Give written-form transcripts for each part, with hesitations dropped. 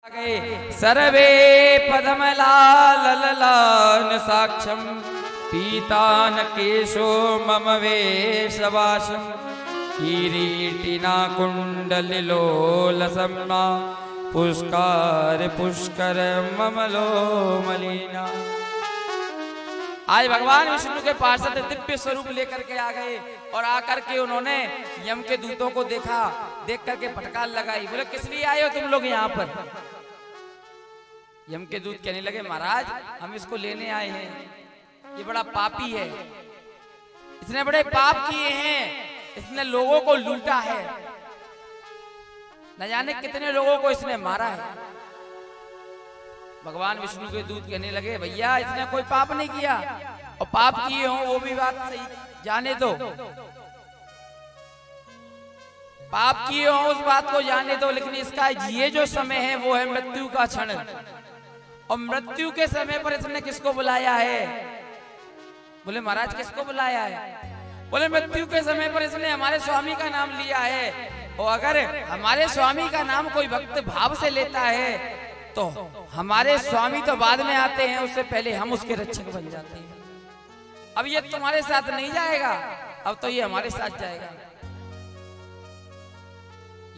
सर्वे पद्मलाललान साक्षम पीतान केशो मम वेशवासम किरीटिना कुंडलिलोलसम्मा पुष्कर पुष्कर ममलो मलिना। आज भगवान विष्णु के पार्षद दिव्य स्वरूप लेकर के आ गए और आकर के उन्होंने यम के दूतों को देखा, देख करके फटकार लगाई। बोले किस लिए आए हो तुम लोग यहाँ पर? यम के दूत कहने लगे महाराज हम इसको लेने आए हैं, ये बड़ा पापी है, इसने बड़े पाप किए हैं, इसने लोगों को लूटा है, न जाने कितने लोगों को इसने मारा है। भगवान विष्णु के दूत कहने लगे भैया इसने कोई पाप नहीं किया, और पाप किए हो वो भी बात सही, जाने दो, पाप किए हो उस बात को जाने दो, लेकिन इसका ये जो समय है वो है मृत्यु का क्षण, और मृत्यु के समय पर इसने किसको बुलाया है? बोले महाराज किसको बुलाया है? बोले मृत्यु के समय पर इसने हमारे स्वामी का नाम लिया है, और अगर हमारे स्वामी का नाम कोई भक्त भाव से लेता है तो हमारे स्वामी तो बाद में आते हैं, उससे पहले हम उसके रक्षक बन जाते हैं। अब ये तुम्हारे साथ नहीं जाएगा, अब तो ये हमारे साथ जाएगा।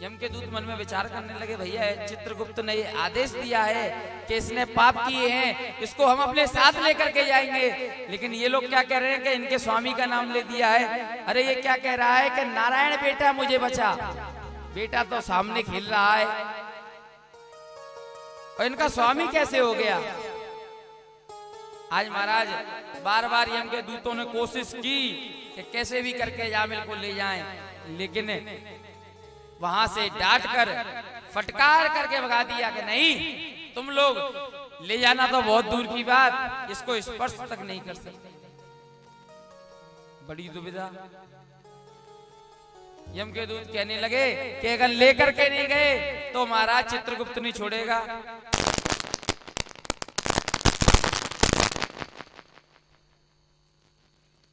यम के दूत मन में विचार करने लगे भैया चित्रगुप्त ने ये आदेश दिया है कि इसने पाप किए हैं, इसको हम अपने साथ लेकर के जाएंगे, लेकिन ये लोग क्या कह रहे हैं कि इनके स्वामी का नाम ले दिया है। अरे ये क्या कह रहा है कि नारायण बेटा मुझे बचा, बेटा तो सामने खेल रहा है और इनका स्वामी कैसे हो गया? आज महाराज बार बार यम के दूतों ने कोशिश की कि कैसे भी करके जामिल को ले जाएं, लेकिन वहां से डांट कर फटकार करके भगा दिया कि नहीं तुम लोग ले जाना तो बहुत दूर की बात, इसको स्पर्श तक नहीं कर सकते। बड़ी दुविधा। यम के दूत कहने लगे कि अगर लेकर के नहीं गए तो महाराज चित्रगुप्त नहीं छोड़ेगा।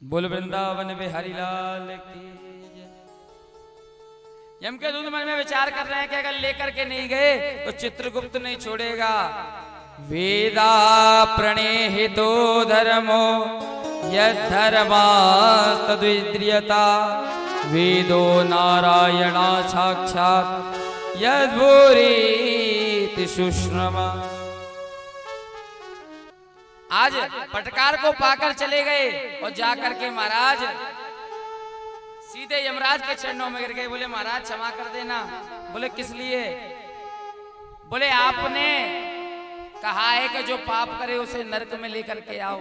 बोल वृंदावन बिहारी लाल की। यम के दूत मन में विचार कर रहे हैं कि अगर लेकर के नहीं गए तो चित्रगुप्त नहीं छोड़ेगा। वेदा प्रणेहितो धर्मो यद्धर्मास्तद्विद्रियता वेदो नारायणा साक्षात् यद्भूरिति सुश्रमा। आज फटकार को पाकर चले गए और जाकर के महाराज सीधे यमराज के चरणों में गिर गए। बोले महाराज क्षमा कर देना। बोले किस लिए? बोले आपने कहा है कि जो पाप करे उसे नरक में लेकर के आओ।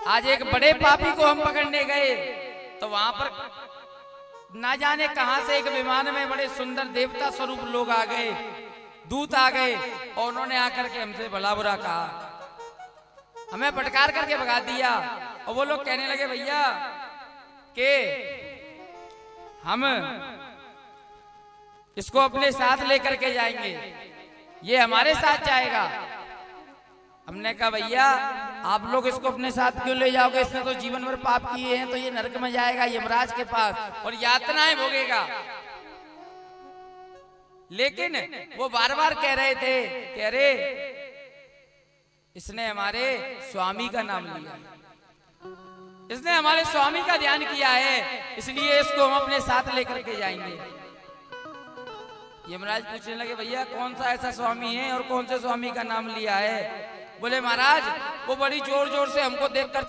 आज एक बड़े पापी को हम पकड़ने गए तो वहां पर ना जाने कहां से एक विमान में बड़े सुंदर देवता स्वरूप लोग आ गए, दूत आ गए, और उन्होंने आकर के हमसे भला बुरा कहा, हमें फटकार करके भगा दिया। और वो लोग कहने लगे भैया के हम इसको अपने साथ लेकर के जाएंगे, ये हमारे साथ जाएगा। हमने कहा भैया आप लोग इसको अपने साथ क्यों ले जाओगे, इसने तो जीवन भर पाप किए हैं, तो ये नरक में जाएगा यमराज के पास और यातनाएं भोगेगा। लेकिन वो बार बार कह रहे थे कि अरे इसने हमारे स्वामी का नाम लिया, इसने हमारे स्वामी का ध्यान किया है, इसलिए इसको हम अपने साथ लेकर के जाएंगे। यमराज पूछने लगे भैया कौन सा ऐसा स्वामी है और कौन से स्वामी का नाम लिया है? बोले महाराज वो बड़ी जोर जोर से हमको देखकर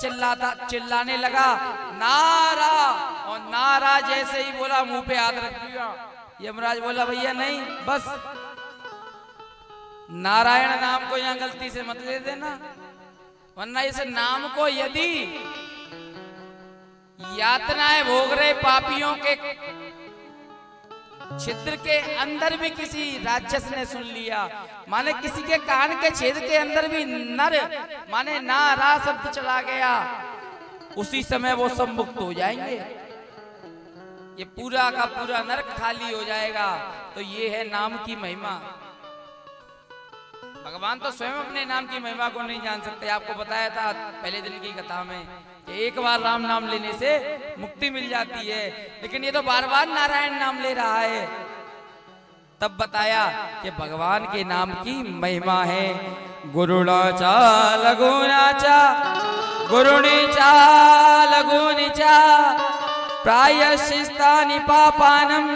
चिल्लाने लगा नारा, और नारा जैसे ही बोला मुंह पे हाथ रख दिया। यमराज बोला भैया नहीं, बस नारायण नाम को यहाँ गलती से मत ले देना, वरना इस नाम को यदि यातनाएं भोग रहे पापियों के छिद्र के अंदर भी किसी राक्षस ने सुन लिया, माने किसी के कान के छेद के अंदर भी नर माने नारा शब्द चला गया, उसी समय वो सब मुक्त हो जाएंगे, ये पूरा का पूरा नरक खाली हो जाएगा। तो ये है नाम की महिमा। भगवान तो स्वयं अपने नाम की महिमा को नहीं जान सकते। आपको बताया था पहले दिन की कथा में कि एक बार राम नाम लेने से मुक्ति मिल जाती है, लेकिन ये तो बार बार नारायण नाम ले रहा है। तब बताया कि भगवान के नाम की महिमा है। गुरुणा चा लगुना चा गुरुणी चा लगुनी चा प्रायश्चित्तानि पापानम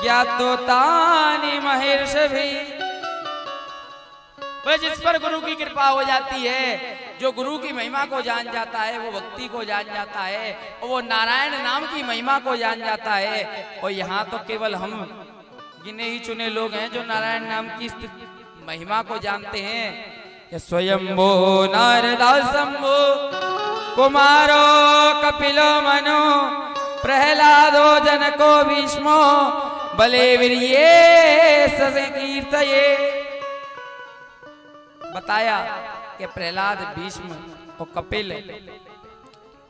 ज्ञातोतानि महर्षिभिः। जिस पर गुरु की कृपा हो जाती है, जो गुरु की महिमा को जान जाता है, वो भक्ति को जान जाता है और वो नारायण नाम की महिमा को जान जाता है। और यहाँ तो केवल हम गिने ही चुने लोग हैं जो नारायण नाम की महिमा को जानते हैं। कि स्वयंभो नारदा शंभो कुमारो कपिलो मनो प्रहलादो जनको भीष्मो बले वीर्ये ससे कीर्तये। बताया कि प्रहलाद, भीष्म और कपिल,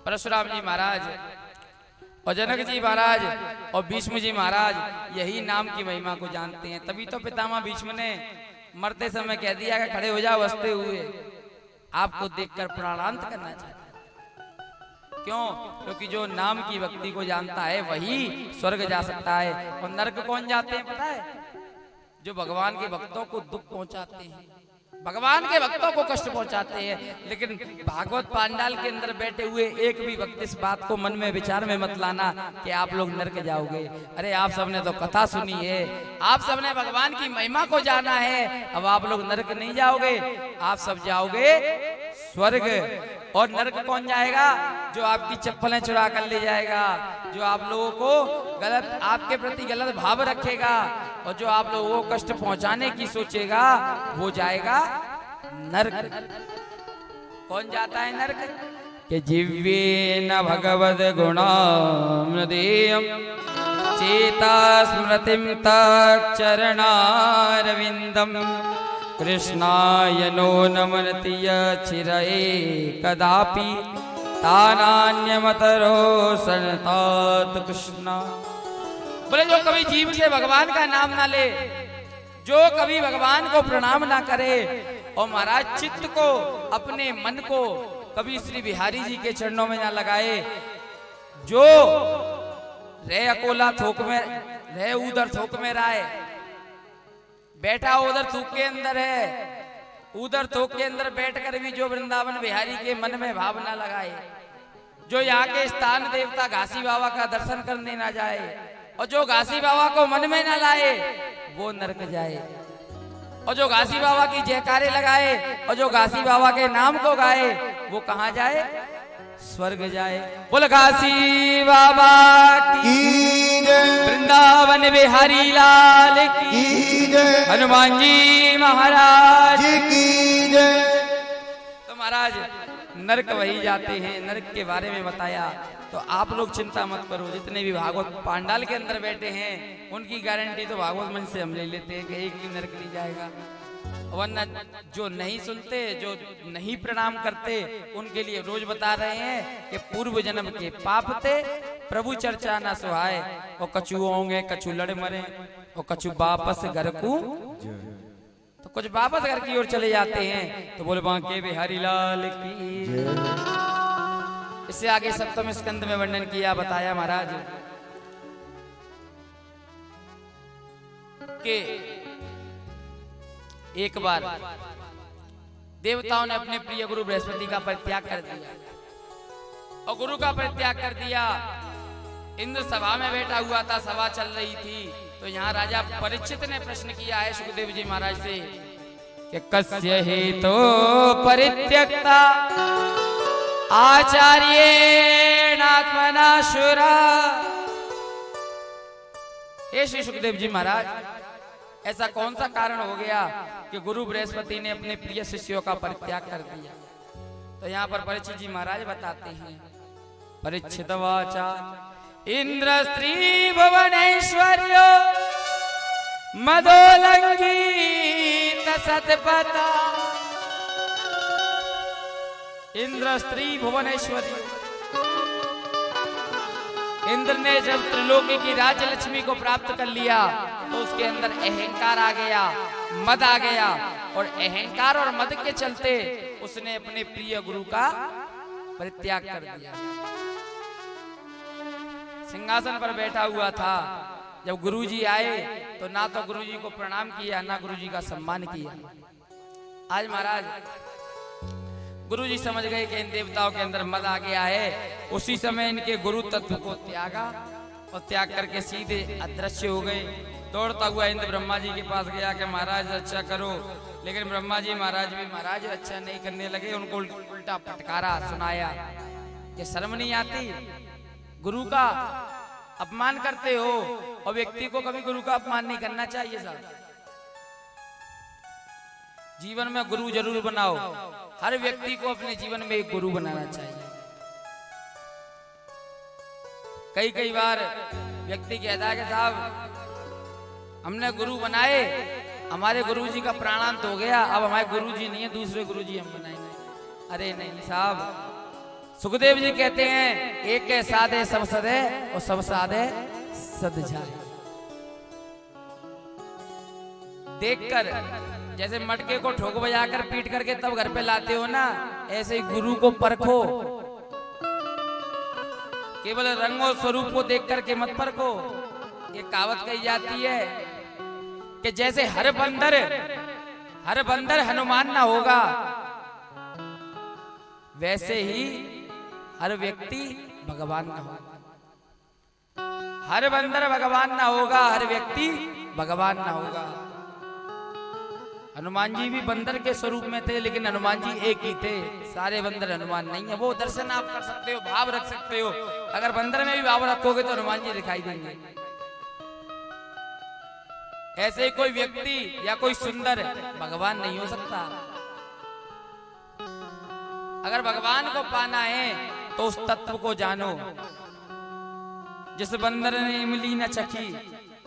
परशुराम जी महाराज और जनक जी महाराज और भीष्म जी महाराज यही नाम की महिमा को जानते हैं। तभी तो पितामह भीष्म ने मरते समय कह दिया कि खड़े हो जाओ हंसते हुए, आपको देखकर प्राणांत करना चाहता है। क्यों? क्योंकि जो नाम की भक्ति को जानता है वही स्वर्ग जा सकता है। और नरक कौन जाते हैं पता है? जो भगवान के भक्तों को दुख पहुंचाते हैं, भगवान के भक्तों को कष्ट पहुंचाते हैं। लेकिन भागवत पांडाल के अंदर बैठे हुए एक भी भक्त इस बात को मन में विचार में मत लाना कि आप लोग नरक जाओगे। अरे आप सबने तो कथा सुनी है, आप सबने भगवान की महिमा को जाना है। अब आप लोग नरक नहीं जाओगे, आप सब जाओगे स्वर्ग। और नरक कौन जाएगा? जो आपकी चप्पलें चुरा कर ले जाएगा, जो आप लोगों को गलत, आपके प्रति गलत भाव रखेगा और जो आप लोगों को कष्ट पहुंचाने की सोचेगा, वो जाएगा नरक। कौन जाता है नरक? कि जिव्ये न भगवद गुणामृतेयम् चेता स्मृतिं तच्चरणारविन्दम् कृष्णाय नो नमनति चिरये कदापि तानान्यमतरो सनतात कृष्णा। बोले जो कभी जीव से भगवान का नाम ना ले, जो कभी भगवान को प्रणाम ना करे और महाराज चित्त को, अपने मन को कभी श्री बिहारी जी के चरणों में ना लगाए, जो रहे अकोला थोक में, रहे उधर थोक में राय, बैठा उधर थूक के अंदर है, उधर थोक के अंदर बैठकर भी जो वृंदावन बिहारी के मन में भाव ना लगाए, जो यहाँ के स्थान देवता घासी बाबा का दर्शन करने ना जाए और जो घासी बाबा को मन में ना लाए, वो नरक जाए। और जो घासी बाबा की जयकारे लगाए और जो घासी बाबा के नाम को गाए, वो कहाँ जाए? स्वर्ग जाए। बोल घासी बाबा की जय, वृंदावन बिहारी लाल की जय, हनुमान जी महाराज की जय। तो महाराज नरक वही जाते हैं। नरक के बारे में बताया तो आप लोग चिंता मत करो, जितने भी भागवत पांडाल के अंदर बैठे हैं उनकी गारंटी तो भागवत मंच से हम ले लेते हैं कि एक भी नरक नहीं जाएगा। वरना जो नहीं सुनते, जो नहीं प्रणाम करते, उनके लिए रोज बता रहे हैं कि पूर्व जन्म के पाप थे, प्रभु चर्चा ना सुहाए, और कछु होंगे कछु लड़ मरे और कछु वापस घर को, तो कुछ वापस घर की ओर चले जाते हैं। तो बोले बांके बिहारी लाल की। इससे आगे सप्तम स्कंद में वर्णन किया, बताया महाराज कि एक बार देवताओं ने अपने प्रिय गुरु बृहस्पति का परित्याग कर दिया और गुरु का परित्याग कर दिया। इंद्र सभा में बैठा हुआ था, सभा चल रही थी। तो यहाँ राजा परीक्षित ने प्रश्न किया है सुखदेव जी महाराज से कि कस्य हेतो परित्यक्ता आचार्येणात्मना शुरा। हे श्री सुखदेव जी महाराज, ऐसा कौन सा कारण हो गया कि गुरु बृहस्पति ने अपने प्रिय शिष्यों का परित्याग कर दिया? तो यहाँ पर परीक्षित जी महाराज बताते हैं, परीक्षित वाचा इंद्र स्त्री भुवनेश्वर्यो मदोलंघित सतपथा। इंद्र स्त्री भुवनेश्वरी, इंद्र ने जब त्रिलोकी की राज्य लक्ष्मी को प्राप्त कर लिया तो उसके अंदर अहंकार आ गया, मद आ गया, और अहंकार और मद के चलते उसने अपने प्रिय गुरु का परित्याग कर दिया। सिंहासन पर बैठा हुआ था, जब गुरुजी आए तो ना तो गुरुजी को प्रणाम किया, ना गुरुजी का सम्मान किया। आज महाराज गुरुजी समझ गए कि इन देवताओं के अंदर मद आ गया है। उसी समय इनके गुरु तत्व को त्यागा और त्याग करके सीधे अदृश्य हो गए। दौड़ता हुआ इंद्र ब्रह्मा जी के पास गया कि महाराज रक्षा करो, लेकिन ब्रह्मा जी महाराज भी महाराज रक्षा नहीं करने लगे। उनको उल्टा फटकारा सुनाया कि शर्म नहीं आती, गुरु का अपमान करते हो। और व्यक्ति को कभी गुरु का अपमान नहीं करना चाहिए साहब। जीवन में गुरु जरूर बनाओ, हर व्यक्ति को अपने जीवन में एक गुरु बनाना चाहिए। कई बार व्यक्ति कहता है कि साहब हमने गुरु बनाए, हमारे गुरुजी का प्राणांत हो गया, अब हमारे गुरुजी नहीं है, दूसरे गुरुजी हम बनाएंगे। अरे नहीं साहब, सुखदेव जी कहते हैं एक के साधे सब सदे और सब साधे सद जाए। देखकर जैसे मटके को ठोक बजाकर पीट करके तब घर पे लाते हो ना, ऐसे ही गुरु को परखो। केवल रंग और स्वरूप को देख करके मत परखो। एक कहावत कही जाती है कि जैसे हर बंदर हनुमान ना होगा, वैसे ही हर व्यक्ति भगवान ना होगा। हर बंदर भगवान ना होगा, हर व्यक्ति भगवान ना होगा। हनुमान जी भी बंदर के स्वरूप में थे, लेकिन हनुमान जी एक ही थे, सारे बंदर हनुमान नहीं है। वो दर्शन आप कर सकते हो, भाव रख सकते हो। अगर बंदर में भी भाव रखोगे तो हनुमान जी दिखाई देंगे। ऐसे कोई व्यक्ति या कोई सुंदर भगवान नहीं हो सकता। अगर भगवान को पाना है तो उस तत्व को जानो। जिस बंदर ने इमली न चखी,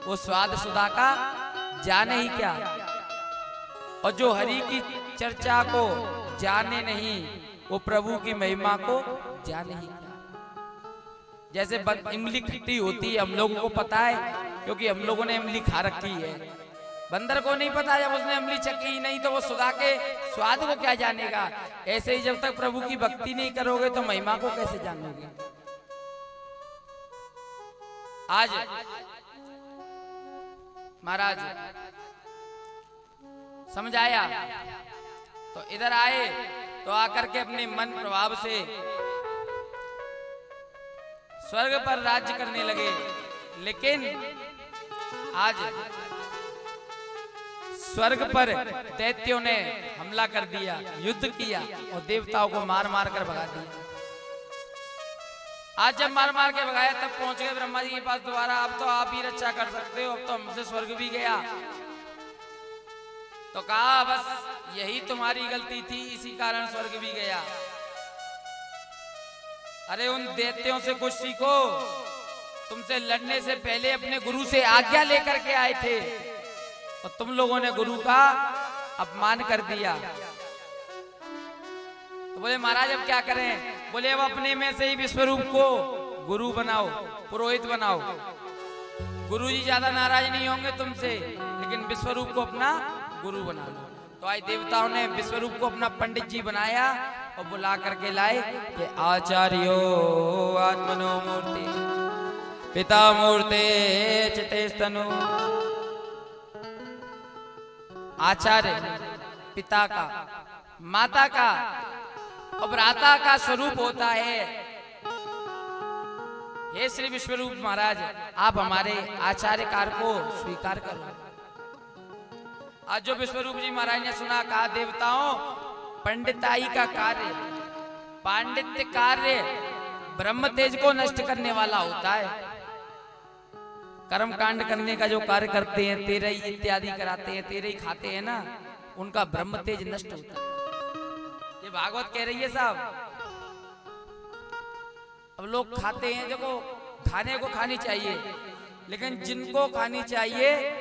वो स्वाद सुधा का जाने ही क्या। और जो हरि की चर्चा को जाने नहीं, वो प्रभु की महिमा को जाने ही क्या। जैसे इमली खट्टी होती है, हम लोगों को पता है क्योंकि हम लोगों ने इमली खा रखी है। बंदर को नहीं पता, जब उसने इमली चखी नहीं तो वो सुधा के स्वाद को क्या जानेगा। ऐसे ही जब तक प्रभु की भक्ति नहीं करोगे तो महिमा को कैसे जानोगे। आज महाराज समझाया तो इधर आए तो आकर के अपने मन प्रभाव से स्वर्ग पर राज्य करने लगे। लेकिन आज स्वर्ग पर दैत्यों ने हमला कर दिया, युद्ध किया और देवताओं को मार मार कर भगा दिया। आज जब मार मार के भगाया तब पहुंच गए ब्रह्मा जी के पास दोबारा। अब तो आप ही रक्षा कर सकते हो, अब तो हमसे स्वर्ग भी गया। तो कहा बस यही तुम्हारी गलती थी, इसी कारण स्वर्ग भी गया। अरे उन दैत्यों से कुछ सीखो। तुमसे लड़ने से पहले अपने गुरु से आज्ञा लेकर के आए थे और तुम लोगों ने गुरु का अपमान कर दिया। तो बोले महाराज अब क्या करें। बोले अब अपने में से ही विश्वरूप को गुरु बनाओ, पुरोहित बनाओ। गुरु जी ज्यादा नाराज नहीं होंगे तुमसे, लेकिन विश्वरूप को अपना गुरु बना लो। तो आज देवताओं ने विश्वरूप को अपना पंडित जी बनाया और बुला करके लाए कि आचार्यो आत्मनो मूर्ति पिता मूर्ते चितेस्तनु। आचार्य पिता का, माता का और भ्राता का स्वरूप होता है। हे श्री विश्वरूप महाराज, आप हमारे आचार्य कार्य को स्वीकार करो। आज जो विश्वरूप जी महाराज ने सुना, कहा देवताओं पंडिताई का कार्य, पांडित्य कार्य ब्रह्म तेज को नष्ट करने वाला होता है। कर्म कांड करने का जो कार्य करते हैं, तेरे ही इत्यादि कराते हैं, तेरे ही खाते हैं ना, उनका ब्रह्म तेज नष्ट होता है। ये भागवत कह रही है साहब। अब लोग खाते हैं, देखो खाने को खानी चाहिए, लेकिन जिनको खानी चाहिए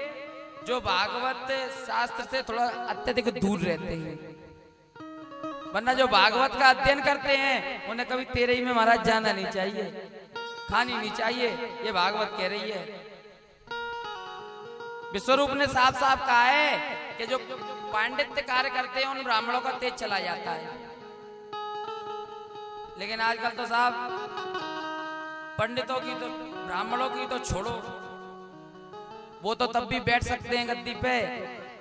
जो भागवत शास्त्र से थोड़ा अत्यधिक दूर रहते हैं। वरना जो भागवत का अध्ययन करते हैं उन्हें कभी तेरे ही में महाराज जाना नहीं चाहिए, खानी नहीं चाहिए। ये भागवत कह रही है। विश्वरूप ने साफ साफ कहा है कि जो पांडित्य कार्य करते हैं उन ब्राह्मणों का तेज चला जाता है। लेकिन आजकल तो साहब पंडितों की तो, ब्राह्मणों की तो छोड़ो, वो तो तब भी बैठ सकते हैं गद्दी पे,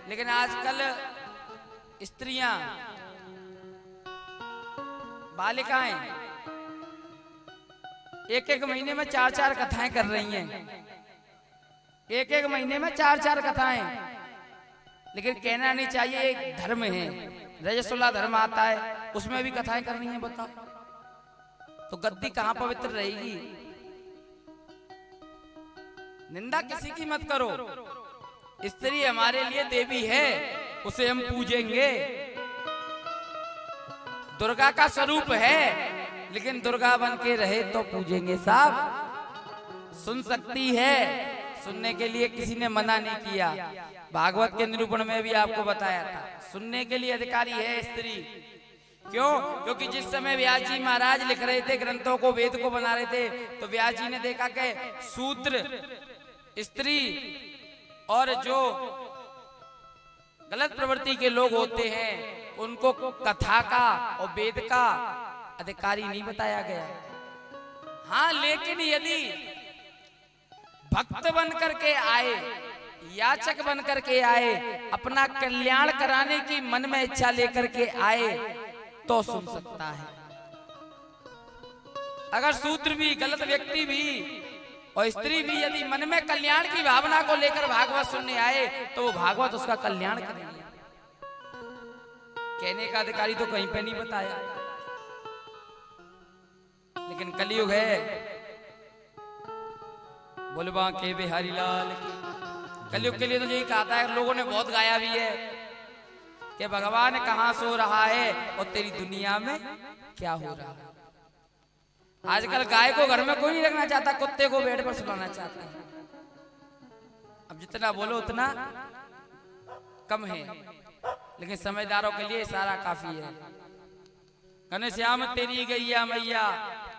लेकिन आजकल स्त्रियां, बालिकाएं एक एक महीने में 4-4 कथाएं कर रही हैं, एक एक महीने में 4-4 कथाएं। लेकिन कहना नहीं चाहिए, एक धर्म है, रजस्वला धर्म आता है, उसमें भी कथाएं कर रही हैं। बताओ तो गद्दी कहां पवित्र रहेगी? निंदा किसी की मत करो। स्त्री हमारे लिए देवी है, उसे हम पूजेंगे। दुर्गा का स्वरूप है, लेकिन दुर्गा बन के रहे तो पूजेंगे साहब। सुन सकती है, सुनने के लिए किसी ने मना नहीं किया। भागवत के निरूपण में भी आपको बताया था, सुनने के लिए अधिकारी है स्त्री। क्यों? क्योंकि जिस समय व्यास जी महाराज लिख रहे थे ग्रंथों को, वेद को बना रहे थे, तो व्यास जी ने देखा कि शूद्र, स्त्री और जो गलत प्रवृत्ति के लोग होते हैं उनको कथा का और वेद का अधिकारी नहीं बताया गया। हाँ, लेकिन यदि भक्त बन करके आए, याचक बन करके आए, अपना कल्याण कराने की मन में इच्छा लेकर के आए तो सुन सकता है। अगर शूद्र भी, गलत व्यक्ति भी और स्त्री भी यदि मन में कल्याण की भावना को लेकर भागवत सुनने आए तो वो भागवत उसका कल्याण करेंगे। कहने का अधिकारी तो कहीं पे नहीं बताया, लेकिन कलयुग है। बोलबा के बिहारी लाल की। कलयुग के लिए तो यही कहा था, लोगों ने बहुत गाया भी है कि भगवान कहां सो रहा है और तेरी दुनिया में क्या हो रहा है। आजकल गाय को घर में कोई नहीं रखना चाहता, कुत्ते को बेड पर सुलाना चाहते हैं। अब जितना बोलो उतना कम है, लेकिन समझदारों के लिए इशारा काफी है। घनश्याम तेरी गैया मैया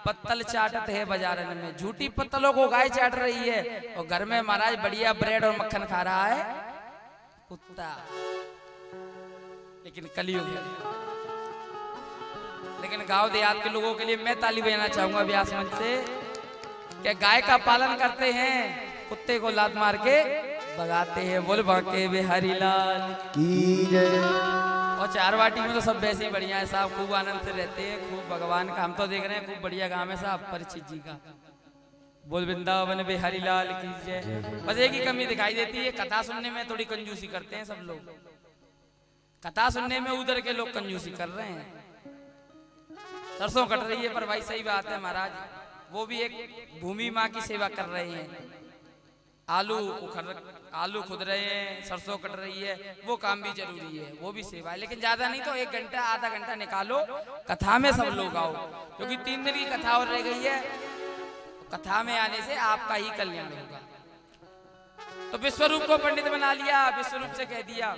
पत्तल चाटत है बाजारन में। झूठी पत्तलों को गाय चाट रही है और घर में महाराज बढ़िया ब्रेड और मक्खन खा रहा है कुत्ता। लेकिन कलयुग है। लेकिन गांव देहात के लोगों के लिए मैं ताली बजाना चाहूंगा व्यास मंच से कि गाय का पालन करते हैं, कुत्ते को लात मार के भगाते हैं। बोल बाके बिहारी लाल की जय। और चारवाटी में तो सब वैसे ही बढ़िया है साहब, खूब आनंद से रहते हैं, खूब भगवान का हम तो देख रहे हैं, खूब बढ़िया काम है साहब परीक्षित जी का। बोल वृंदावन बिहारी लाल की जय। बस एक ही कमी दिखाई देती है, कथा सुनने में थोड़ी कंजूसी करते हैं सब लोग। कथा सुनने में उधर के लोग कंजूसी कर रहे हैं। सरसों कट रही है, पर भाई सही बात है महाराज, वो भी एक भूमि माँ की सेवा कर रहे हैं। आलू खुद रहे हैं, सरसों कट रही है, वो काम भी जरूरी है, वो भी सेवा है। लेकिन ज्यादा नहीं तो 1 घंटा आधा घंटा निकालो, कथा में सब लोग आओ, क्योंकि 3 दिन की कथा और रह गई है। कथा में आने से आपका ही कल्याण होगा। तो विश्वरूप को पंडित बना लिया, विश्वरूप से कह दिया।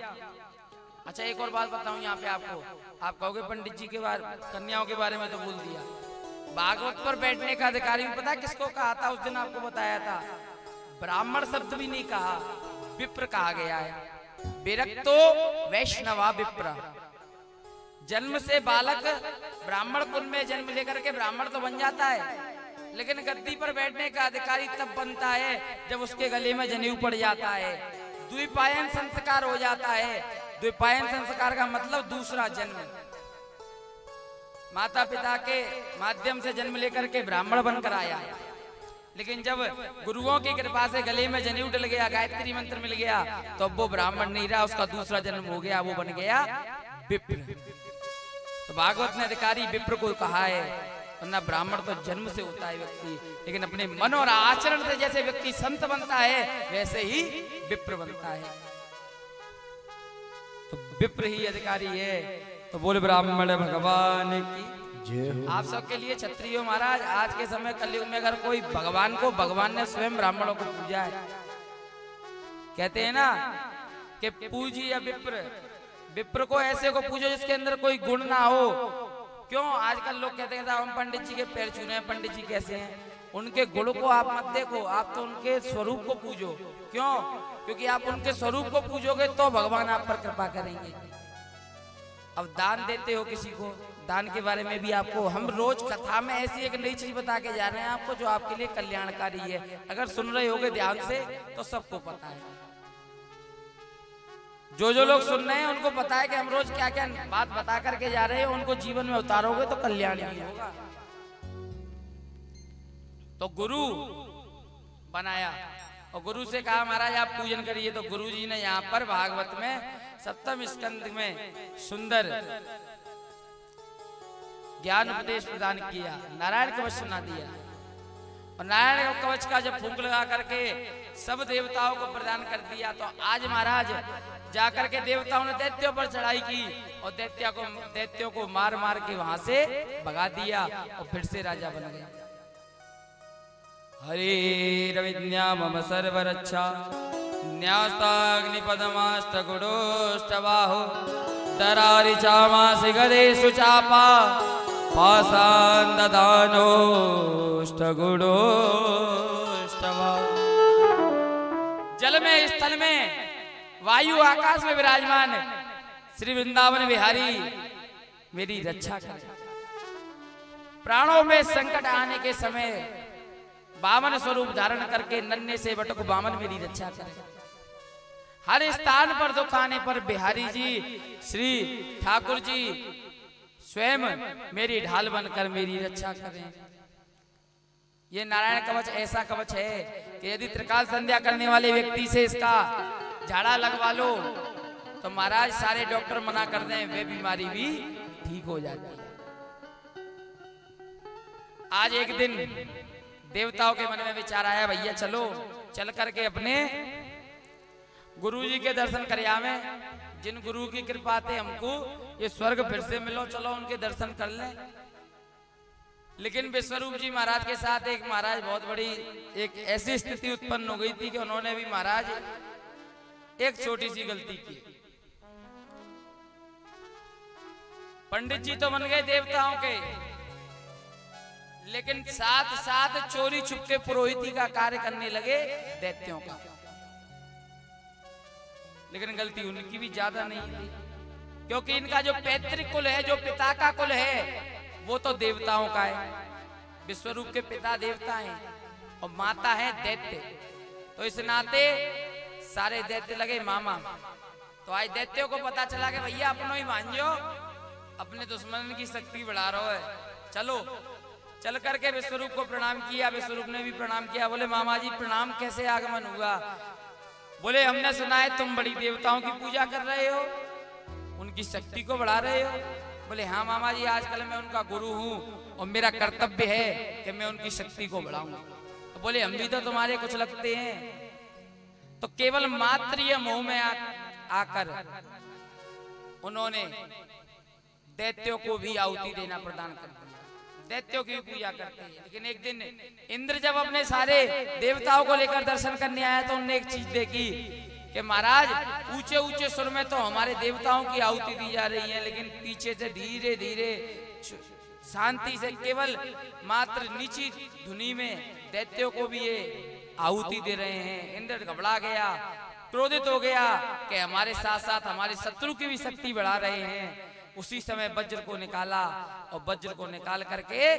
अच्छा एक और बात बताऊं यहाँ पे आपको, आप कहोगे पंडित जी के बारे, कन्याओं के बारे में तो बोल दिया। भागवत पर बैठने का अधिकारी भी पता है किसको कहा था? उस दिन आपको बताया था, ब्राह्मण शब्द भी नहीं कहा, विप्र कहा गया है। विरक्तो वैष्णवा विप्र। जन्म से बालक ब्राह्मण कुल में जन्म लेकर के ब्राह्मण तो बन जाता है, लेकिन गद्दी पर बैठने का अधिकारी तब बनता है जब उसके गले में जनेऊ पड़ जाता है, द्विपायन संस्कार हो जाता है। द्विपायन संस्कार का मतलब दूसरा जन्म। माता पिता के माध्यम से जन्म लेकर के ब्राह्मण बनकर आया, लेकिन जब गुरुओं की कृपा से गले में जनेऊ डल गया, गायत्री मंत्र मिल गया, तो अब वो ब्राह्मण नहीं रहा, उसका दूसरा जन्म हो गया, वो बन गया विप्र। तो भागवत ने अधिकारी विप्र को कहा है, वरना ब्राह्मण तो जन्म से होता है व्यक्ति, लेकिन अपने मन और आचरण से जैसे व्यक्ति संत बनता है वैसे ही विप्र बनता है। तो विप्र ही अधिकारी है। तो बोले ब्राह्मण भगवान की। आप सबके लिए क्षत्रियो महाराज, आज के समय कलयुग में अगर कोई भगवान को, भगवान ने स्वयं ब्राह्मणों को पूजा है। कहते हैं ना कि पूजिए विप्र, विप्र को ऐसे को पूजो जिसके अंदर कोई गुण ना हो। क्यों? आजकल लोग कहते हैं हम पंडित जी के पैर छू रहे हैं, पंडित जी कैसे हैं? उनके गुण को आप मत देखो, आप तो उनके स्वरूप को पूजो। क्यों? क्योंकि आप उनके स्वरूप को पूजोगे तो भगवान आप पर कृपा करेंगे। अब दान देते हो किसी को, दान के बारे में भी आपको हम रोज कथा में ऐसी एक नई चीज बता के जा रहे हैं आपको, जो आपके लिए कल्याणकारी है। अगर सुन रहे होगे ध्यान से तो सबको पता है, जो लोग सुन रहे हैं उनको पता है कि हम रोज क्या क्या बात बता करके जा रहे हैं, उनको जीवन में उतारोगे तो कल्याण ही होगा। तो गुरु बनाया और गुरु से कहा महाराज आप पूजन करिए। तो गुरु जी ने यहाँ पर भागवत में 7वें स्कंद में सुंदर ज्ञान उपदेश प्रदान किया, नारायण कवच सुना दिया। और नारायण कवच का जब फूंक लगा करके सब देवताओं को प्रदान कर दिया, तो आज महाराज जाकर के देवताओं ने दैत्यों पर चढ़ाई की और दैत्यों को मार मार के वहां से भगा दिया और फिर से राजा बन गया। हरे रविज्ञा मम सर्वरक्षा न्यास्ताग्निपदमाष्टगुडोष्टबाहो दरारि चामासि गदेषु चापा पाषाणददानोष्टगुडोष्टबाहो। जल में, स्थल में, वायु आकाश में विराजमान श्री वृंदावन बिहारी मेरी रक्षा करे। प्राणों में संकट आने के समय वामन स्वरूप धारण करके नन्हे से बटक वामन मेरी रक्षा करे। हर स्थान पर दुख आने पर बिहारी जी श्री ठाकुर जी स्वयं मेरी ढाल बनकर मेरी रक्षा करें। ये नारायण कवच ऐसा कवच है कि यदि त्रिकाल संध्या करने वाले व्यक्ति से इसका झाड़ा लगवा लो तो महाराज सारे डॉक्टर मना कर दें, वे बीमारी भी ठीक हो जाती है। आज एक दिन देवताओं के मन में विचार आया, भैया चलो चल करके अपने गुरु जी के दर्शन कर आवे। जिन गुरु की कृपा से हमको ये स्वर्ग फिर से मिलो, चलो उनके दर्शन कर लें। लेकिन विश्वरूप जी महाराज के साथ एक महाराज बहुत बड़ी एक ऐसी स्थिति उत्पन्न हो गई थी कि उन्होंने भी महाराज एक छोटी सी गलती की। पंडित जी तो बन गए देवताओं के, लेकिन साथ साथ चोरी छुपके पुरोहिती का कार्य करने लगे दैत्यों का। लेकिन गलती उनकी भी ज्यादा नहीं थी, क्योंकि इनका जो पैतृक कुल है, जो पिता का कुल है, वो तो देवताओं का है। विश्वरूप के पिता देवता हैं और माता है दैत्य। तो इस नाते सारे दैत्य लगे मामा। तो आज दैत्यों को पता चला कि भैया अपनों ही मान जाओ, अपने दुश्मन की शक्ति बढ़ा रहा है, चलो। चल करके विश्वरूप को प्रणाम किया। विश्वरूप ने भी प्रणाम किया। बोले मामा जी प्रणाम, कैसे आगमन हुआ? बोले हमने सुना है तुम बड़ी देवताओं की पूजा कर रहे हो, उनकी शक्ति को बढ़ा रहे हो। बोले हाँ मामा जी, आजकल मैं उनका गुरु हूँ और मेरा कर्तव्य है कि मैं उनकी शक्ति को बढ़ाऊं। तो बोले हम भी तो तुम्हारे कुछ लगते हैं। तो केवल मात्र ये मोह में आकर उन्होंने दैत्यों को भी आहुति देना प्रदान कर दिया। दैत्यों की पूजा करते हैं। लेकिन एक दिन इंद्र जब अपने सारे देवताओं को लेकर दर्शन करने आया तो उन्होंने एक चीज देखी कि महाराज ऊंचे ऊंचे सुर में तो हमारे देवताओं की आहुति दी जा रही है, लेकिन पीछे से धीरे धीरे शांति से केवल मात्र नीची धुनी में दैत्यों को भी ये आहुति दे रहे हैं। इंद्र घबरा गया, क्रोधित हो गया कि हमारे साथ साथ हमारे शत्रु की भी शक्ति बढ़ा रहे हैं। उसी समय वज्र को निकाला और वज्र को निकाल करके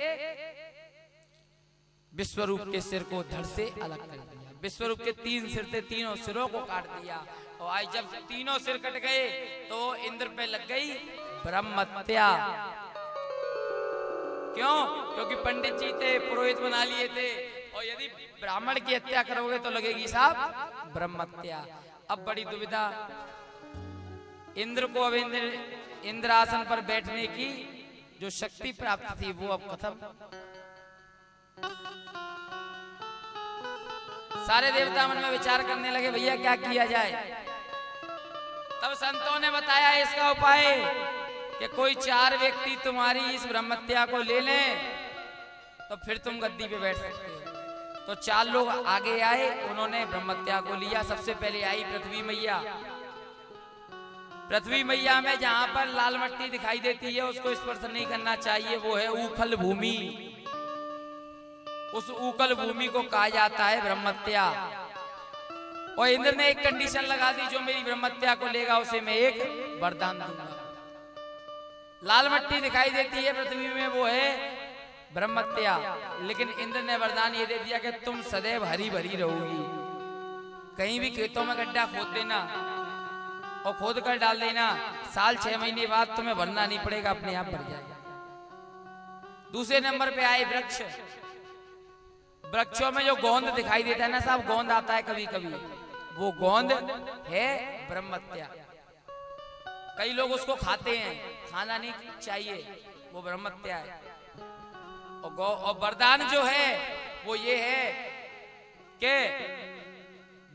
विश्वरूप के सिर को धड़ से अलग कर दिया। विश्वरूप के 3 सिर थे, तीनों सिरों को काट दिया। और आज जब तीनों सिर कट गए तो इंद्र पे लग गई ब्रह्महत्या। क्यों? क्योंकि पंडित जी थे, पुरोहित बना लिए थे, और यदि ब्राह्मण की हत्या करोगे तो लगेगी साहब ब्रह्महत्या। अब बड़ी दुविधा। इंद्र को अब इंद्रासन पर बैठने की जो शक्ति प्राप्त थी वो अब खत्म। सारे देवता मन में विचार करने लगे भैया क्या किया जाए। तब संतों ने बताया इसका उपाय कि कोई 4 व्यक्ति तुम्हारी इस ब्रह्महत्या को ले लें तो फिर तुम गद्दी पे बैठ सकते हो। तो 4 लोग आगे आए, उन्होंने ब्रह्महत्या को लिया। सबसे पहले आई पृथ्वी मैया। पृथ्वी मैया में जहां पर लाल मट्टी दिखाई देती है उसको स्पर्श नहीं करना चाहिए, वो है ऊखल भूमि। उस ऊखल भूमि को कहा जाता है ब्रह्महत्या। और इंद्र ने एक कंडीशन लगा दी, जो मेरी ब्रह्महत्या को लेगा उसे मैं एक वरदान दूंगा। लाल मट्टी दिखाई देती है पृथ्वी में, वो है ब्रह्मत्या। लेकिन इंद्र ने वरदान ये दे दिया कि तुम सदैव हरी भरी रहोगी। कहीं भी खेतों में गड्ढा खोद देना और खोद कर डाल देना, साल 6 महीने बाद तुम्हें भरना नहीं पड़ेगा, अपने आप भर जाएगा। दूसरे नंबर पे आए वृक्ष। वृक्षों में जो गोंद दिखाई देता है ना साहब, गोंद आता है कभी कभी, वो गोंद है ब्रह्मत्या। कई लोग उसको खाते हैं, खाना नहीं चाहिए, वो ब्रह्मत्या है। और वरदान जो है वो ये है कि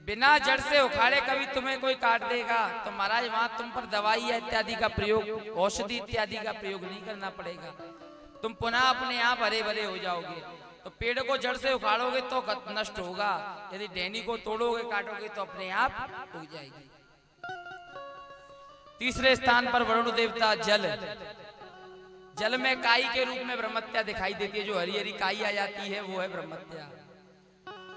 बिना जड़ से उखाड़े कभी तुम्हें कोई काट देगा तो महाराज वहां तुम पर दवाई इत्यादि का प्रयोग, औषधि इत्यादि का प्रयोग नहीं करना पड़ेगा। तुम पुनः अपने आप हरे भरे हो जाओगे। तो पेड़ को जड़ से उखाड़ोगे तो नष्ट होगा, यदि टहनी को तोड़ोगे काटोगे तो अपने आप उग जाएगी। तीसरे स्थान पर वरुण देवता जल। जल में काई के रूप में ब्रह्मत्या दिखाई देती है, जो हरी हरी काई आ जाती है वो है ब्रह्मत्या।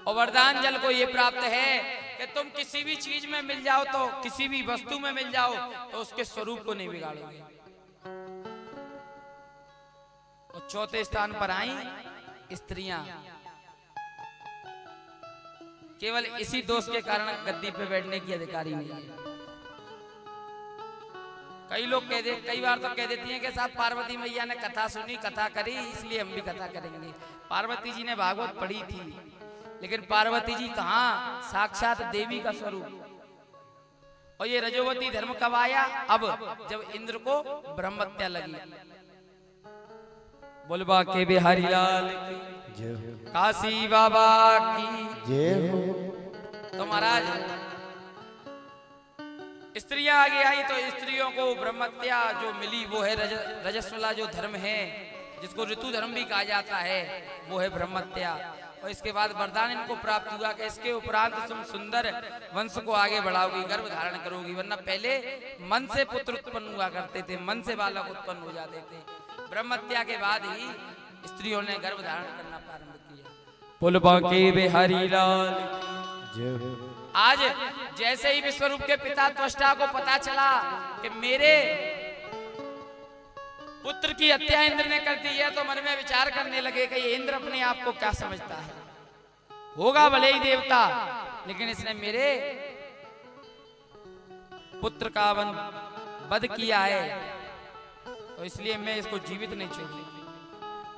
और वरदान जल को ये प्राप्त है कि तुम किसी भी चीज में मिल जाओ, तो किसी भी वस्तु में मिल जाओ तो उसके स्वरूप को नहीं बिगाड़ोगे। और चौथे स्थान पर आई स्त्रियां। केवल इसी दोष के कारण गद्दी पे बैठने की अधिकारी नहीं है। कई बार तो कह देती हैं कि साहब पार्वती मैया ने कथा सुनी, कथा करी, इसलिए हम भी कथा करेंगे। पार्वती जी ने भागवत पढ़ी थी, लेकिन पार्वती जी कहाँ, साक्षात देवी का स्वरूप। और ये रजोवती धर्म कब आया? अब जब इंद्र को ब्रह्मत्या लगी। बोलबा के बिहारी लाल की, काशी बाबा की जय हो। तो महाराज स्त्रियां आगे आई तो स्त्रियों को ब्रह्मत्या जो मिली वो है रजस्वला जो धर्म है, जिसको ऋतु धर्म भी कहा जाता है, वो है ब्रह्मत्या। और इसके बाद वरदान इनको प्राप्त हुआ कि इसके उपरांत तुम सुंदर वंश को आगे बढ़ाओगी, गर्भ धारण करोगी। वरना पहले मन से पुत्र उत्पन्न हुआ करते थे, मन से बालक उत्पन्न हो जाते थे। ब्रह्मत्या के बाद ही स्त्रियों ने गर्भ धारण करना प्रारंभ किया। पुलबा के बिहारी लाल। आज जैसे ही विश्वरूप के पिता त्वष्टा को पता चला कि मेरे पुत्र की हत्या इंद्र ने कर दी है, तो मन में विचार करने लगे कि ये इंद्र अपने आप को क्या समझता है। होगा भले ही देवता, लेकिन इसने मेरे पुत्र का वध किया है, तो इसलिए मैं इसको जीवित नहीं छोड़ूंगा।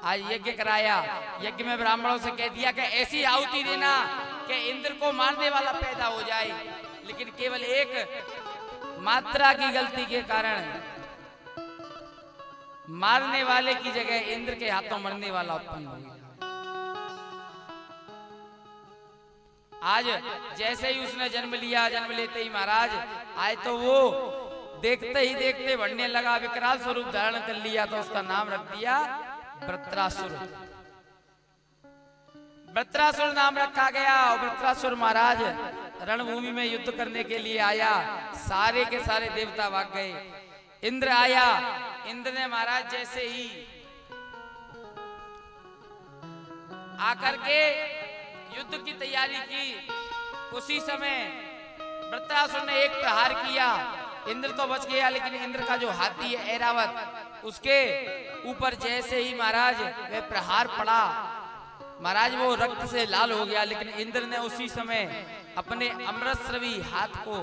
आज यज्ञ कराया, यज्ञ में ब्राह्मणों से कह दिया कि ऐसी आहुति देना कि इंद्र को मारने वाला पैदा हो जाए। लेकिन केवल एक मात्रा की गलती के कारण मारने वाले की जगह इंद्र के हाथों मरने वाला उत्पन्न हो गया। आज जैसे ही उसने जन्म लिया, जन्म लेते ही महाराज आए तो वो देखते ही देखते बढ़ने लगा, विकराल स्वरूप धारण कर लिया। तो उसका नाम रख दिया वृत्रासुर। वृत्रासुर नाम रखा गया। और वृत्रासुर महाराज रणभूमि में युद्ध करने के लिए आया, सारे के सारे देवता भाग गए। इंद्र आया, इंद्र ने महाराज जैसे ही आकर के युद्ध की तैयारी की, उसी समय वृत्रासुर ने एक प्रहार किया। इंद्र तो बच गया, लेकिन इंद्र का जो हाथी है ऐरावत, उसके ऊपर जैसे ही महाराज वह प्रहार पड़ा, महाराज वो रक्त से लाल हो गया। लेकिन इंद्र ने उसी समय अपने अमृतस्रवी हाथ को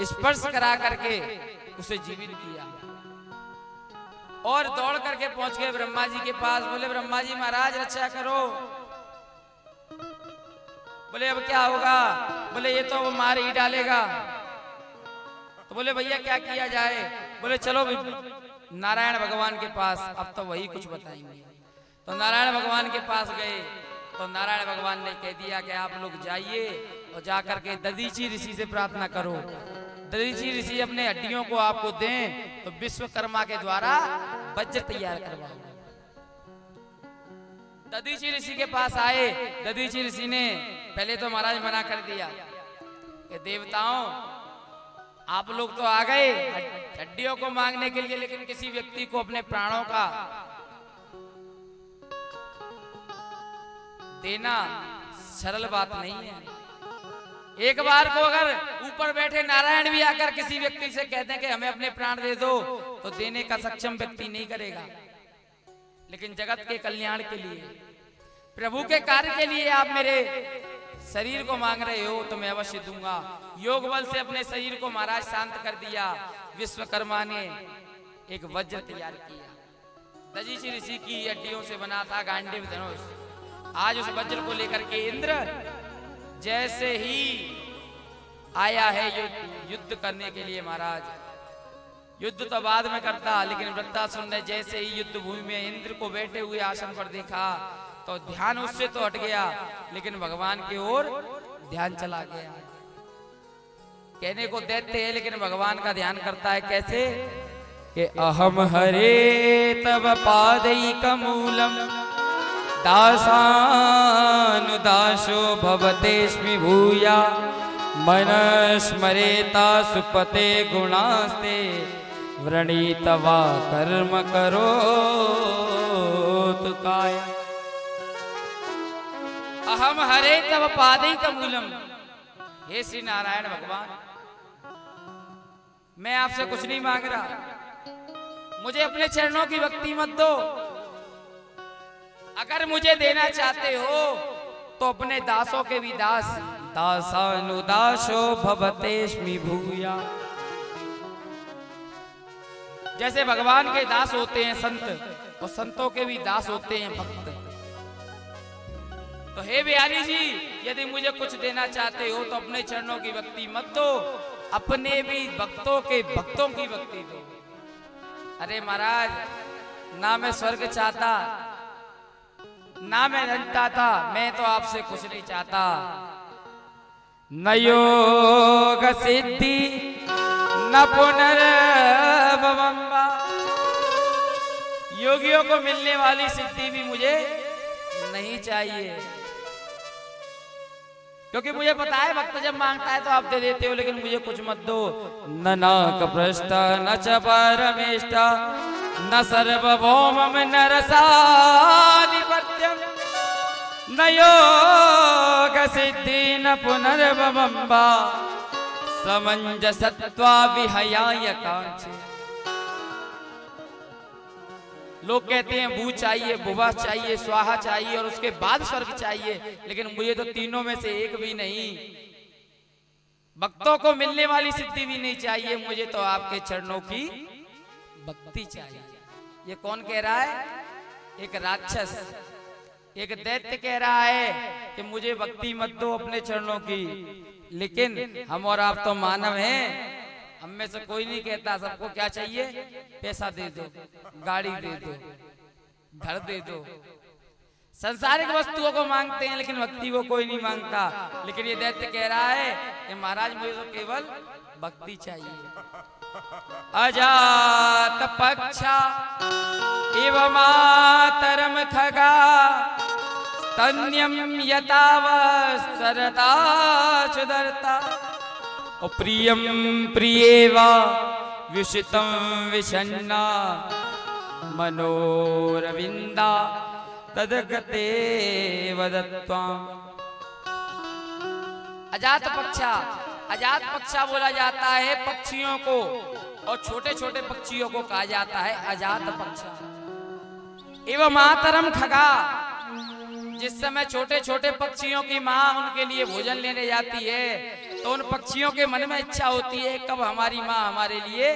स्पर्श करा करके उसे जीवित किया और दौड़ करके पहुंच गए ब्रह्मा जी के पास। बोले ब्रह्मा जी महाराज रक्षा करो। बोले अब क्या होगा? बोले ये तो वो मार ही डालेगा। तो बोले भैया क्या किया जाए? बोले चलो नारायण भगवान के पास, अब तो वही कुछ बताएंगे। तो नारायण भगवान के पास गए तो नारायण भगवान ने कह दिया कि आप लोग जाइए और जाकर के दधीची ऋषि से प्रार्थना करो। दधीची ऋषि अपने हड्डियों को आपको दें तो विश्वकर्मा के द्वारा वज्र तैयार करवाओ। दधीची ऋषि के पास आए। दधीची ऋषि ने पहले तो महाराज मना कर दिया कि देवताओं आप लोग तो आ गए हड्डियों को मांगने के लिए, लेकिन किसी व्यक्ति को अपने प्राणों का देना सरल बात नहीं है। एक बार को अगर ऊपर बैठे नारायण भी आकर किसी व्यक्ति से कहते हैं कि हमें अपने प्राण दे दो, तो देने का सक्षम व्यक्ति नहीं करेगा। लेकिन जगत के कल्याण के लिए, प्रभु के कार्य के लिए आप मेरे शरीर को मांग रहे हो तो मैं अवश्य दूंगा। योग बल से अपने शरीर को महाराज शांत कर दिया। विश्वकर्मा ने एक वज्र तैयार किया, दजीची ऋषि की हड्डियों से बना था गांडीव धनुष। आज उस वज्र को लेकर के इंद्र जैसे ही आया है युद्ध करने के लिए। महाराज युद्ध तो बाद में करता, लेकिन वृत्तासुर ने जैसे ही युद्ध भूमि में इंद्र को बैठे हुए आसन पर देखा तो ध्यान उससे तो हट गया, लेकिन भगवान की ओर ध्यान चला गया। कहने को दैत्य है, लेकिन भगवान का ध्यान करता है। कैसे कि अहम हरे तब पादैकमूलम दासानुदासो भवतेस्मि भूया मनस्मरेता सुपते गुणास्ते व्रणीतवा कर्म करो तुकाय। अहम हरे तब पादैकमूलम। हे श्री नारायण भगवान, मैं आपसे कुछ नहीं मांग रहा, मुझे अपने चरणों की भक्ति मत दो। अगर मुझे देना चाहते हो तो अपने दासों के भी दास, दासानुदासो भवतेस्मि भूया। जैसे भगवान के दास होते हैं संत, और संतों के भी दास होते हैं भक्त। तो हे बिहारी जी, यदि मुझे कुछ देना चाहते हो तो अपने चरणों की भक्ति मत दो, अपने भी भक्तों की भक्ति दो। अरे महाराज, ना मैं स्वर्ग चाहता, ना मैं धन चाहता, मैं तो आपसे कुछ नहीं चाहता। न योग सिद्धि न पुनर्भवम्बा। योगियों को मिलने वाली सिद्धि भी मुझे नहीं चाहिए, क्योंकि मुझे पता है भक्त जब मांगता है तो आप दे देते हो, लेकिन मुझे कुछ मत दो। न नाक भ्रष्ट न च परमेष्ट न सर्वभौमं न रसाधिपत्यं न योग सिद्धि न पुनर्भवम्बा समंजसत्वा विहयाय कांक्षे। लोग कहते हैं भू चाहिए, भुवा चाहिए, स्वाहा चाहिए और उसके बाद स्वर्ग चाहिए, लेकिन मुझे तो तीनों में से एक भी नहीं। भक्तों को मिलने वाली सिद्धि भी नहीं चाहिए, मुझे तो आपके चरणों की भक्ति चाहिए। ये कौन कह रहा है? एक राक्षस, एक दैत्य कह रहा है कि मुझे भक्ति मत दो अपने चरणों की। लेकिन हम और आप तो मानव हैं, हम में से कोई नहीं कहता सबको क्या चाहिए? पैसा दे दो, गाड़ी दे दो, घर दे दो। संसारिक वस्तुओं को मांगते हैं, लेकिन भक्ति को कोई नहीं मांगता। लेकिन ये दैत्य कह रहा है कि महाराज मुझे तो केवल भक्ति चाहिए। अजात पक्षा इव मातरम खगा स्तन्यम यतावसरता सुदरता प्रियम प्रियेवा विषितम विषन्ना मनोरविंदा तदगते वदत्वा। अजात पक्षा, अजात पक्षा बोला जाता है पक्षियों को, और छोटे छोटे पक्षियों को कहा जाता है अजात पक्षा। एवं मातरम खगा, जिस समय छोटे छोटे पक्षियों की माँ उनके लिए भोजन लेने जाती है तो उन पक्षियों के मन में इच्छा होती है कब हमारी माँ हमारे लिए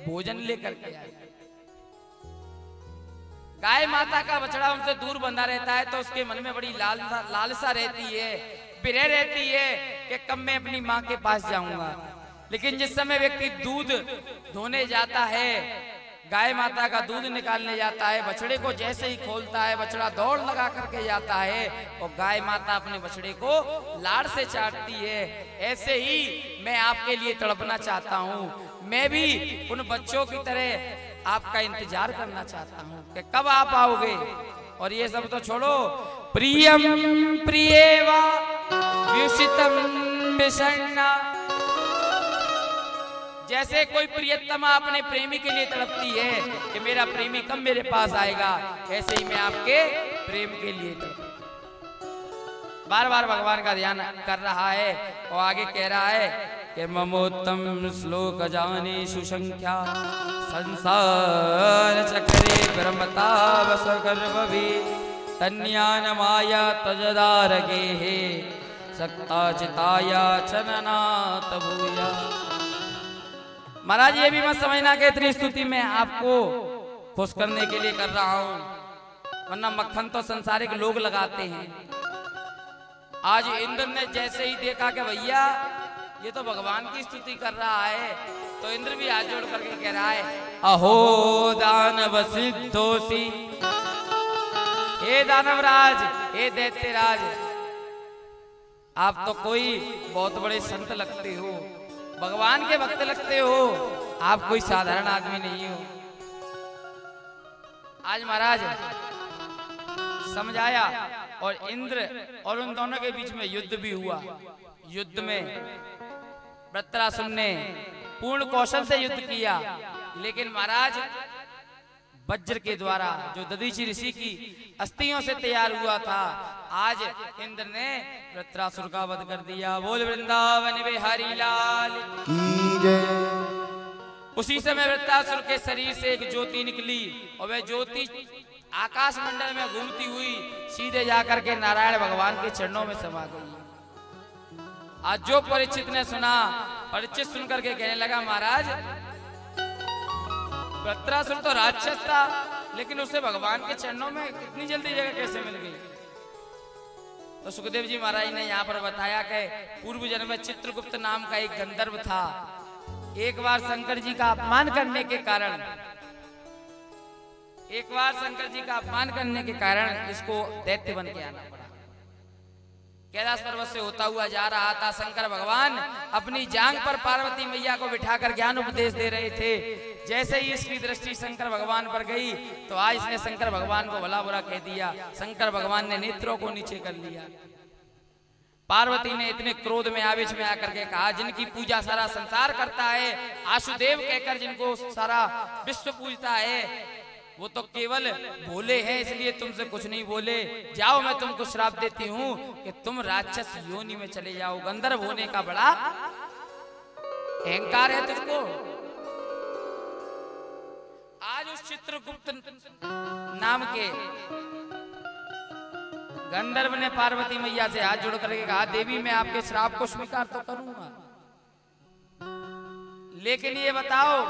भोजन लेकर के आए। गाय माता का बछड़ा उनसे दूर बंधा रहता है तो उसके मन में बड़ी लालसा रहती है, विरह रहती है कि कब मैं अपनी माँ के पास जाऊंगा। लेकिन जिस समय व्यक्ति दूध धोने जाता है, गाय माता का दूध निकालने जाता है, बछड़े को जैसे ही खोलता है बछड़ा दौड़ लगा करके जाता है और गाय माता अपने बछड़े को लाड़ से चाटती है। ऐसे ही मैं आपके लिए तड़पना चाहता हूँ, मैं भी उन बच्चों की तरह आपका इंतजार करना चाहता हूँ कि कब आप आओगे। और ये सब तो छोड़ो, प्रियम प्रियेवा व्युषितम विषण्णा, जैसे कोई प्रियतमा अपने प्रेमी के लिए तड़पती है कि मेरा प्रेमी कब मेरे पास आएगा, ऐसे ही मैं आपके प्रेम के लिए तड़पती। बार बार भगवान का ध्यान कर रहा है और आगे कह रहा है कि ममोत्तम श्लोक जाने सुसंख्या संसार चक्रे ब्रह्मता बस गर्भवी तन्यान माया तजदार गेहे सक्ता चिताया चननात भूया। महाराज ये भी मत समझना कि इतनी स्तुति में आपको खुश करने के लिए कर रहा हूं, वरना मक्खन तो संसारिक लोग लगाते हैं। आज इंद्र ने जैसे ही देखा कि भैया ये तो भगवान की स्तुति कर रहा है, तो इंद्र भी हाथ जोड़ करके कह रहा है अहो दानव सिद्धोसी, हे दानवराज, हे दैत्यराज, आप तो कोई बहुत बड़े संत लगते हो, भगवान के भक्त लगते हो, आप कोई साधारण आदमी नहीं हो। आज महाराज समझाया और इंद्र और उन दोनों के बीच में युद्ध भी हुआ। युद्ध में वृत्रासुर ने पूर्ण कौशल से युद्ध किया, लेकिन महाराज वज्र के द्वारा जो दधीचि ऋषि की अस्थियों से तैयार हुआ था, आज इंद्र ने वृत्रासुर का वध कर दिया। बोल वृंदावन बिहारी लाल की जय। उसी समय वृत्रासुर के शरीर से एक ज्योति निकली और वह ज्योति आकाश मंडल में घूमती हुई सीधे जाकर के नारायण भगवान के चरणों में समा गई। आज जो परीक्षित ने सुना, परीक्षित सुनकर के कहने लगा महाराज वृत्रासुर तो राक्षस था, लेकिन उसे भगवान के चरणों में इतनी जल्दी जगह कैसे मिल गई। तो सुखदेव जी महाराज ने यहाँ पर बताया कि पूर्व जन्म में चित्रगुप्त नाम का एक गंधर्व था। एक बार शंकर जी का अपमान करने के कारण इसको दैत्य बन के आना पड़ा। कैलाश पर्वत से होता हुआ जा रहा था। शंकर भगवान अपनी जांग पर पार्वती मैया को बिठाकर ज्ञान उपदेश दे रहे थे। जैसे ही इसकी दृष्टि शंकर भगवान पर गई तो आज इसने शंकर भगवान को भला बुरा कह दिया। शंकर भगवान ने नेत्रों को नीचे कर लिया। पार्वती ने इतने क्रोध में आवेश में आकर के कहा जिनकी पूजा सारा संसार करता है, आशुदेव कहकर जिनको सारा विश्व पूजता है, वो तो केवल भोले हैं, इसलिए तुमसे कुछ नहीं बोले। जाओ मैं तुमको श्राप देती हूँ कि तुम राक्षस योनि में चले जाओ। गंधर्व होने का बड़ा अहंकार है तुझको। आज उस चित्रगुप्त नाम के गंधर्व ने पार्वती मैया से हाथ जोड़ करके कहा देवी मैं आपके श्राप को स्वीकार तो करूंगा, लेकिन ये बताओ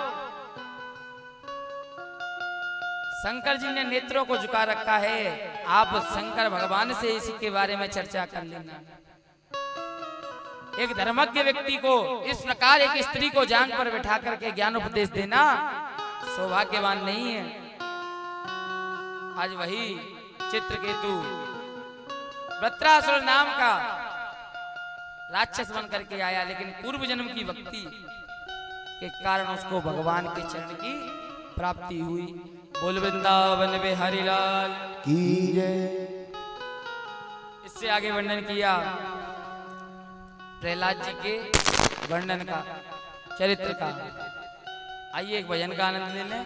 शंकर जी ने नेत्रों को झुका रखा है, आप शंकर भगवान से इसी के बारे में चर्चा कर लेना। एक धर्मज्ञ व्यक्ति को इस प्रकार एक स्त्री को जांग पर बैठा करके ज्ञान उपदेश देना सौभाग्यवान नहीं है। आज वही चित्रकेतु वृत्रासुर नाम का राक्षस बन करके आया, लेकिन पूर्व जन्म की भक्ति के कारण उसको भगवान के चरण की प्राप्ति हुई। बोल वृंदावन बिहारी लाल की जय। इससे आगे वर्णन किया प्रहलाद जी के वर्णन का, चरित्र का। आइए एक भजन का आनंद ले लें,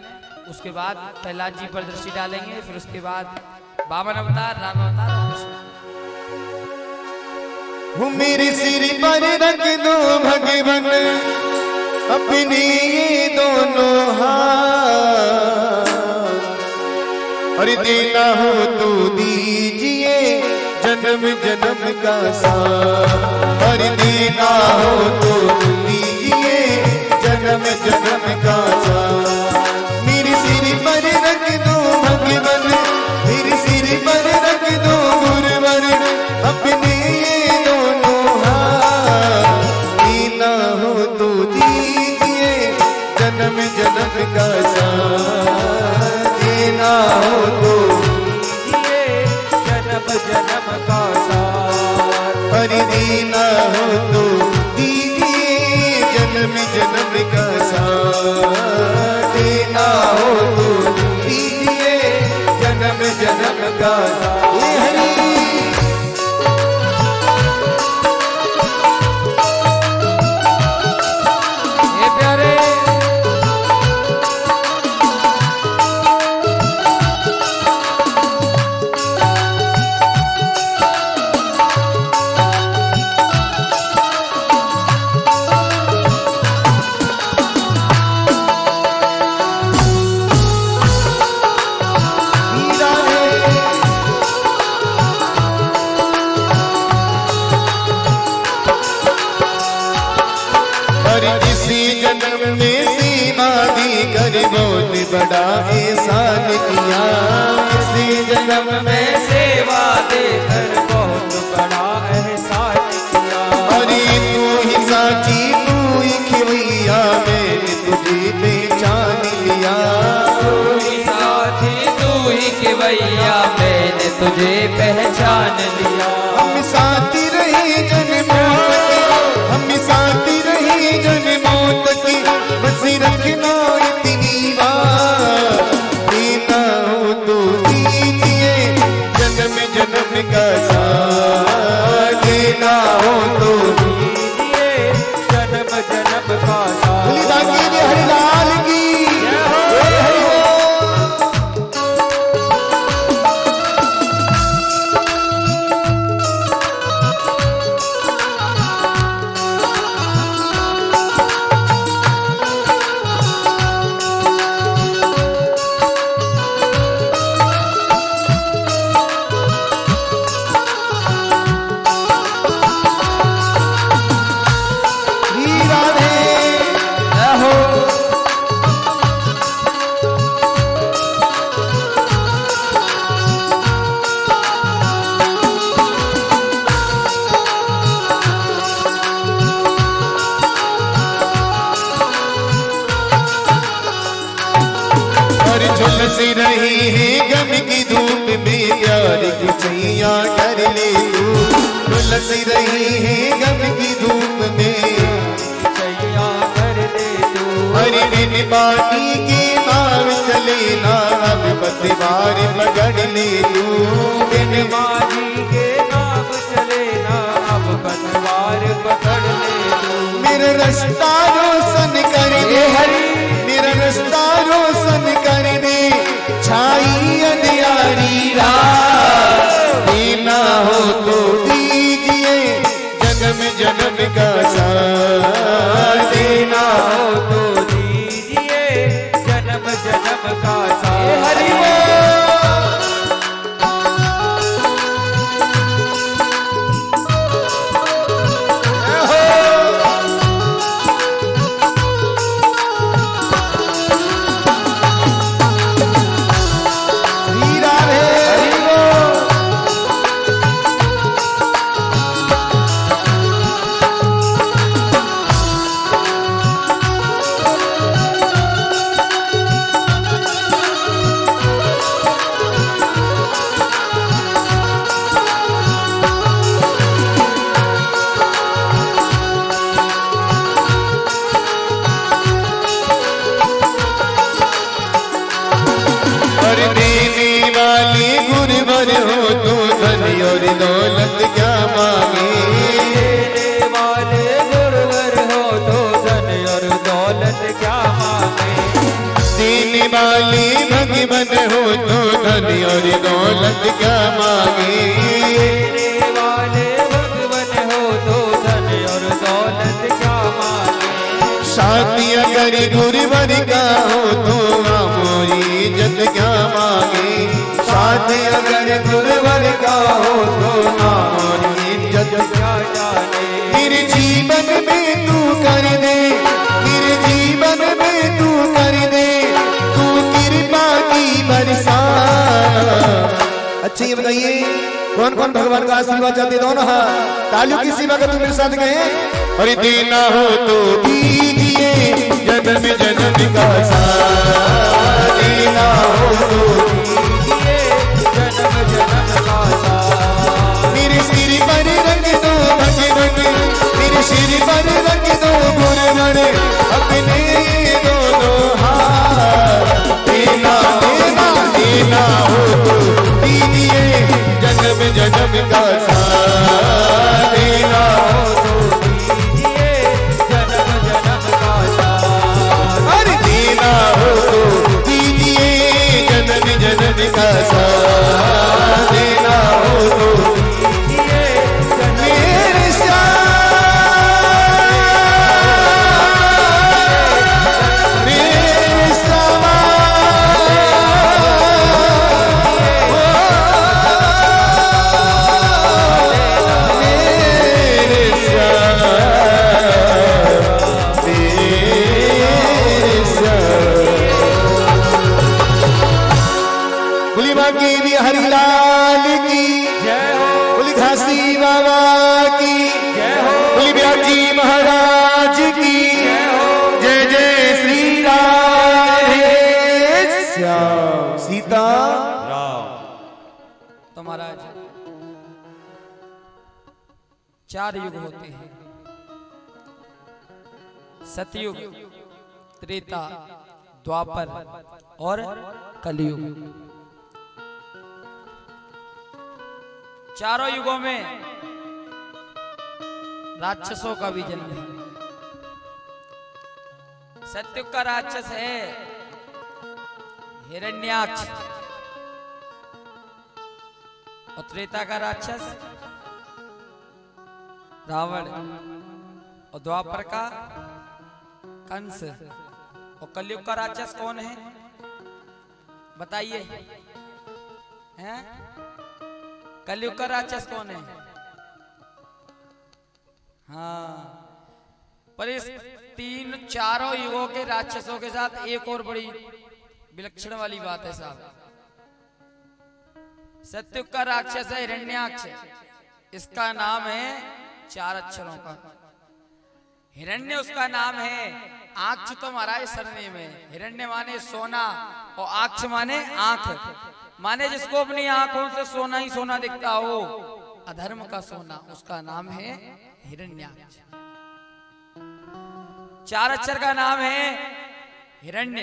उसके बाद प्रहलाद जी पर दृष्टि डालेंगे, फिर उसके बाद वामन अवतार, राम अवतार और कृष्ण। मेरे सिर पर रख दो भगवान अपने ये दोनों हाथ, और देना हो तो दीजिए जन्म जन्म का साथ, और देना हो तो दीजिए जन्म जन्म का साथ। मेरे सिर पर रख दो भगवान, मेरे सिर पर रख दो गुरुवर अपने ये दोनों हाथ, देना हो तो दीजिए जन्म जन्म का साथ, देना हो तो दीजिए जन्म जन्म का साथ, और देना हो तो दीजिए जन्म जन्म का साथ, देना हो तो दीजिए जन्म जन्म का साथ। ये हरि बड़ा एहसान किया, इसी जन्म में सेवा देकर बहुत बड़ा एहसान किया। अरे तू ही साची तू ही खिवैया, मैंने तुझे पहचान लिया। तू ही साथी तू ही खिवैया, मैंने तुझे पहचान लिया। हम साथी रहे जन्मों तक, हम साथी रहे जन्मों तक, बस रखना इतनी बात, देना हो तो दीजिए जन्म जन्म का साथ, देना हो तो दीजिए जन्म जन्म का साथ। हरिलाल की झुलसी रही है गम की धूप में, प्यार की छैया कर ले तू। झुलसी रही है गम की धूप में, छैया कर ले तू। हरि बिन पानी की नाव चले ना, अब पतवार पकड़ ले तू। बिन माही के नाव चले ना, अब पतवार पकड़ ले तू। मेरा रास्ता रोशन कर दे हरि, मेरा रास्ता रोशन कर दे, छाई अंधियारी रात, देना हो तो दीजिए जन्म जन्म का साथ, देना हो तो दीजिए जन्म जन्म का साथ। हरि हो तो धन और दौलत क्या मांगे, देने वाले गुरुवर हो तो धन और दौलत क्या मांगे। देने वाले भगवान हो तो धन और दौलत क्या मांगे, देने वाले भगवान हो तो धन और दौलत क्या मांगे। शादी अगर गुरुवर का हो तो मोरी इज्जत क्या मांगे, शादी अगर गुरुवर का हो तो मोरी इज्जत क्या जाने। मेरे जीवन में तू कर दे, मेरे जीवन में तू कर दे, तू कृपा की बरसात। अच्छा ये बताइए कौन कौन भगवान का आशीर्वाद चाहते, दोनों हाथ तालियों की सेवा का तुम मेरे साथ गए। और देना हो तो दीजिए जन्म जन्म का साथ, देना हो तो दीजिए जन्म जन्म का साथ। मेरे सिर पर रंग दो भगवान, मेरे सिर पर रंग दो गुरुवर, अपने दोनों हाथ, देना देना देना हो तो दीजिए जन्म जन्म का साथ, देना हो तो दीजिए जन्म जन्म का साथ। अरे देना हो तो हरि लाल की जय हो, बोली घासी बाबा की जय हो, बोली ब्याजी महाराज की जय हो, जय जय श्री राधे श्याम सीता राम। तो महाराज 4 युग होते हैं, सतयुग, त्रेता, द्वापर और कलयुग। चारों युगों में राक्षसों का भी जन्म है। सतयुग का राक्षस है हिरण्याक्ष और त्रेता का राक्षस रावण और द्वापर का कंस और कलयुग का राक्षस कौन है बताइए? हैं? कलयुग का राक्षस कौन है? हाँ, पर इस 3-4 युगों के राक्षसों के साथ एक और बड़ी विलक्षण वाली बात है साहब। सतयुग का राक्षस है हिरण्याक्ष, इसका नाम है 4 अक्षरों का। हिरण्य उसका नाम है, आक्ष तो महाराज सरनेम है। हिरण्य माने सोना और आक्ष माने आंख, माने जिसको अपनी आंखों से सोना ही सोना दिखता हो, अधर्म का सोना, उसका नाम है हिरण्याक्ष। 4 अक्षर का नाम है हिरण्य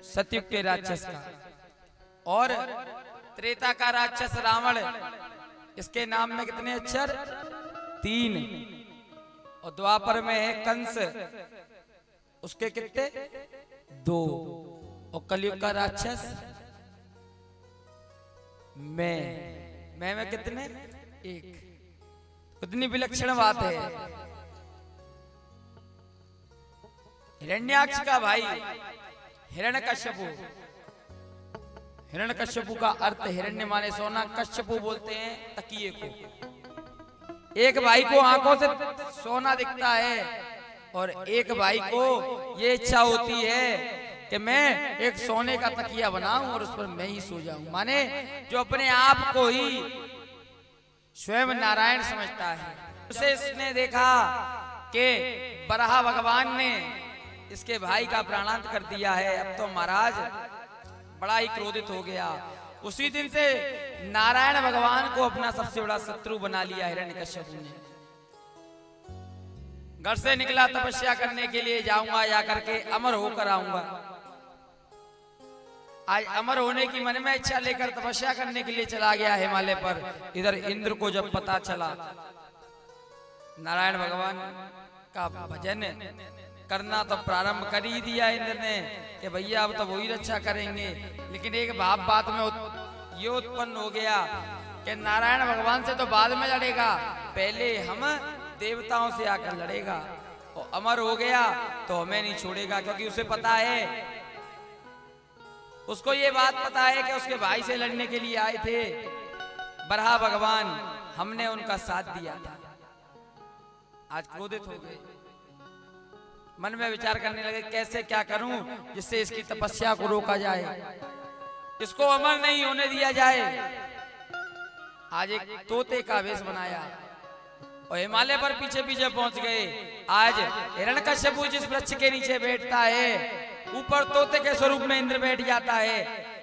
सतयुग के राक्षस का। और त्रेता का राक्षस रावण, इसके नाम में कितने अक्षर? 3। और द्वापर में है कंस, उसके कितने? 2। और कलयुग का राक्षस मैं में कितने? 1। कितनी विलक्षण बात है। हिरण्याक्ष का भाई हिरण्यकश्यपु, हिरण्यकश्यपु का अर्थ हिरण्य माने सोना, कश्यपु बोलते हैं तकिए को। एक भाई को आंखों से सोना दिखता है और एक भाई को ये इच्छा होती है कि मैं एक सोने का तकिया बनाऊं और उस पर मैं ही सो जाऊं। माने जो अपने आप को ही स्वयं नारायण समझता है। उसे इसने देखा कि बराह भगवान ने इसके भाई का प्राणांत कर दिया है, अब तो महाराज बड़ा ही क्रोधित हो गया। उसी दिन से नारायण भगवान को अपना सबसे बड़ा शत्रु बना लिया हिरण्यकश्यप ने। घर से निकला तपस्या करने के लिए, जाऊंगा या करके अमर होकर आऊंगा। आज अमर होने की मन में इच्छा लेकर तपस्या करने के लिए चला गया हिमालय पर। इधर इंद्र को जब पता चला, नारायण भगवान का भजन करना तो प्रारंभ कर ही दिया इंद्र ने कि भैया अब तो वही रक्षा करेंगे। लेकिन एक भाव बात में ये उत्पन्न हो गया कि नारायण भगवान से तो बाद में लड़ेगा, पहले हम देवताओं से आकर लड़ेगा। और अमर हो गया तो हमें नहीं छोड़ेगा, क्योंकि उसे पता है, उसको ये बात पता है कि उसके भाई से लड़ने के लिए आए थे बराह भगवान, हमने उनका साथ दिया था। आज क्रोधित हो गए, मन में विचार करने लगे कैसे क्या करूं जिससे इसकी तपस्या को रोका जाए, इसको अमर नहीं होने दिया जाए। आज एक तोते का वेश बनाया और हिमालय पर पीछे पीछे पहुंच गए। आज हिरण्यकश्यप जिस वृक्ष के नीचे बैठता है, ऊपर तोते के स्वरूप में इंद्र बैठ जाता है।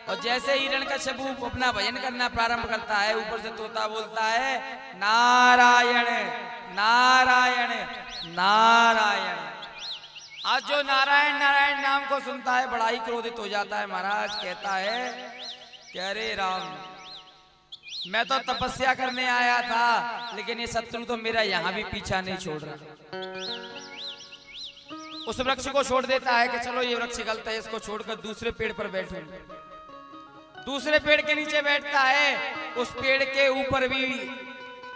और जैसे ही हिरण्यकश्यप अपना भजन करना प्रारंभ करता है, ऊपर से तोता बोलता है नारायण नारायण नारायण। आज जो नारायण नारायण नाम को सुनता है बड़ा ही क्रोधित हो जाता है। महाराज कहता है कि अरे राम, मैं तो तपस्या करने आया था, लेकिन ये शत्रु तो मेरा यहाँ भी पीछा नहीं छोड़ रहा। उस वृक्ष को छोड़ देता है कि चलो ये वृक्ष गलत है, इसको छोड़कर दूसरे पेड़ पर बैठूं। दूसरे पेड़ के नीचे बैठता है, उस पेड़ के ऊपर भी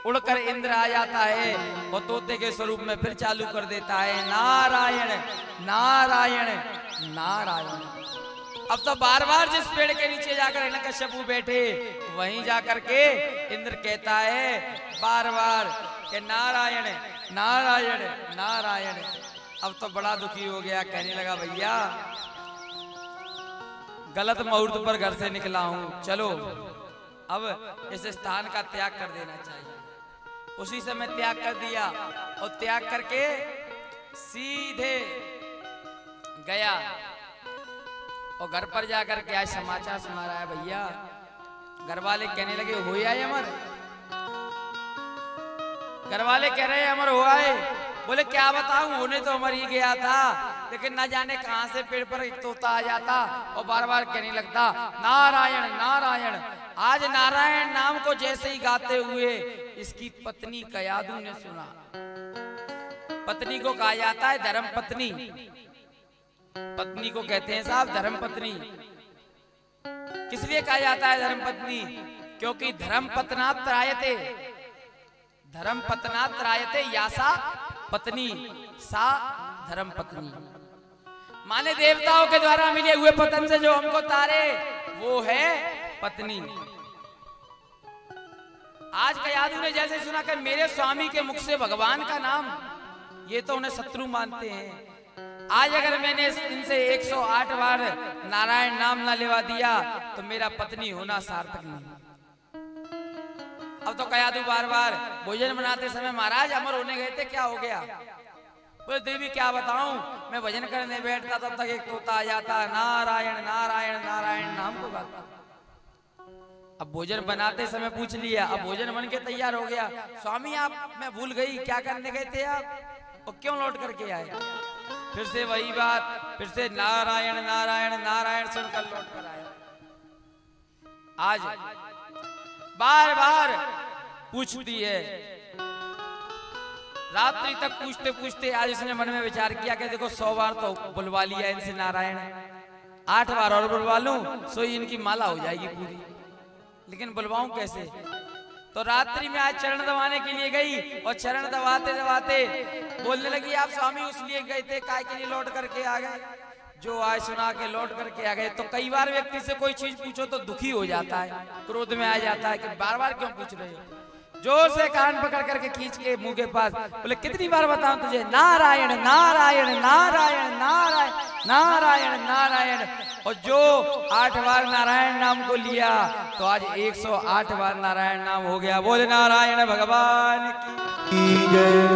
उड़कर इंद्र आ जाता है और तोते के स्वरूप में फिर चालू कर देता है नारायण नारायण नारायण। अब तो बार बार जिस पेड़ के नीचे जाकर हिरण्यकश्यप बैठे, वहीं जाकर के इंद्र कहता है बार बार कि नारायण नारायण नारायण। अब तो बड़ा दुखी हो गया, कहने लगा भैया गलत मुहूर्त पर घर से निकला हूं, चलो अब इस स्थान का त्याग कर देना चाहिए। उसी समय त्याग कर दिया और त्याग करके सीधे गया और घर पर जाकर के आज समाचार सुना रहा है। भैया घर वाले कहने लगे हो आए अमर, घर वाले कह रहे हैं अमर हो आए। बोले क्या बताऊं, होने तो अमर ही गया था, लेकिन ना जाने कहां से पेड़ पर एक तोता आ जाता और बार बार कहने लगता नारायण नारायण। आज नारायण नाम को जैसे ही गाते हुए इसकी पत्नी कयादू ने सुना। पत्नी को कहा जाता है धर्म पत्नी, पत्नी को कहते हैं साहब धर्म पत्नी। किस लिए कहा जाता है धर्म पत्नी? क्योंकि धर्म पत्नात् त्रायते, धर्म पत्नात् त्रायते यासा पत्नी सा धर्म पत्नी। माने देवताओं के द्वारा मिले हुए पतन से जो हमको तारे वो है पत्नी। आज कयादू ने जैसे सुना कि मेरे स्वामी के मुख से भगवान का नाम, ये तो उन्हें शत्रु मानते हैं। आज अगर मैंने इनसे 108 बार नारायण नाम ना लेवा दिया तो मेरा पत्नी होना सार्थक नहीं। अब तो कयादू बार बार भोजन बनाते समय महाराज अमर होने गए थे, क्या हो गया? बोले देवी क्या बताऊं, मैं भजन करने बैठता तब तक एक तोता आ जाता नारायण नारायण नारायण नाम को गाता। अब भोजन बनाते समय पूछ लिया, अब भोजन बन के तैयार हो गया। स्वामी आप, मैं भूल गई क्या करने गए थे आप और क्यों लौट करके आए? फिर से वही बात, फिर से नारायण नारायण नारायण सुनकर लौट कर आया। आज बार बार पूछती है, रात्रि तक पूछते पूछते आज इसने मन में विचार किया कि देखो 100 बार तो बुलवा लिया इनसे नारायण, 8 बार और बुलवा लूं सो इनकी माला हो जाएगी पूरी, लेकिन बुलवाऊं कैसे? तो रात्रि में आज चरण दबाने के लिए गई और चरण दबाते दबाते बोलने लगी आप स्वामी उस लिए गए थे, काय के लिए लौट करके आ गए? जो आज सुना के लौट करके आ गए। तो कई बार व्यक्ति से कोई चीज पूछो तो दुखी हो जाता है, क्रोध में आ जाता है कि बार बार क्यों पूछ रहे हो। जोर से कान पकड़ करके खींच के मुंह के पास बोले कितनी बार बताऊं तुझे नारायण नारायण नारायण नारायण नारायण नारायण। और जो 8 बार नारायण नाम को लिया तो आज 108 बार नारायण नाम हो गया। बोले नारायण भगवान की जय।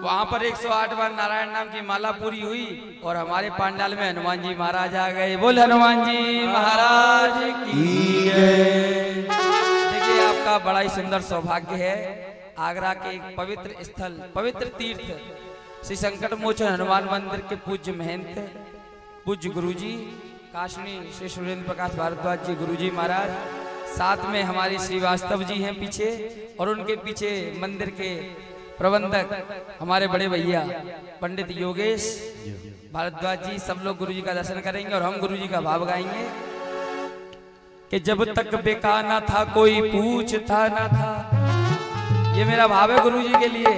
वहां पर 108 बार नारायण नाम की माला पूरी हुई और हमारे पांडाल में हनुमान जी महाराज आ गए। बोल हनुमान जी महाराज की जय। देखिए आपका बड़ा ही सुंदर सौभाग्य है, आगरा के एक पवित्र स्थल, पवित्र तीर्थ श्री संकट मोचन हनुमान मंदिर के पूज्य महंत पूज्य गुरुजी काशनी श्री सुरेंद्र प्रकाश भारद्वाज जी गुरुजी महाराज, साथ में हमारे श्रीवास्तव जी हैं पीछे और उनके पीछे मंदिर के प्रबंधक हमारे बड़े भैया पंडित योगेश भारद्वाज जी, सब लोग गुरुजी का दर्शन करेंगे और हम गुरुजी का भाव गाएंगे कि जब तक बेकाना था कोई पूछता ना था। ये मेरा भाव है गुरुजी के लिए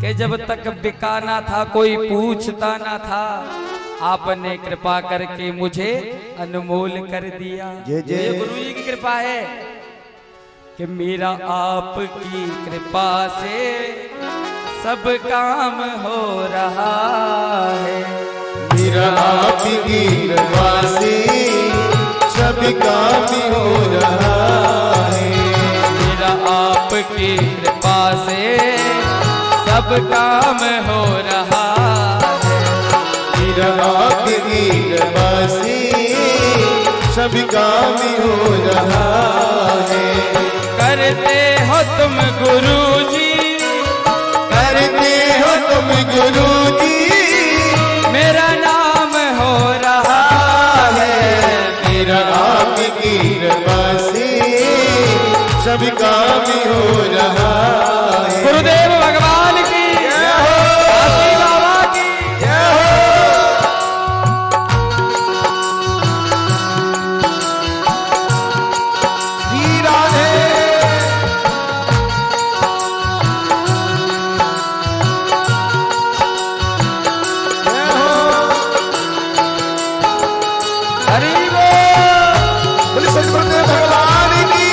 कि जब तक बेकाना था कोई पूछता ना था, आपने कृपा करके मुझे अनमोल कर दिया। ये गुरुजी की कृपा है कि मेरा आपकी कृपा से सब काम हो रहा है। मेरा आपकी कृपा से सब काम हो रहा है। मेरा आपकी कृपा से सब काम हो रहा है। मेरा आपकी कृपा से सब काम हो रहा है। करते हो तुम गुरुजी, करते हो तुम गुरुजी, मेरा नाम हो रहा है। मेरा आपकी कृपा से सब काम हो रहा है। गुरुदेव भगवान की काशी बाबा की श्री राधे। हरि बोल। बोले सतगुरुदेव भगवान की।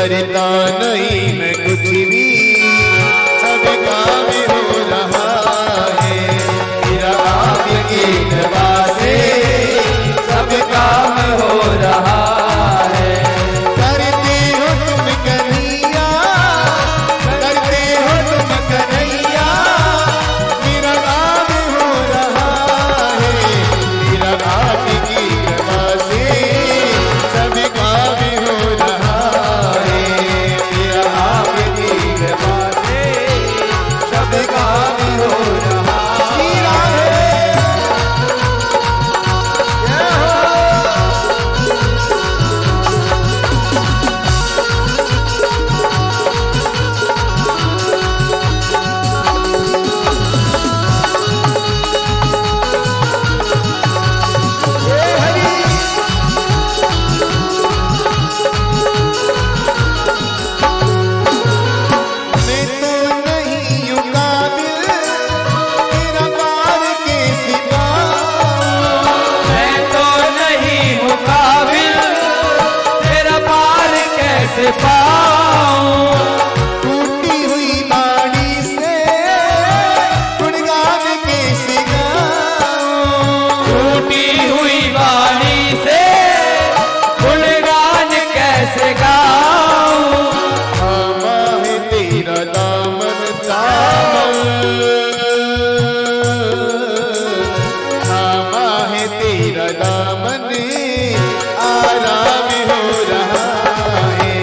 करता नहीं मैं कुछ भी, सब काम हो रहा है मेरा आपकी कृपा से, सब काम हो रहा है। करते हो तुम कन्हैया, करते हो तुम कन्हैया, मेरा काम हो रहा है मेरा आपकी कृपा से, सब काम हो रहा है मेरा आपकी कृपा से, सब काम हो रहा है। मैं तो नहीं यूं काबिल तेरा पार कैसे पाऊं, मैं तो नहीं हूँ काबिल तेरा पार कैसे पाऊं, टूटी हुई बाड़ी से गुणगान कैसे गाऊं, टूटी हुई वाणी से गुणगान कैसे गाऊं। थामा है तेरा दामन दामन, थामा है तेरा दामन, आराम हो रहा है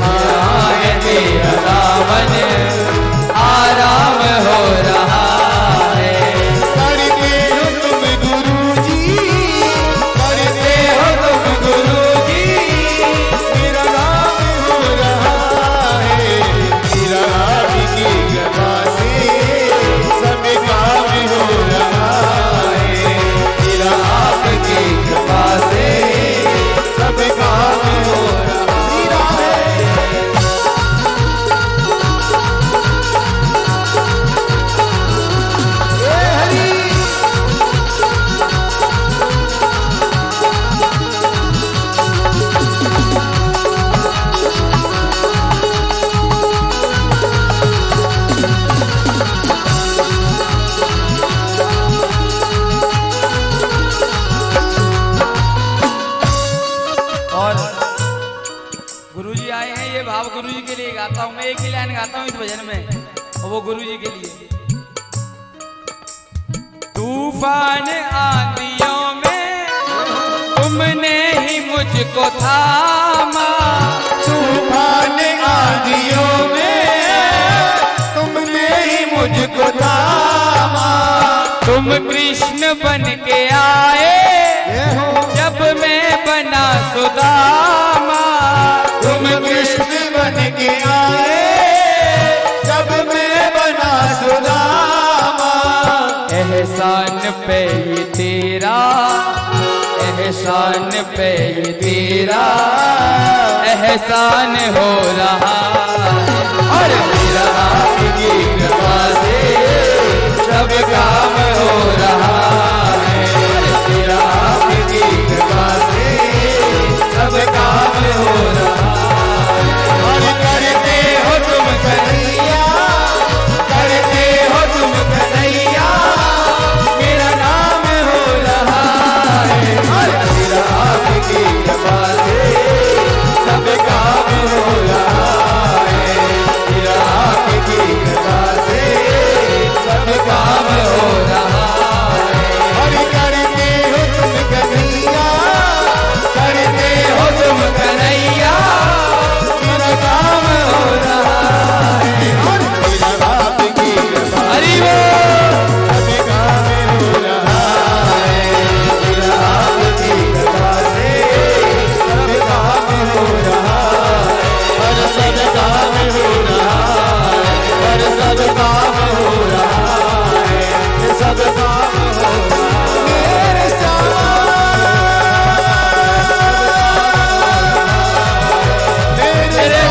आए तेरा दामन आराम हो रहा है। करते हो तुम गुरुजी, करते हो तुम गुरुजी, मेरा काम हो रहा है मेरा आपकी कृपा से, सब काम हो रहा है मेरा आपकी कृपा से सब काम हो रहा है। और गुरुजी आए हैं, ये भाव गुरुजी के लिए गाता हूँ मैं, एक ही लाइन गाता हूँ इस भजन में, और वो गुरुजी के लिए। तूफान आंधियों में तुमने ही मुझको थामा, तूफान आंधियों में तुमने ही मुझको थामा, तुम कृष्ण बन के आए जब मैं बना सुदामा, तुम कृष्ण बन के आए जब मैं बना सुदामा, एहसान पे ये तेरा, एहसान पे ये तेरा एहसान हो रहा है, और मेरा आपकी कृपा से सब काम हो रहा है। मेरा आपकी कृपा से सब काम हो रहा है। और करते हो तुम कन्हैया, करते हो तुम कन्हैया, मेरा नाम हो रहा है। और मेरा आपकी कृपा से सब काम हो रहा है। मेरा आपकी कृपा से सब काम हो रहा है। और करते हो तुम कन्हैया, करते हो तुम कन्हैया, मेरा काम हो रहा है। और मेरा आपकी कृपा हरि बोल। सब काम हो रहा है मेरा आपकी कृपा से सब काम हो रहा है। और सब काम हो रहा है और सब काम हो रहा है। सब काम हो रहा है। मेरे श्यामा, मेरे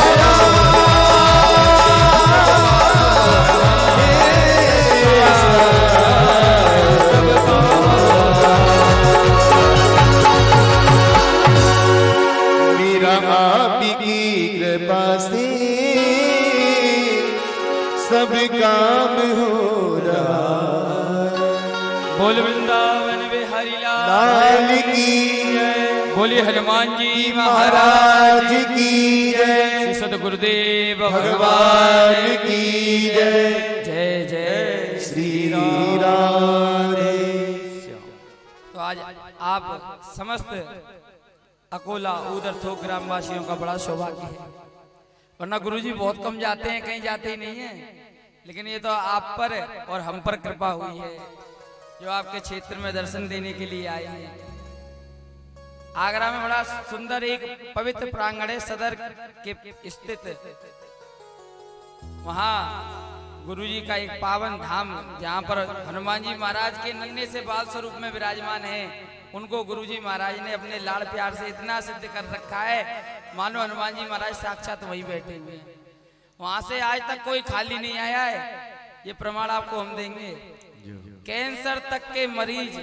मेरा आपकी कृपा कृपा से सब काम हो रहा। बोल वृंदावन बिहारी लाल की जय, बोले हनुमान जी महाराज की जय, श्री सद्गुरुदेव भगवान की जय। जय जय श्री राधे। तो आज आप समस्त अकोला उधर थोक ग्रामवासियों का बड़ा सौभाग्य है, वरना गुरुजी बहुत कम जाते हैं, कहीं जाते ही नहीं है, लेकिन ये तो आप पर और हम पर कृपा हुई है जो आपके क्षेत्र में दर्शन देने के लिए आए हैं। आगरा में बड़ा सुंदर एक पवित्र प्रांगण है सदर के स्थित, वहाँ गुरुजी का एक पावन धाम जहाँ पर हनुमान जी महाराज के नन्हे से बाल स्वरूप में विराजमान हैं, उनको गुरुजी महाराज ने अपने लाड़ प्यार से इतना सिद्ध कर रखा है मानो हनुमान जी महाराज साक्षात वहीं बैठे हुए हैं। वहां से आज तक कोई खाली नहीं आया है, ये प्रमाण आपको हम देंगे। कैंसर तक के मरीज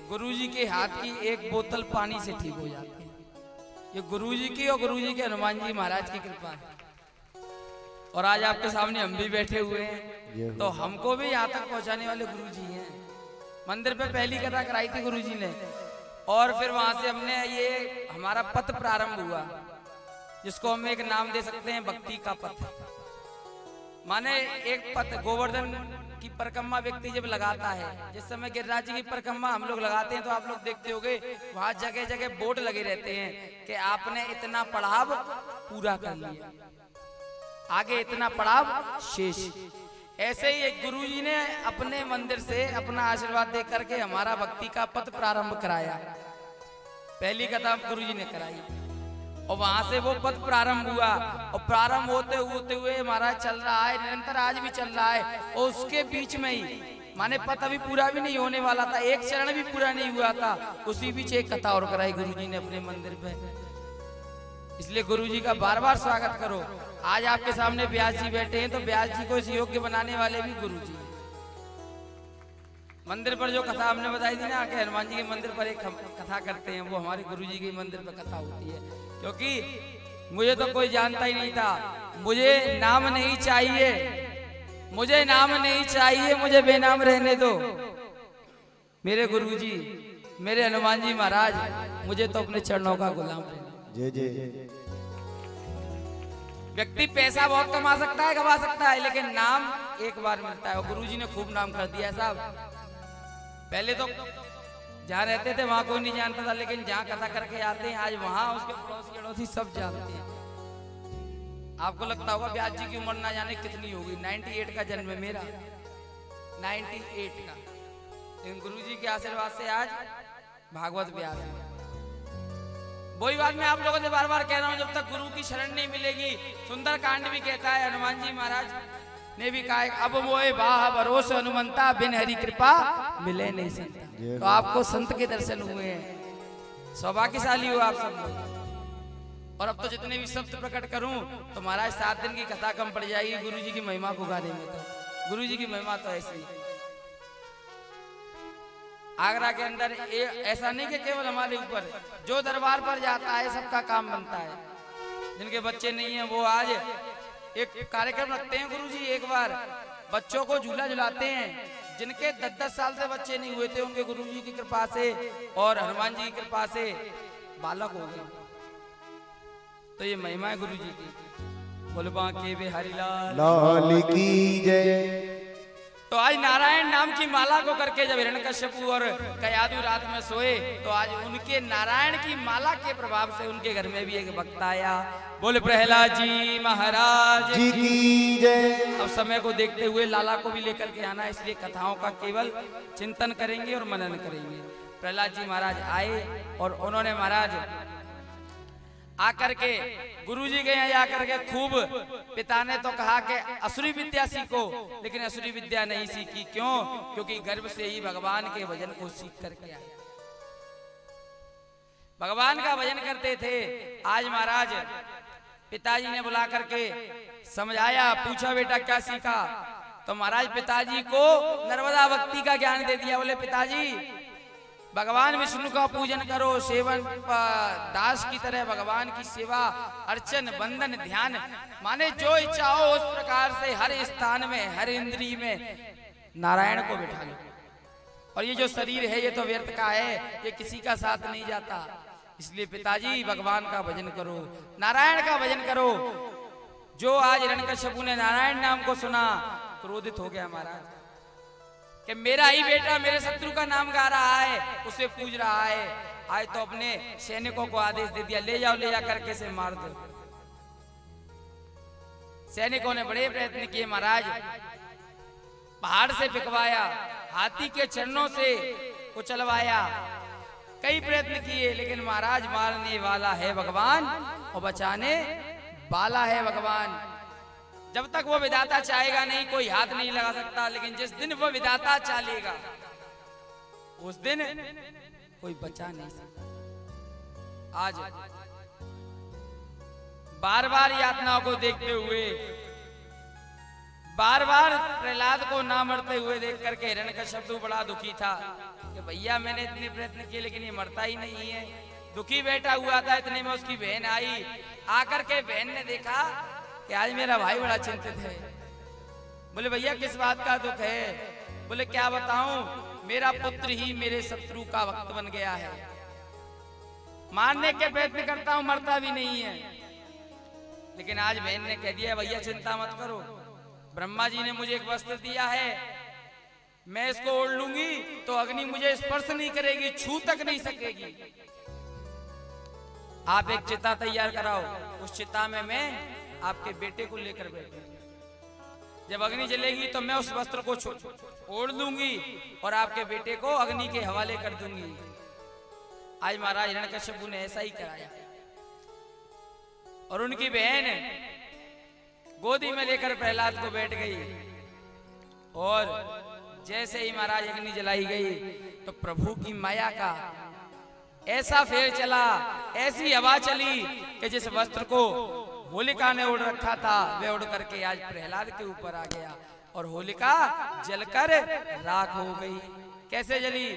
गुरुजी के हाथ की एक बोतल पानी से ठीक हो जाते हैं। ये गुरुजी की और गुरुजी के हनुमान जी महाराज की कृपा है। और आज आपके सामने हम भी बैठे हुए हैं, तो हमको भी यहाँ तक पहुँचाने वाले गुरुजी हैं। मंदिर पे पहली कथा कराई थी गुरुजी ने, और फिर वहां से हमने ये हमारा पथ प्रारंभ हुआ, जिसको हम एक नाम दे सकते हैं भक्ति का पथ। माने एक पथ गोवर्धन की परिक्रमा व्यक्ति जब लगाता है, जिस समय गिरिराज जी की परिक्रमा हम लोग लगाते हैं तो आप लोग देखते होंगे वहां जगह जगह बोर्ड लगे रहते हैं कि आपने इतना पड़ाव पूरा कर लिया, आगे इतना पड़ाव शेष। ऐसे ही एक गुरुजी ने अपने मंदिर से अपना आशीर्वाद दे करके हमारा भक्ति का पथ प्रारंभ कराया। पहली कथा गुरुजी ने कराई और वहां से वो पथ प्रारंभ हुआ, और प्रारंभ होते हुए महाराज चल रहा है, निरंतर आज भी चल रहा है। और उसके बीच में ही माने पथ अभी पूरा भी नहीं होने वाला था, एक चरण भी पूरा नहीं हुआ था, उसी बीच एक कथा और कराई गुरुजी ने अपने मंदिर पे। इसलिए गुरुजी का बार बार स्वागत करो। आज आपके सामने व्यास जी बैठे हैं, तो व्यास जी को इस योग्य बनाने वाले भी गुरुजी। मंदिर पर जो कथा हमने बताई थी ना कि हनुमान जी के मंदिर पर एक कथा करते हैं, वो हमारे गुरुजी के मंदिर पर कथा होती है। क्योंकि मुझे तो कोई जानता ही नहीं था, मुझे नाम नहीं चाहिए, मुझे नाम नहीं चाहिए, मुझे बेनाम रहने दो। मेरे गुरुजी मेरे हनुमान जी महाराज मुझे तो अपने चरणों का गुलाम रहने। जय जय। व्यक्ति पैसा बहुत कमा सकता है, गवा सकता है, लेकिन नाम एक बार मिलता है, और गुरुजी ने खूब नाम कर दिया साहब। पहले तो जहाँ रहते थे वहां कोई नहीं जानता था, लेकिन जहाँ कथा करके आते हैं आज वहां उसके पड़ोसी अड़ोसी सब जानते हैं। आपको लगता होगा व्यास जी की उम्र ना जाने कितनी होगी, 98 का जन्म है मेरा, 98 का, लेकिन गुरुजी के आशीर्वाद से आज भागवत व्यास है। वही बात मैं आप लोगों से बार बार कह रहा हूँ, जब तक गुरु की शरण नहीं मिलेगी। सुंदर कांड भी कहता है, हनुमान जी महाराज ने भी कहा, अब मोए बाह भरोसे हनुमंता, बिन हरि कृपा मिले नहीं संता। तो आपको संत के दर्शन हुए हैं, सौभाग्यशाली हो आप सब लोग। और अब तो जितने भी शब्द प्रकट करूं तो महाराज 7 दिन की कथा कम पड़ जाएगी गुरु जी की महिमा को गाने में। तो गुरु जी की महिमा तो ऐसी है। आगरा के अंदर ऐसा नहीं कि केवल हमारे ऊपर, जो दरबार पर जाता है सबका काम बनता है। जिनके बच्चे नहीं है वो आज एक कार्यक्रम रखते हैं गुरुजी, एक बार बच्चों को झूला झुलाते हैं। जिनके 10-10 साल से बच्चे नहीं हुए थे, उनके गुरुजी की कृपा से और हनुमान जी की कृपा से बालक हो गए। तो ये महिमा है गुरुजी की। बोल बांके बिहारी लाल की जय। तो आज नारायण नाम की माला को करके जब हिरण्यकश्यपु और कयादु रात में सोए, तो आज उनके नारायण की माला के प्रभाव से उनके घर में भी एक भक्त आया। बोले प्रहलाद जी महाराज जी की जय। अब समय को देखते हुए लाला को भी लेकर के आना, इसलिए कथाओं का केवल चिंतन करेंगे और मनन करेंगे। प्रहलाद जी महाराज आए और उन्होंने महाराज आकर के गुरुजी के यहाँ आकर के खूब, पिता ने तो कहा कि असुरी विद्या सीखो, लेकिन असुरी विद्या नहीं सीखी। क्यों? क्योंकि गर्भ से ही भगवान के भजन को सीख करके आए, भगवान का भजन करते थे। आज महाराज पिताजी ने बुला करके समझाया, पूछा बेटा क्या सीखा? तो महाराज पिताजी को नर्मदा भक्ति का ज्ञान दे दिया। बोले पिताजी भगवान विष्णु का पूजन करो, सेवन दास की तरह भगवान की सेवा अर्चन वंदन ध्यान, माने जो इच्छा हो उस प्रकार से हर स्थान में हर इंद्रिय में नारायण को बिठा लो। और ये जो शरीर है ये तो व्यर्थ का है, ये किसी का साथ नहीं जाता। इसलिए पिताजी भगवान का भजन करो, नारायण का भजन करो। जो आज हिरण्यकश्यपु ने नारायण नाम को सुना क्रोधित हो गया महाराज कि मेरा ही बेटा मेरे शत्रु का नाम गा रहा है, उसे पूज रहा है। आज तो अपने सैनिकों को आदेश दे दिया, ले जाओ ले जा करके से मार दो। सैनिकों ने बड़े प्रयत्न किए महाराज, पहाड़ से बिकवाया, हाथी के चरणों से कुचलवाया, कई प्रयत्न किए, लेकिन महाराज मारने वाला है भगवान और बचाने वाला है भगवान। जब तक वो विधाता चाहेगा नहीं कोई हाथ नहीं लगा सकता, लेकिन जिस दिन वो विधाता चालेगा उस दिन कोई बचा नहीं सकता। आज बार बार यातनाओं को देखते हुए, बार बार प्रहलाद को ना मरते हुए देख करके हिरण्यकश्यप बड़ा दुखी था कि भैया मैंने इतने प्रयत्न किए लेकिन ये मरता ही नहीं है। दुखी बैठा हुआ था, इतने में उसकी बहन आई। आकर के बहन ने देखा कि आज मेरा भाई बड़ा चिंतित है। बोले भैया किस बात का दुख है? बोले क्या बताऊं, मेरा पुत्र ही मेरे शत्रु का वक्त बन गया है, मारने के प्रयत्न करता हूं मरता भी नहीं है। लेकिन आज बहन ने कह दिया भैया चिंता मत करो, ब्रह्मा जी ने मुझे एक वस्त्र दिया है, मैं इसको ओढ़ लूंगी तो अग्नि मुझे स्पर्श नहीं करेगी, छू तक नहीं सकेगी। आप एक चिता तैयार कराओ, उस चिता में मैं आपके बेटे को लेकर बैठे, जब अग्नि जलेगी तो मैं उस वस्त्र को ओढ़ लूंगी और आपके बेटे को अग्नि के हवाले कर दूंगी। आज महाराज हिरण्यकश्यप ने ऐसा ही कराया और उनकी बहन गोदी में लेकर प्रहलाद को बैठ गई और जैसे ही महाराज अग्नि जलाई गई तो प्रभु की माया का ऐसा फेर चला, ऐसी हवा चली कि जिस वस्त्र को होलिका ने ओढ़ रखा था वह उड़ करके आज प्रहलाद के ऊपर आ गया और होलिका जलकर राख हो गई। कैसे जली?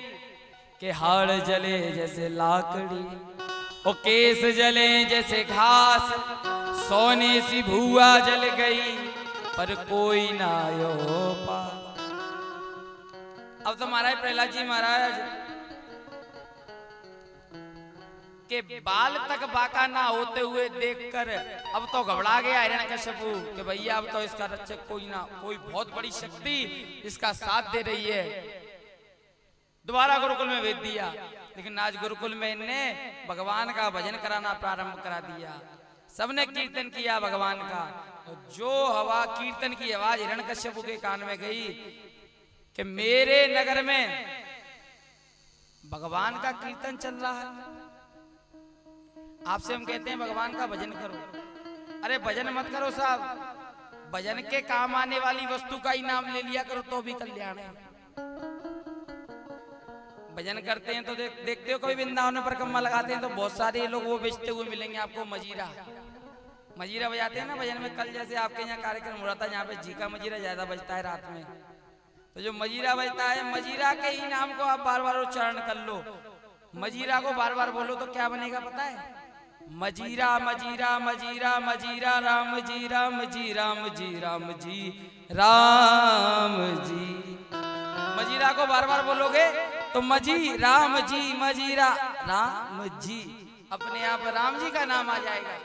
कि हाड़ जले जैसे लाकड़ी और केस जले जैसे घास, सोने सी भुआ जल गई पर कोई ना आयो पास। अब तो महाराज प्रहलाद जी महाराज के बाल तक बाका ना होते हुए देखकर अब तो घबरा गया हिरण्यकश्यप कि भैया अब तो इसका रक्षक कोई ना, कोई बहुत बड़ी शक्ति इसका साथ दे रही है। दोबारा गुरुकुल में भेज दिया, लेकिन आज गुरुकुल में इनने भगवान का भजन कराना प्रारंभ करा दिया। सबने कीर्तन किया भगवान का, और जो हवा कीर्तन की आवाज हिरण्यकश्यप के कान में गई कि मेरे नगर में भगवान का कीर्तन चल रहा है। आपसे हम कहते हैं भगवान का भजन करो, अरे भजन मत करो साहब, भजन के काम आने वाली वस्तु का ही नाम ले लिया करो तो भी कल्याण है। भजन करते हैं तो देखते हो कभी वृंदावन में परिक्रमा लगाते हैं तो बहुत सारे लोग वो बेचते हुए मिलेंगे आपको। मजीरा मजीरा बजाते हैं ना भजन में। कल जैसे आपके यहाँ कार्यक्रम हो रहा था, यहाँ पे जी का मजीरा ज्यादा बजता है रात में, तो जो मजीरा बजता है मजीरा के ही नाम को आप बार बार उच्चारण कर लो। मजीरा को बार बार बोलो तो क्या बनेगा पता है? मजीरा मजीरा मजीरा मजीरा राम जी राम जी राम जी राम जी राम जी। मजीरा को बार बार बोलोगे तो मजी राम जी मजीरा राम जी, अपने आप राम जी का नाम आ जाएगा।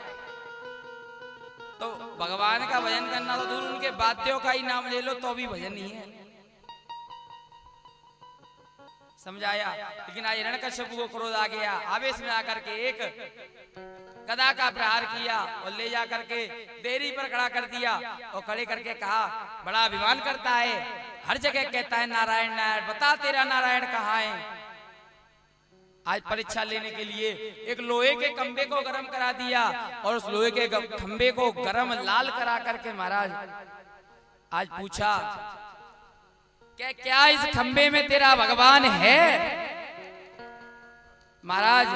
तो भगवान का भजन करना तो दूर, उनके वाद्यों का ही नाम ले लो तो भी भजन ही है। समझाया। लेकिन आज हिरण्यकश्यप को क्रोध आ गया, आवेश में आकर के एक गदा का प्रहार किया और ले जा करके देरी पर खड़ा कर दिया और खड़े करके कहा, बड़ा अभिमान करता है, हर जगह कहता है नारायण नारायण, बता तेरा नारायण कहाँ है। आज परीक्षा लेने के लिए एक लोहे के खंबे को गर्म करा दिया और उस लोहे के खंबे को गर्म लाल करा करके महाराज आज पूछा क्या इस खंबे में तेरा भगवान है? महाराज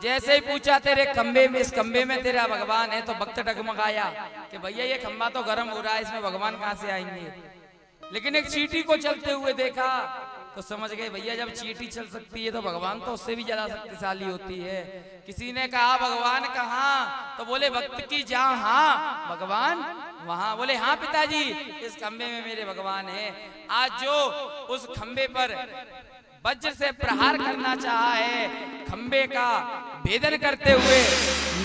जैसे ही पूछा तेरे खंबे में, इस खंबे में तेरा भगवान है, तो भक्त डगमगाया कि भैया ये खंबा तो गर्म हो रहा है, इसमें भगवान कहां से आएंगे। लेकिन एक चींटी को चलते हुए देखा तो समझ गए भैया जब चींटी चल सकती है तो भगवान तो उससे भी ज्यादा शक्तिशाली होती है। किसी ने कहा भगवान कहाँ, तो बोले भक्त की जहाँ भगवान वहां। बोले हाँ पिताजी, इस खंबे में मेरे भगवान है। आज जो उस खंबे पर वज्र से प्रहार करना चाहा है, खंबे का भेदन करते हुए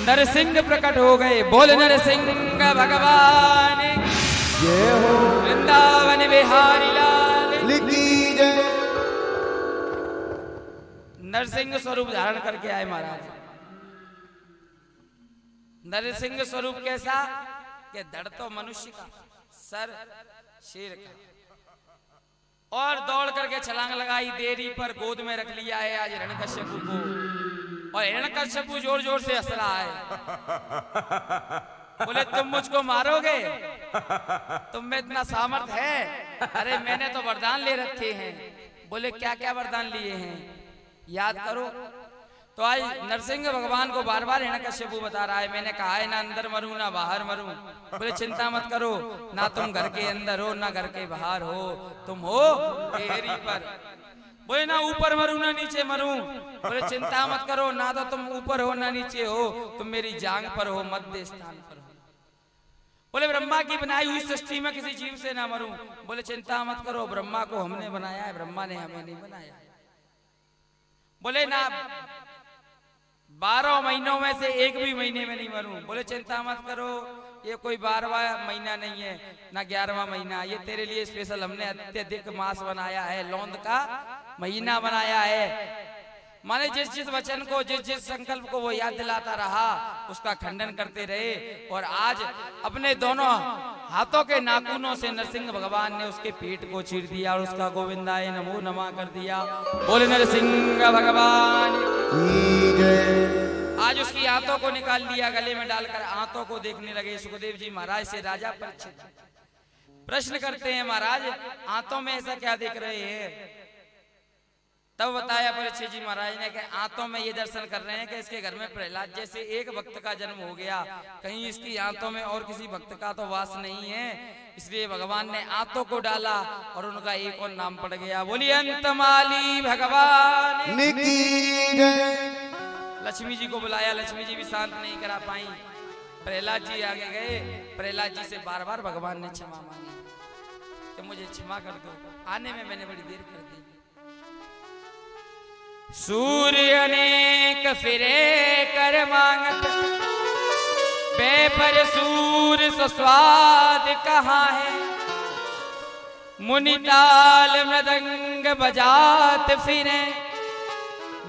नरसिंह प्रकट हो गए। बोल नरसिंह भगवान जय हो, वृंदावन बिहारी लाल लिखी जय। नरसिंह स्वरूप धारण करके आए महाराज। नरसिंह स्वरूप कैसा कि धड़ तो मनुष्य का, सर शेर का, और दौड़ करके छलांग लगाई, देरी पर गोद में रख लिया है आज हिरण्यकश्यपु को। और हिरण्यकश्यपु जोर जोर से हंस रहा है। बोले तुम मुझको मारोगे, तुम में इतना सामर्थ है? अरे मैंने तो वरदान ले रखे हैं। बोले क्या क्या वरदान लिए हैं, याद करो। तो आज नरसिंह भगवान को बार बार हिरण्यकश्यपु बता रहा है, मैंने कहा है ना अंदर मरूं ना बाहर मरूं। बोले चिंता मत करो, ना तुम घर के अंदर हो ना घर के बाहर हो, तुम हो देरी पर। बोले ना ऊपर मरूं ना नीचे मरूं। बोले चिंता मत करो, ना तो तुम ऊपर हो ना नीचे हो, तुम मेरी जांग पर हो, मध्य स्थान पर हो। बोले ब्रह्मा की बनाई हुई सृष्टि में किसी जीव से ना मरूं। बोले चिंता मत करो, ब्रह्मा को हमने बनाया है, ब्रह्मा ने हमें नहीं बनाया। बोले ना 12 महीनों में से एक भी महीने में नहीं मरूं। बोले चिंता मत करो, ये कोई 12वां महीना नहीं है ना 11वां महीना, ये तेरे लिए स्पेशल हमने अत्यधिक मास बनाया है, लौंद का महीना बनाया है। माने जिस जिस वचन को, जिस जिस संकल्प को वो याद दिलाता रहा, उसका खंडन करते रहे। और आज अपने दोनों हाथों के नाखूनों से नरसिंह भगवान ने उसके पेट को चीर दिया और उसका गोविंदाय नमो नमः कर दिया। बोले नरसिंह भगवान की जय। आज उसकी आंतों को निकाल लिया, गले में डालकर आंतों को देखने लगे सुखदेव जी महाराज से। राजा परीक्षित प्रश्न करते हैं, महाराज आंतों में ऐसा क्या देख रहे हैं? तब बताया परीक्षित जी महाराज ने कि आंतों में ये दर्शन कर रहे हैं कि इसके घर में प्रहलाद जैसे एक भक्त का जन्म हो गया, कहीं इसकी आंतों में और किसी भक्त का तो वास नहीं है, इसलिए भगवान ने आंतों को डाला और उनका एक और नाम पड़ गया। बोलिए अंतमाली भगवान की जय। लक्ष्मी जी को बुलाया, लक्ष्मी जी भी शांत नहीं करा पाई। प्रहलाद जी आगे गए, प्रहलाद जी से बार बार भगवान ने क्षमा मांगी कि मुझे क्षमा कर दो, आने में मैंने बड़ी देर कर दी। सूर्य अनेक फिरे कर मांगत, पे पर सूर स्वाद कहाँ है। मुनिताल मृदंग बजात फिरे,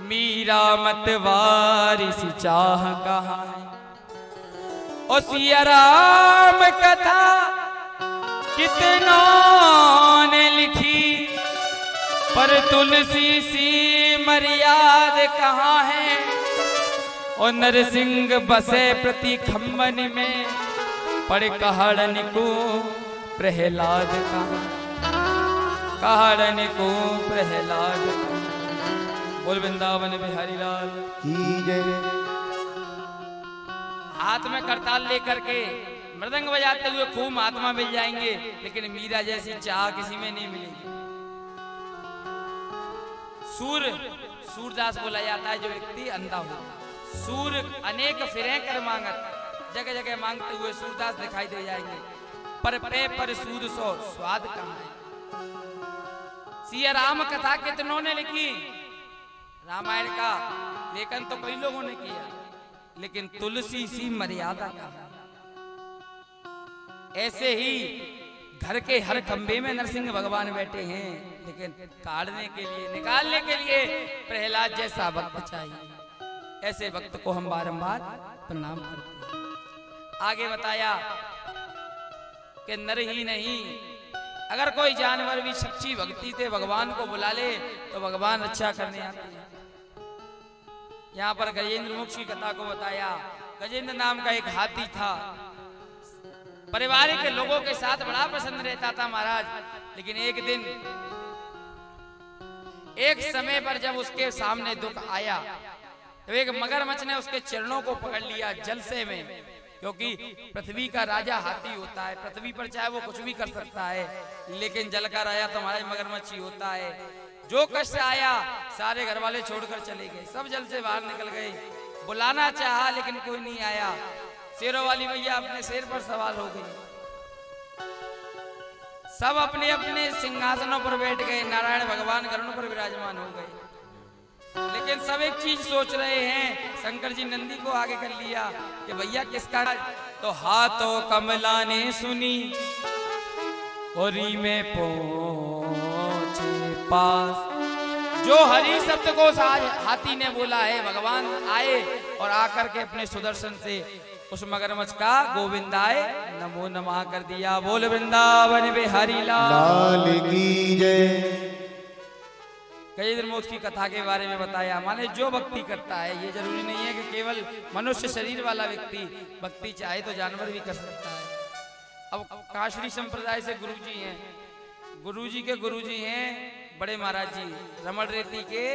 मीरा मत वारिस चाह कहाँ है। ओ सिया राम कथा कितनों ने लिखी, पर तुलसी सी मर्याद कहाँ है। और नरसिंह बसे प्रति खम्बन में, पर कहड़न को प्रहलाद कहाँ, कहड़न को प्रहलाद कहाँ। बोल वृंदावन बिहारी लाल की जय। हाथ में करताल लेकर के मृदंग बजाते हुए खूब महात्मा मिल जाएंगे, लेकिन मीरा जैसी चाह किसी में नहीं मिलेगी। सूरदास बोला जाता है जो व्यक्ति अंधा हो। सूर अनेक फिरे कर मांगत, जगह जगह मांगते हुए सूरदास दिखाई दे जाएंगे, पर पे पर सूद सो स्वाद कहाँ है। सिया राम कथा कितनों ने लिखी, रामायण का लेखन तो कई लोगों ने किया, लेकिन तुलसी सी मर्यादा कहाँ। ऐसे ही घर के हर खंबे में नरसिंह भगवान बैठे हैं, लेकिन काटने के लिए, निकालने के लिए प्रहलाद जैसा भक्त चाहिए। ऐसे भक्त को हम बारंबार प्रणाम करते हैं। आगे बताया कि नर ही नहीं, अगर कोई जानवर भी सच्ची भक्ति से भगवान को बुला ले तो भगवान रक्षा करने आते हैं। यहाँ पर गजेंद्र मोक्ष की कथा को बताया। गजेंद्र नाम का एक हाथी था, परिवार के लोगों के साथ बड़ा प्रसन्न रहता था महाराज। लेकिन एक दिन, एक समय पर जब उसके सामने दुख आया तो एक मगरमच्छ ने उसके चरणों को पकड़ लिया जलसे में, क्योंकि पृथ्वी का राजा हाथी होता है। पृथ्वी पर चाहे वो कुछ भी कर सकता है, लेकिन जल का राजा तो हमारा मगरमच्छ ही होता है। जो कष्ट आया सारे घर वाले छोड़कर चले गए, सब जल से बाहर निकल गए। बुलाना चाहा लेकिन कोई नहीं आया। शेरों वाली मैया अपने शेर पर सवार हो गई। सब अपने अपने सिंहासनों पर बैठ गए। नारायण भगवान गरुड़ पर विराजमान हो गए। लेकिन सब एक चीज सोच रहे हैं। शंकर जी नंदी को आगे कर लिया कि भैया किसका, तो हाथों कमला ने सुनी औरी में पहुंचे पास। जो हरि शब्द को हाथी ने बोला है, भगवान आए और आकर के अपने सुदर्शन से उस मगरमच्छ का गोविंदाय नमो नमः कर दिया। बोल वृंदावन बिहारी लाल की जय। कई दिन मोक्ष की कथा के बारे में बताया। माने जो भक्ति करता है, ये जरूरी नहीं है कि केवल मनुष्य शरीर वाला व्यक्ति भक्ति चाहे तो जानवर भी कर सकता है। अब काशड़ी संप्रदाय से गुरुजी हैं, गुरुजी के गुरुजी हैं बड़े महाराज जी रमण रेती के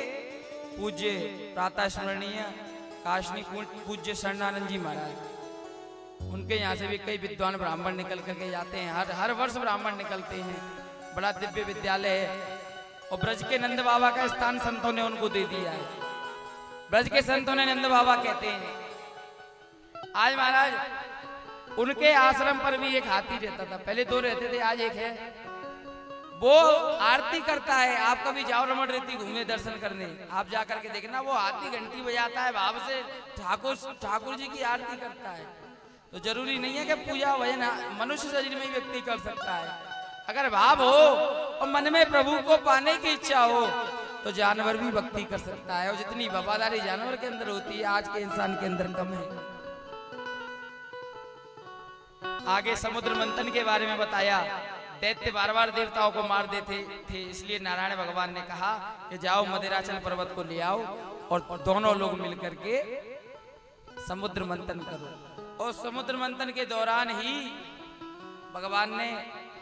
पूज्य प्रातः स्मरणीय काशनी पूज्य शरणानंद जी महाराज। उनके यहाँ से भी कई विद्वान ब्राह्मण निकल करके जाते हैं। हर वर्ष ब्राह्मण निकलते हैं। बड़ा दिव्य विद्यालय है। और ब्रज के नंद बाबा का स्थान संतों ने उनको दे दिया है। ब्रज के संतों ने नंद बाबा कहते हैं। आज महाराज उनके आश्रम पर भी एक हाथी रहता था। पहले दो रहते थे, आज एक है। वो आरती करता है। आप कभी जाओ रमण रेती घूमे दर्शन करने, आप जाकर के देखना, वो हाथी घंटी बजाता है, भाव से ठाकुर जी की आरती करता है। तो जरूरी नहीं है कि पूजा भजन मनुष्य शरीर में ही व्यक्ति कर सकता है। अगर भाव हो और मन में प्रभु को पाने की इच्छा हो तो जानवर भी भक्ति कर सकता है। और जितनी वफादारी जानवर के अंदर होती है, आज के इंसान के अंदर कम है। आगे समुद्र मंथन के बारे में बताया। दैत्य बार बार देवताओं को मार देते थे, इसलिए नारायण भगवान ने कहा कि जाओ मदिराचल पर्वत को ले आओ और दोनों लोग मिलकर के समुद्र मंथन करो। और समुद्र मंथन के दौरान ही भगवान ने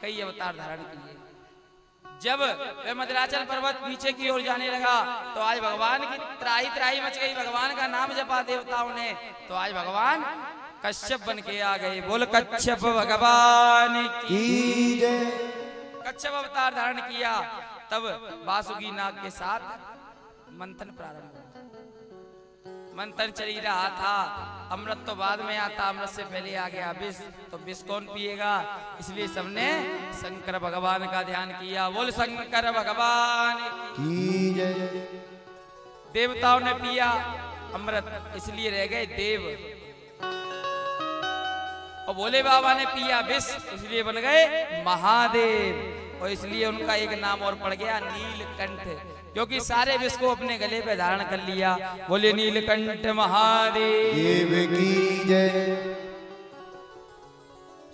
कई अवतार धारण किए। जब वह मदिराचल पर्वत नीचे की ओर जाने लगा तो आज भगवान की त्राही त्राही मच गई। भगवान का नाम जपा देवताओं ने, तो आज भगवान कश्यप बन के आ गए। बोल कश्यप भगवान की जय। कश्यप अवतार धारण किया। तब वासुकी नाग के साथ मंथन प्रारंभ हुआ। मंथन चल ही रहा था। अमृत तो बाद में आता, अमृत से पहले आ गया विष। तो विष कौन पिएगा, इसलिए सबने शंकर भगवान का ध्यान किया। बोल शंकर भगवान की जय। देवताओं ने पिया अमृत, इसलिए रह गए देव। और भोले बाबा ने पिया विष, इसलिए बन गए महादेव। और इसलिए उनका एक नाम और पड़ गया नीलकंठ, क्योंकि सारे विष को अपने गले पे धारण कर लिया। बोले नीलकंठ महादेव की जय।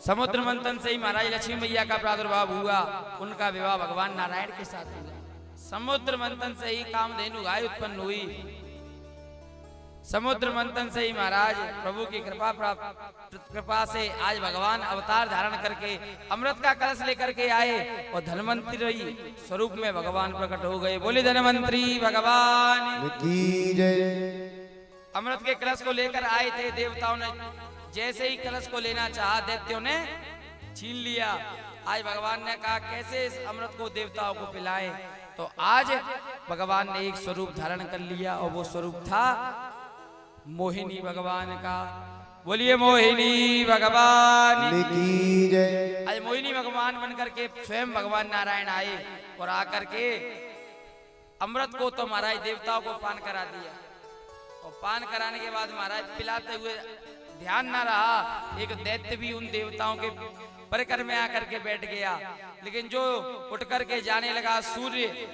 समुद्र मंथन से ही महाराज लक्ष्मी मैया का प्रादुर्भाव हुआ। उनका विवाह भगवान नारायण के साथ हुआ। समुद्र मंथन से ही कामधेनु गाय उत्पन्न हुई। समुद्र मंथन से ही महाराज प्रभु की कृपा से आज भगवान अवतार धारण करके अमृत का कलश लेकर के आए और धनवंतरी स्वरूप में भगवान प्रकट हो गए। बोले धनवंतरी भगवान की जय। अमृत के कलश को लेकर आए थे। देवताओं ने जैसे ही कलश को लेना चाहा, दैत्यों ने छीन लिया। आज भगवान ने कहा कैसे इस अमृत को देवताओं को पिलाएं। तो आज भगवान ने एक स्वरूप धारण कर लिया और वो स्वरूप था मोहिनी भगवान का। बोलिए मोहिनी भगवान की जय। आज मोहिनी भगवान बनकर के स्वयं भगवान नारायण आए और आकर के अमृत को तो महाराज देवताओं को पान करा दिया। और पान कराने के बाद महाराज पिलाते हुए ध्यान ना रहा, एक दैत्य भी उन देवताओं के परिकर में आकर के बैठ गया। लेकिन जो उठ करके जाने लगा, सूर्य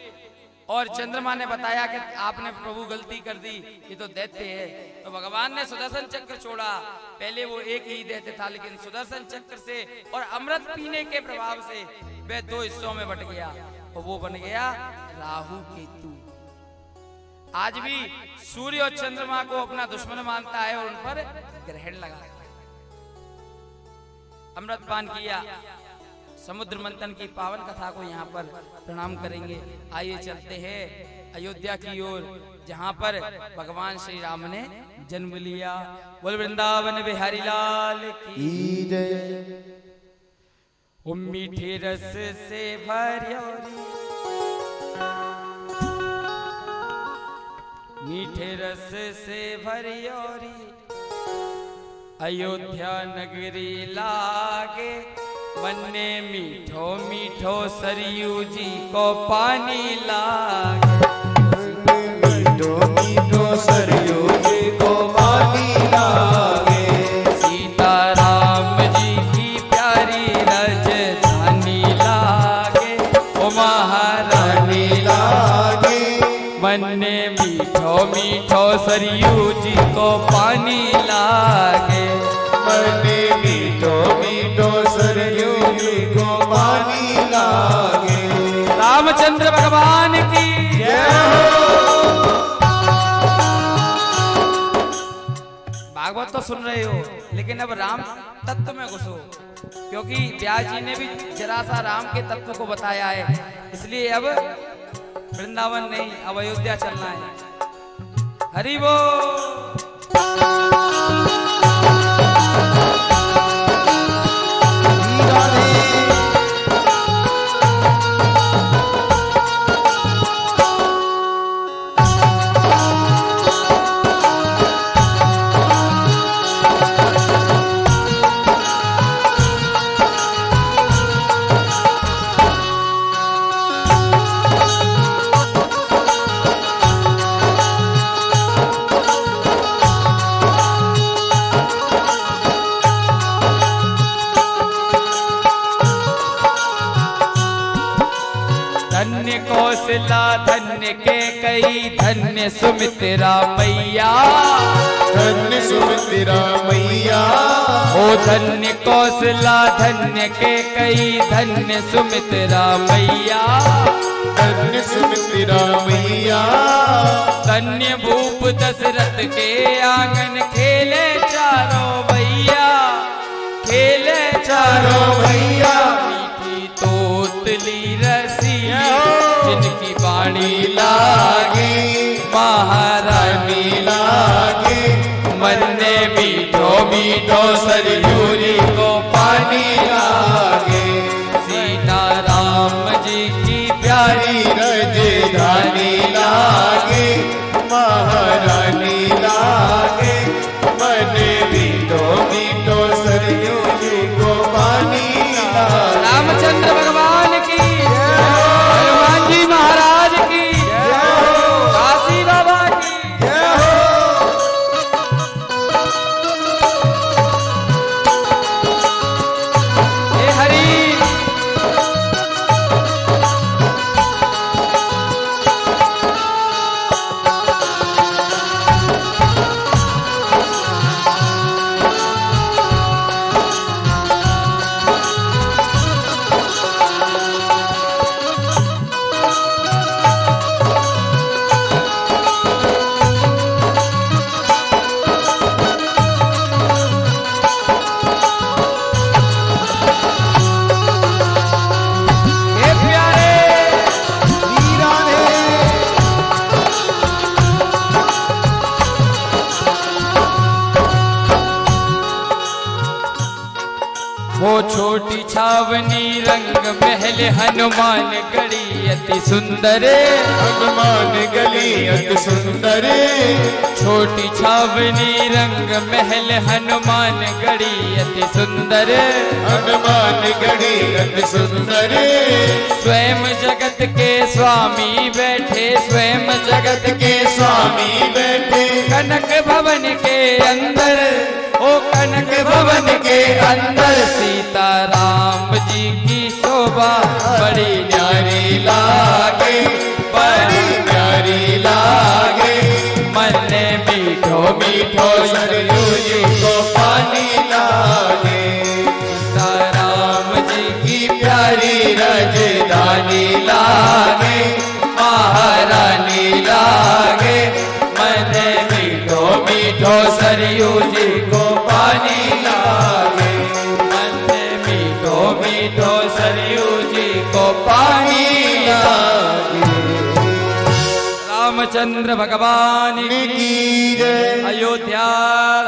और चंद्रमा ने बताया कि आपने प्रभु गलती कर दी, ये तो दैत्य है। तो भगवान ने सुदर्शन चक्र छोड़ा। पहले वो एक ही दैत्य था, लेकिन सुदर्शन चक्र से और अमृत पीने के प्रभाव से वह दो हिस्सों में बट गया और वो बन गया राहु केतु। आज भी सूर्य और चंद्रमा को अपना दुश्मन मानता है और उन पर ग्रहण लगाता है। अमृत पान किया। समुद्र मंथन की पावन कथा को यहाँ पर प्रणाम करेंगे। आइए चलते हैं अयोध्या की ओर, जहाँ पर भगवान श्री राम ने जन्म लिया। बोल वृंदावन बिहारी लाल की जय। मीठे रस से भरी मीठे रस से भरी औरी अयोध्या नगरी लागे, बन्ने मीठो मीठो सरयू जी को पानी लागे। मीठो मीठो सरयू जी को पानी लागे। सीताराम जी की प्यारी राजधानी लागे, ओ महारानी लागे। बन्ने मीठो मीठो सरयू जी को पानी लागे। बन्ने मीठो मीठो सरयू जी को पानी लागे। रामचंद्र भगवान की जय हो। भागवत तो सुन रहे हो, लेकिन अब राम तत्व में घुसो, क्योंकि व्यास जी ने भी जरा सा राम के तत्व को बताया है। इसलिए अब वृंदावन नहीं, अब अयोध्या चलना है। हरि बोल। धन्य कौशला धन्य के कई, धन्य सुमित्रा मैया। धन्य सुमित्रा मैया। ओ धन्य कौशला धन्य के कई, धन्य सुमित्रा मैया। धन्य सुमित्रा मैया। धन्य भूप दशरथ के आंगन, खेले चारों भैया, खेले चारों भैया। मीठी तोतली रसिया, जिनकी बाणी लागे, महारानी लागे। मन्ने मीठो मीठो सरयू जी को पानी लागे। सीताराम जी की प्यारी राजधानी लागे, महारानी लागे। बन्ने मीठो मीठो सरयू जी को पानी लागे। रामचंद्र भगवान की, हनुमान जी महाराज की, काशी बाबा की। हे हरि। वो छोटी छावनी रंग महल हनुमान गढ़ी अति सुंदर। हनुमान गली अति सुंदर। छोटी छावनी रंग महल हनुमान गढ़ी अति सुंदर। हनुमान गढ़ी अति सुंदर। स्वयं जगत के स्वामी बैठे, स्वयं जगत के स्वामी बैठे। कनक भवन के अंदर, ओ कनक भवन के अंदर। सीताराम जी की शोभा बड़ी न्यारी लागे, बड़ी न्यारी लागे। मन्ने मीठो मीठो सरयू जी को पानी लागे। सीताराम जी की प्यारी राजधानी लागे, महारानी लागे। मन्ने मीठो मीठो सरयू जी को पानी लागे। मन्ने मीठो मीठो सरयू जी को पानी लागे। रामचंद्र भगवान की जय। अयोध्या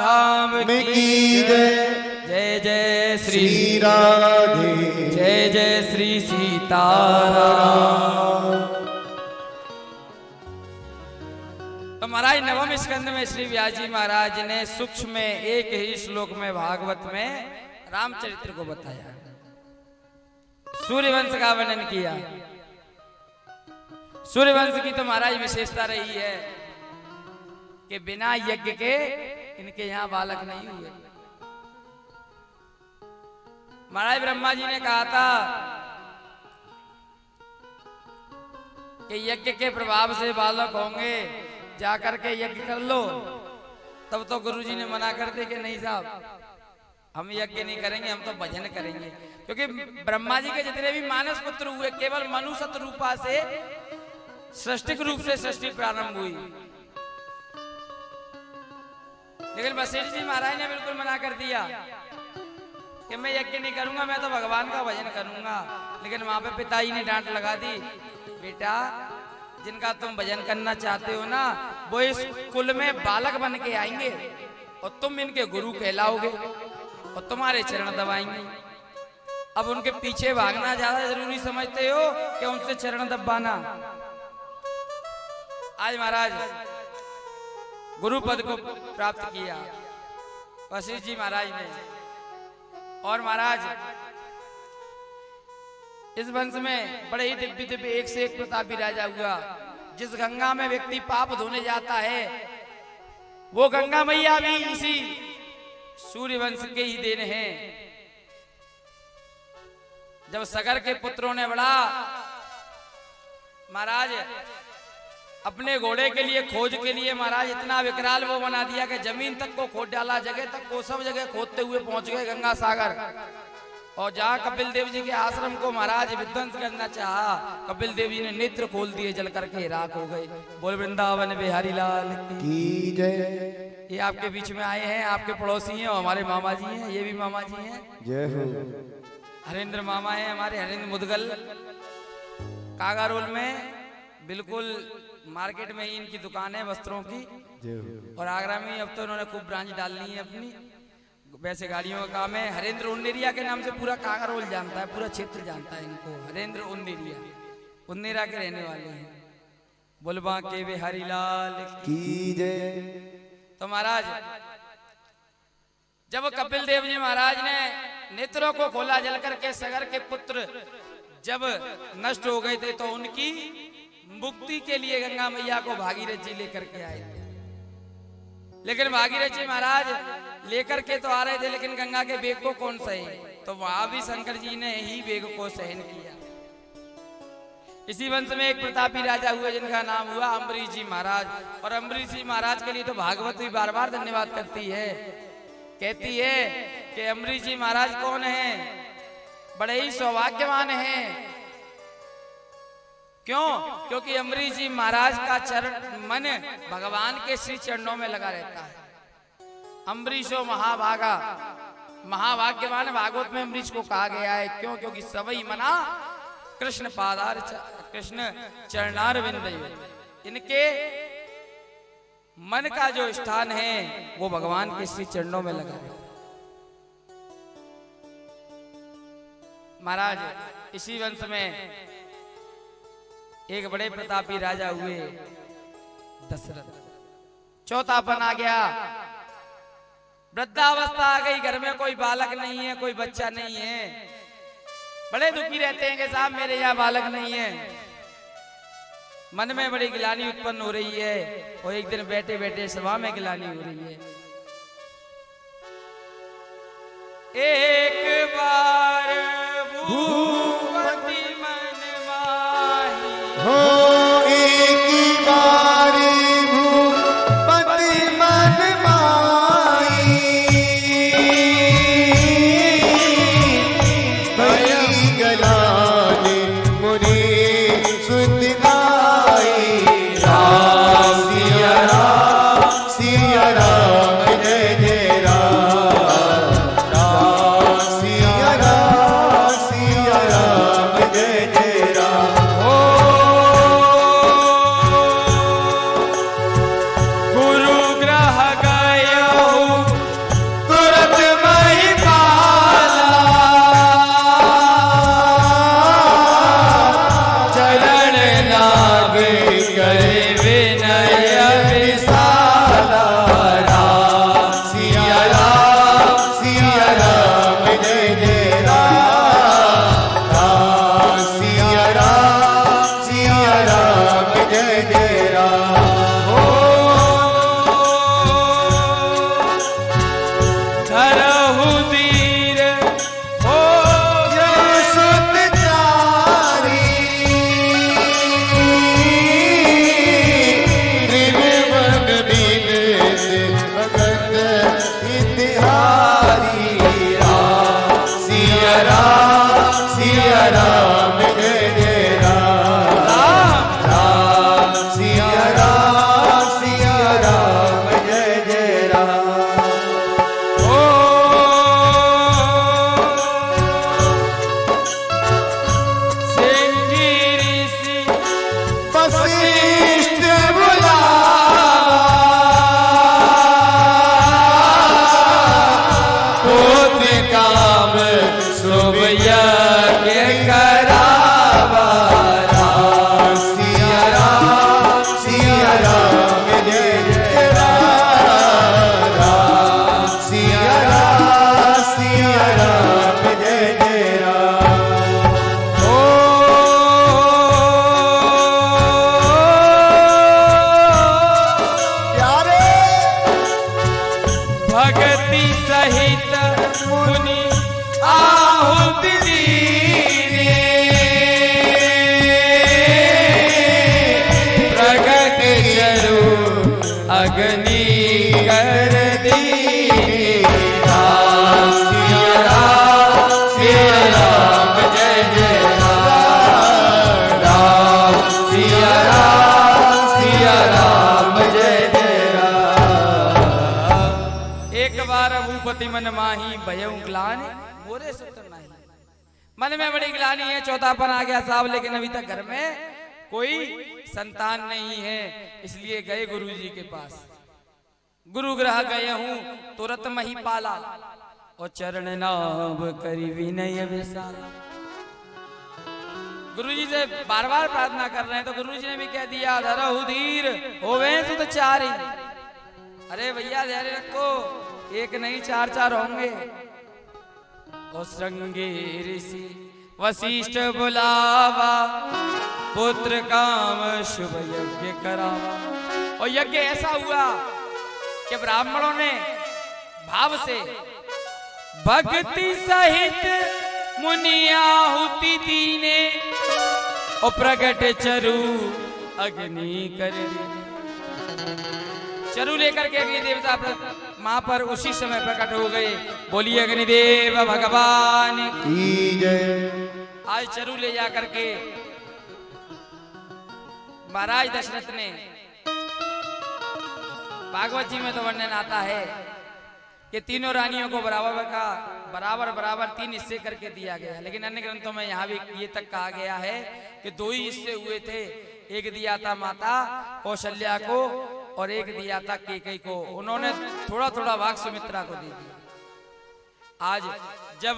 धाम की जय। जय जय श्री राधे। जय जय श्री सीताराम। तो महाराज महाराज नवम स्कंद में श्री व्यास जी महाराज ने सूक्ष्म में एक ही श्लोक में भागवत में रामचरित्र को बताया, सूर्यवंश का वर्णन किया। सूर्यवंश की तो महाराज विशेषता रही है कि बिना यज्ञ के इनके यहाँ बालक नहीं हुए। महाराज ब्रह्मा जी ने कहा था कि यज्ञ के प्रभाव से बालक होंगे, जाकर के यज्ञ कर लो। तब तो गुरुजी ने मना कर दिया कि नहीं साहब, हम यज्ञ नहीं करेंगे, हम तो भजन करेंगे। क्योंकि ब्रह्मा जी के जितने भी मानस पुत्र हुए केवल मनुष्य रूपा से सृष्टिक रूप से सृष्टि प्रारंभ हुई, लेकिन वशिष्ठ जी महाराज ने बिल्कुल मना कर दिया कि मैं यज्ञ नहीं करूंगा, मैं तो भगवान का भजन करूंगा। लेकिन वहां पे पिताजी ने डांट लगा दी, बेटा जिनका तुम भजन करना चाहते हो ना, वो इस कुल में बालक बन के आएंगे और तुम इनके गुरु कहलाओगे और तुम्हारे चरण दबाएंगे। अब उनके पीछे भागना ज्यादा जरूरी समझते हो कि उनसे चरण दबाना। आज महाराज गुरु पद को प्राप्त किया वशिष्ठ जी महाराज ने, और महाराज इस वंश में बड़े ही दिव्य दिव्य एक से एक प्रतापी राजा हुआ। जिस गंगा में व्यक्ति पाप धोने जाता है वो गंगा मैया भी इसी सूर्य वंश के ही देन हैं। जब सगर के पुत्रों ने बड़ा महाराज अपने घोड़े के लिए खोज के लिए महाराज इतना विकराल वो बना दिया कि जमीन तक को खोद डाला, जगह तक को सब जगह खोदते हुए पहुंच गए गंगा सागर। और जहाँ कपिल देव जी के आश्रम को महाराज विध्वंस करना चाहा, कपिल देव जी ने नेत्र खोल दिए, जल करके राख हो गए। बोल वृंदावन बिहारी लाल की जय। ये आपके बीच में आए हैं, आपके पड़ोसी हैं और हमारे मामा जी हैं, ये भी मामा जी हैं, जय हो। हरेंद्र मामा है हमारे, हरेंद्र मुदगल कागारोल में बिल्कुल मार्केट में ही इनकी दुकान है वस्त्रों की। जय हो। और आगरा में अब तो उन्होंने खूब ब्रांच डालनी है अपनी, वैसे गाड़ियों का काम है। हरेंद्र उन्नेरिया के नाम से पूरा कागारोल जानता है, पूरा क्षेत्र जानता है इनको। हरेंद्र उन्नेरिया उन्नेरा के रहने वाले हैं। बुलबा के बिहारी लाल की जय। तो महाराज जब कपिल देव जी महाराज ने नेत्रों को खोला, जल करके सगर के पुत्र जब नष्ट हो गए थे तो उनकी मुक्ति के लिए गंगा मैया को भागीरथ जी लेकर के आए थे। लेकिन भागीरथ जी महाराज लेकर के तो आ रहे थे, लेकिन गंगा के वेग को कौन सहे? तो वहां भी शंकर जी ने ही वेग को सहन किया। इसी वंश में एक प्रतापी राजा हुए जिनका नाम हुआ अम्बरीश जी महाराज। और अम्बरीश जी महाराज के लिए तो भागवत भी बार बार धन्यवाद करती है, कहती है कि अम्बरीश जी महाराज कौन है, बड़े ही सौभाग्यवान हैं। क्यों? क्योंकि अम्बरीश जी महाराज का चरण मन भगवान के श्री चरणों में लगा रहता है। अम्बरीशो महाभागा, महाभाग्यवान भागवत में अम्बरीश को कहा गया है। क्यों? क्योंकि सबई मना कृष्ण पादार कृष्ण चरणार विंदय, इनके मन का जो स्थान है वो भगवान के श्री चरणों में लगा है। महाराज इसी वंश में एक बड़े प्रतापी राजा हुए दशरथ। चौथापन आ गया, वृद्धावस्था आ गई, घर में कोई बालक नहीं है, कोई बच्चा नहीं है। बड़े दुखी रहते हैं कि साहब मेरे यहाँ बालक नहीं है। मन में बड़ी गिलानी उत्पन्न हो रही है। और एक दिन बैठे बैठे सभा में गिलानी हो रही है। एक बार भूपति मन माही हो एक बार भूपति मन माही, भई गलान मुनि सुत आई। राम सिया राम, सिया राम जय जय राम, राम रहुधीर हो सुत चारी त्रिभुवन बिनत भगत हितहारी सिया राम जय जय राम राम सिया राम जय जय राम ओ सिंजीरी सी वशिष्ठ बुलावा होते काम शुभ यज्ञ करावा सिया राम जय जय राम सिया राम जय जय राम ओ प्यारे भक्ति सहित मुनि आहुति दीने प्रगट चरु अग्नि कर दीने सिया राम जय जय राम सिया राम जय जय राम। एक बार भूपति मन माही भयउ ग्लानि मोरे सुत नहीं। मन में बड़ी ग्लानि है, चौथापन आ गया साहब, लेकिन अभी तक घर में कोई संतान नहीं है, इसलिए गए गुरु जी के पास। गुरु ग्रह गए हूँ तुरंत मही पाला और चरण नाम करी विनय विशाला। गुरु जी से बार बार प्रार्थना कर रहे हैं तो गुरु जी ने भी कह दिया रहुधीर होवे सुत चारी। अरे भैया धैर्य रखो, एक नहीं चार चार होंगे। और श्रृंगी ऋषि वशिष्ठ बुलावा पुत्र काम शुभ यज्ञ करावा। और यज्ञ ऐसा हुआ कि ब्राह्मणों ने भाव से भक्ति सहित मुनि आहुति दीने और प्रगट चरु अग्नि कर दीने। चरु लेकर के अग्नि देवता मां पर उसी समय प्रकट हो गए। बोलिए अग्निदेव भगवान की जय। आज चरु ले जा करके महाराज दशरथ ने, भागवत जी में तो वर्णन आता है कि तीनों रानियों को बराबर 3 हिस्से करके दिया गया, लेकिन अन्य ग्रंथों में यहाँ भी ये तक कहा गया है कि 2 ही हिस्से हुए थे। एक दिया था माता कौशल्या को और एक दिया था कैकेयी को। उन्होंने थोड़ा थोड़ा भाग सुमित्रा को दे दिया। आज जब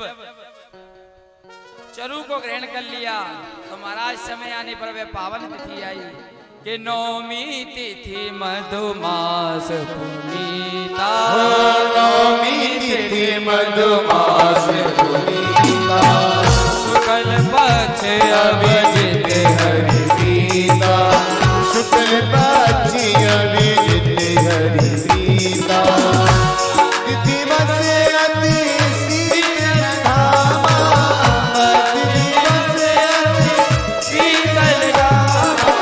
चरु को ग्रहण कर लिया तो महाराज समय आने पर वे पावन तिथि आई कि नौमी तिथि मधुमास पुनीता। नौमी तिथि मधुमास पुनीता। शुक्ल पक्ष अभिजित हरि प्रीता। शुक्ल पक्ष अभिजित हरि प्रीता। तिथि बसे अति शीतल धामा। तिथि बसे अति शीतल धामा।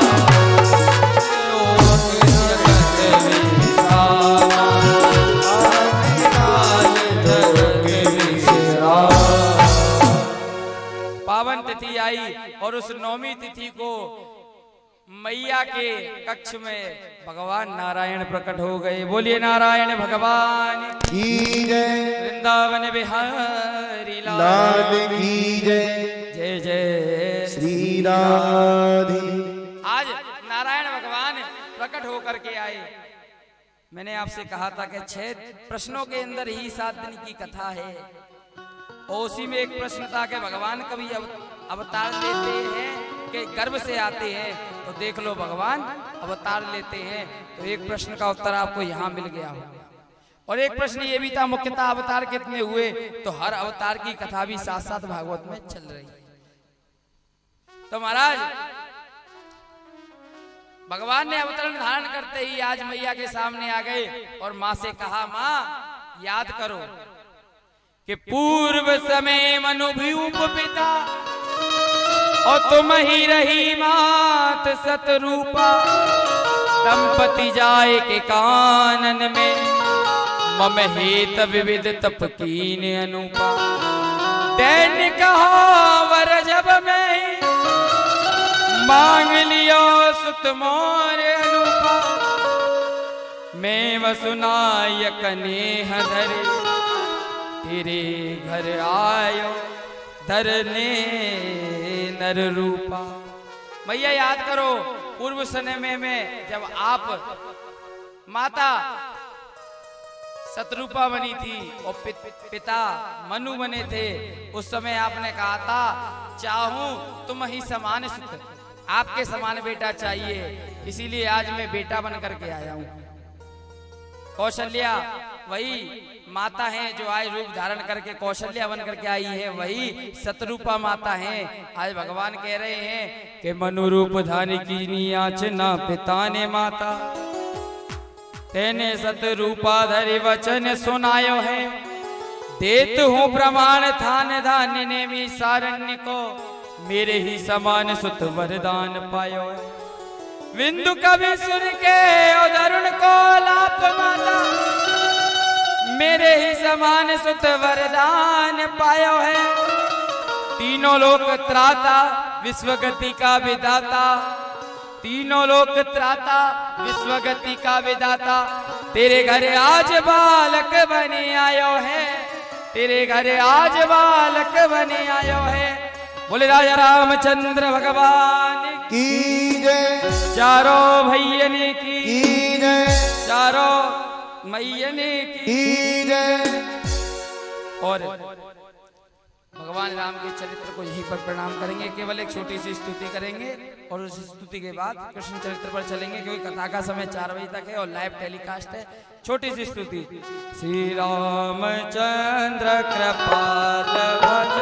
लोक जगत विश्रामा। आदिकाल जगत विश्रामा। पावन तिथि आई और उस नौमी तिथि को मैया के कक्ष में भगवान नारायण प्रकट हो गए। बोलिए नारायण भगवान की जय। वृंदावन बिहारी लाल की जय। जय जय श्री राधे। आज नारायण भगवान प्रकट होकर के आए। मैंने आपसे कहा था कि 6 प्रश्नों के अंदर ही 7 दिन की कथा है और उसी में एक प्रश्न था कि भगवान कभी अवतार लेते हैं कि गर्भ से आते हैं। तो देख लो भगवान अवतार लेते हैं। तो एक प्रश्न का उत्तर आपको यहाँ मिल गया हो। और एक प्रश्न ये भी था मुख्यतः अवतार कितने हुए, तो हर अवतार की कथा भी साथ साथ भागवत में चल रही है। तो महाराज भगवान ने अवतरण धारण करते ही आज मैया के सामने आ गए और माँ से कहा, माँ याद करो कि पूर्व समय मनुभूप पिता और तुम ही रही मात सतरूपा। दंपति जाए के कानन में मम हेत विविध तप कीन अनुपा। दैन कहा वर जब मैं मांग लियो सुत मोर अनुपा। मैं वसुनायक नेह धरे तेरे घर आयो धरने नर रूपा। भैया याद करो पूर्व समय में जब आप माता सतरूपा बनी थी और पिता मनु बने थे, उस समय आपने कहा था चाहूं तुम ही समान सुख, आपके समान बेटा चाहिए, इसीलिए आज मैं बेटा बन करके आया हूं। कौशल्या वही माता है जो आज रूप धारण करके कौशल्या बन करके आई है, वही सतरूपा माता है। आज भगवान कह रहे हैं कि मनु रूप धारी कीनी याचना पिता ने माता। तेने सतरूपा धरि वचन सुनायो है। देत हूँ प्रमाण थान धान्य ने भी सारण्य को, मेरे ही समान सुत वरदान पायो है। विंदु कवि सुन के उदरुण को लाप माता, मेरे ही समान सुत वरदान पायो है। तीनों लोक त्राता विश्वगति का विधाता, तीनों लोक त्राता विश्वगति का विधाता। तेरे घर आज बालक बने आयो है, तेरे घर आज बालक बने आयो है। बोले राजा रामचंद्र भगवान की जय, चारों भैयने की जय, चारों मैयने की जय। और भगवान राम के चरित्र को यहीं पर प्रणाम करेंगे। केवल एक छोटी सी स्तुति करेंगे और उस स्तुति के बाद कृष्ण चरित्र पर चलेंगे, क्योंकि कथा का समय 4 बजे तक है और लाइव टेलीकास्ट है। छोटी सी स्तुति। श्री रामचंद्र कृपाल भज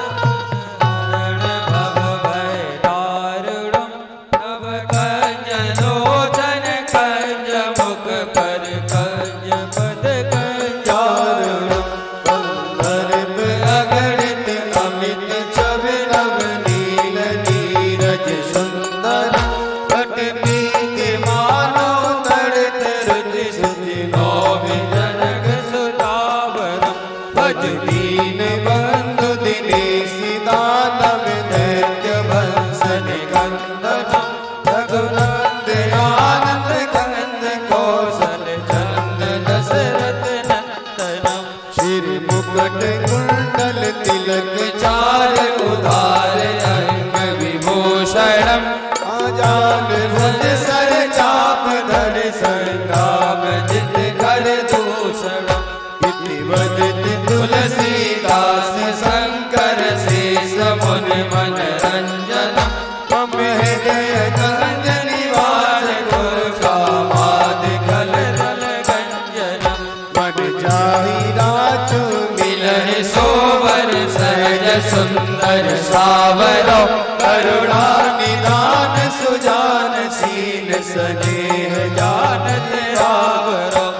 तुलसीदास शंकर से समुन मन रंजन मम हृदय गंज निवार गुर का माद खल दल गंजन। मन जाहि राचु मिलहि सोवर सहज सुंदर सावरो करुणा निदान सुजान सील स्नेह जानत आवरो।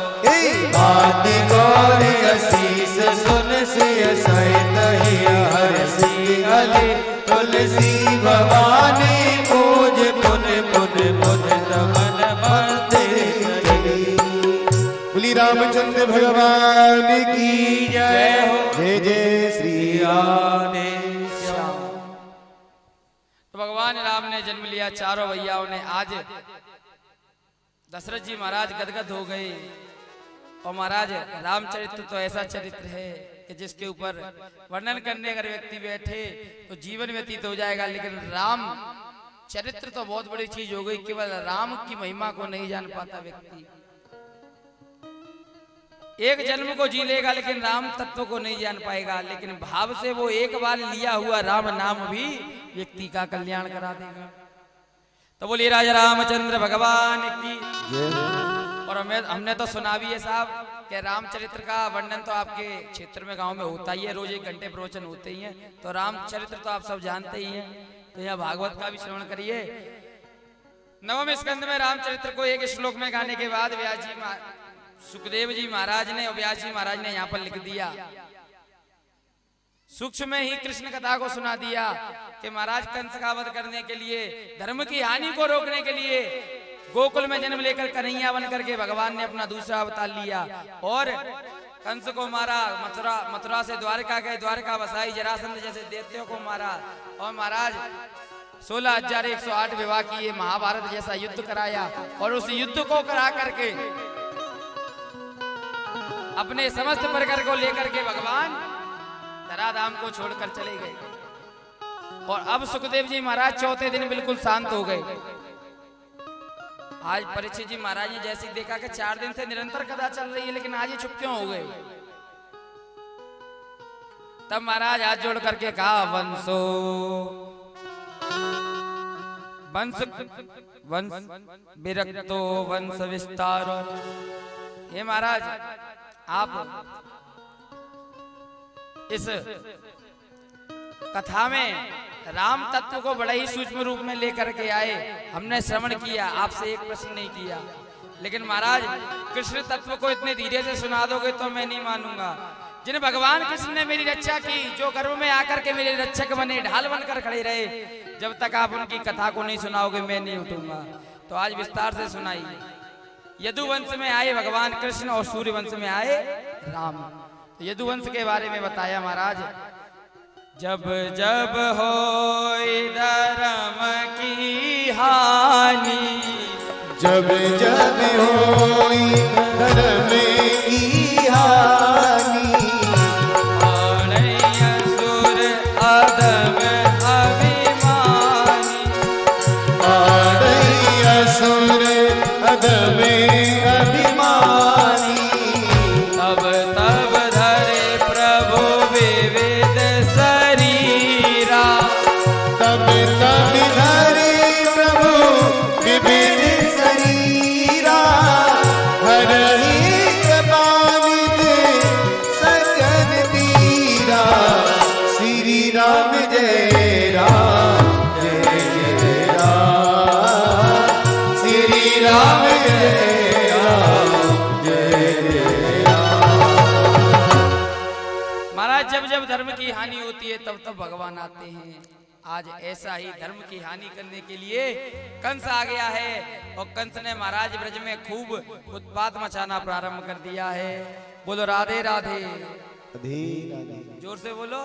बात गौर असीस सुन सिय सहित ही हरसी हले तुलसी भवानी पूज पुन पुन पुन रमन मंदिर। बोली रामचंद्र भगवान की जय हो। जय जय श्री राम। तो भगवान राम ने जन्म लिया, चारों भैयाओं ने। आज दशरथ जी महाराज गदगद हो गए। और महाराज रामचरित्र तो ऐसा चरित्र है कि जिसके ऊपर वर्णन करने अगर व्यक्ति बैठे तो जीवन व्यतीत हो जाएगा, लेकिन राम चरित्र तो बहुत बड़ी चीज हो गई। केवल राम की महिमा को नहीं जान पाता व्यक्ति। एक जन्म को जी लेगा लेकिन राम तत्व को नहीं जान पाएगा, लेकिन भाव से वो एक बार लिया हुआ राम नाम भी व्यक्ति का कल्याण करा देगा। तो बोलिए राजा रामचंद्र भगवान की। और हमने तो सुना भी है साहब कि रामचरित्र का वर्णन तो आपके क्षेत्र में गांव में होता ही है, रोज 1 घंटे प्रवचन होते ही हैं। तो रामचरित्र तो आप सब जानते ही हैं। तो यहाँ भागवत का भी श्रवण करिए। 9वें स्कंद में रामचरित्र को एक श्लोक में गाने के बाद व्यास जी सुखदेव जी महाराज ने और व्यास जी महाराज ने यहाँ पर लिख दिया सूक्ष्म में ही कृष्ण कथा को सुना दिया कि महाराज कंस का वध करने के लिए, धर्म की हानि को रोकने के लिए गोकुल में जन्म लेकर कन्हैया बन करके भगवान ने अपना दूसरा अवतार लिया और कंस को मारा। मथुरा से द्वारका गए, द्वारका बसाई, जरासंध जैसे दैत्यों को मारा और महाराज 16,108 विवाह किए, महाभारत जैसा युद्ध कराया और उस युद्ध को करा करके अपने समस्त परिकर को लेकर के भगवान धराधाम को छोड़कर चले गए। और अब सुखदेव जी महाराज चौथे दिन बिल्कुल शांत हो गए। आज परीक्षित जी महाराज ने जैसे देखा कि 4 दिन से निरंतर कथा चल रही है, लेकिन आज ये चुप क्यों हो गए। तब महाराज हाथ जोड़ करके कहा, वंश विरक्तो वंश विस्तारो। हे महाराज, आप इस कथा में राम तत्व को बड़े ही सूक्ष्म रूप में लेकर के आए, हमने श्रवण किया, आपसे एक प्रश्न नहीं किया, लेकिन महाराज कृष्ण तत्व को इतने धीरे से सुना दोगे तो मैं नहीं मानूंगा। जिन भगवान कृष्ण ने मेरी रक्षा की, जो गर्भ में आकर के मेरे रक्षक बने, ढाल बनकर खड़े रहे, जब तक आप उनकी कथा को नहीं सुनाओगे मैं नहीं उठूंगा। तो आज विस्तार से सुनाई। यदुवंश में आए भगवान कृष्ण और सूर्यवंश में आए राम। तो यदुवंश के बारे में बताया महाराज, जब जब होई धर्म की हानि, जब जब होई धर्म की हानि, असुर अधम अभिमानी, असुर अधम अभिमानी, तब तब धरे प्रभु विविध शरीरा, तब तब धरे प्रभु विविध शरीरा, हरहि कृपानिधि सजन दीरा, श्री राम जय राम जय जय राम, श्री राम जय राम जय जय राम। महाराज जब जब धर्म की हानि होती है तब तब भगवान आते हैं। आज ऐसा ही धर्म की हानि करने के लिए कंस आ गया है और कंस ने महाराज ब्रज में खूब उत्पात मचाना प्रारंभ कर दिया है। बोलो राधे राधे, जोर से बोलो,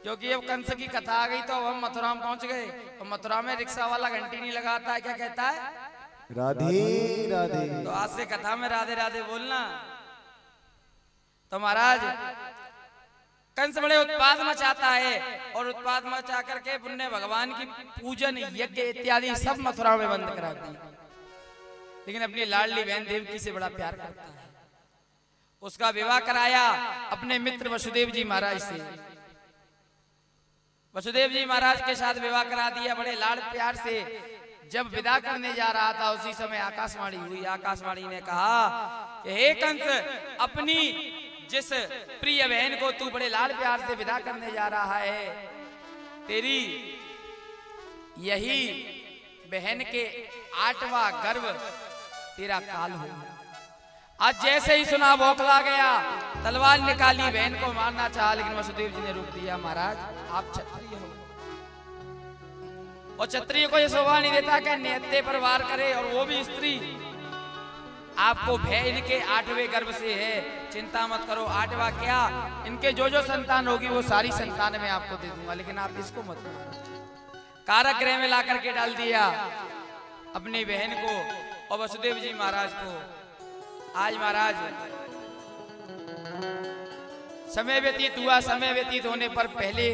क्योंकि अब कंस की कथा आ गई तो अब हम मथुरा में पहुंच गए। और मथुरा में रिक्शा वाला घंटी नहीं लगाता है, क्या कहता है? राधे राधे। तो आज से कथा में राधे राधे बोलना। तो महाराज कंस बड़े उत्पाद मचाता है और उत्पाद मचा करके पुण्य भगवान की पूजन यज्ञ इत्यादि सब मथुरा में बंद करा दी, लेकिन अपनी लाडली बहन देवकी से बड़ा प्यार करता है। उसका विवाह कराया अपने मित्र वसुदेव जी महाराज से। वसुदेव जी महाराज के साथ विवाह करा दिया बड़े लाड़ प्यार से। जब विदा करने जा रहा था उसी समय आकाशवाणी हुई। आकाशवाणी ने कहा कि हे कंस, अपनी जिस प्रिय बहन को तू बड़े लाड़ प्यार से विदा करने जा रहा है, तेरी यही बहन के 8वां गर्भ तेरा काल हो। आज जैसे ही सुना बौखला गया, तलवार निकाली, बहन को मारना चाहा, लेकिन वसुदेव जी ने रोक दिया। महाराज आप क्षत्रिय हो और क्षत्रिय को यह शोभा नहीं देता कि निहत्थे पर वार करे, और वो भी स्त्री। आपको भय इनके 8वें गर्भ से है, चिंता मत करो। 8वां क्या, इनके जो जो संतान होगी वो सारी संतान मैं आपको दे दूंगा, लेकिन आप इसको मत मारो। कारागृह में ला करके डाल दिया अपनी बहन को और वसुदेव जी महाराज को। आज महाराज समय व्यतीत हुआ। समय व्यतीत होने पर पहले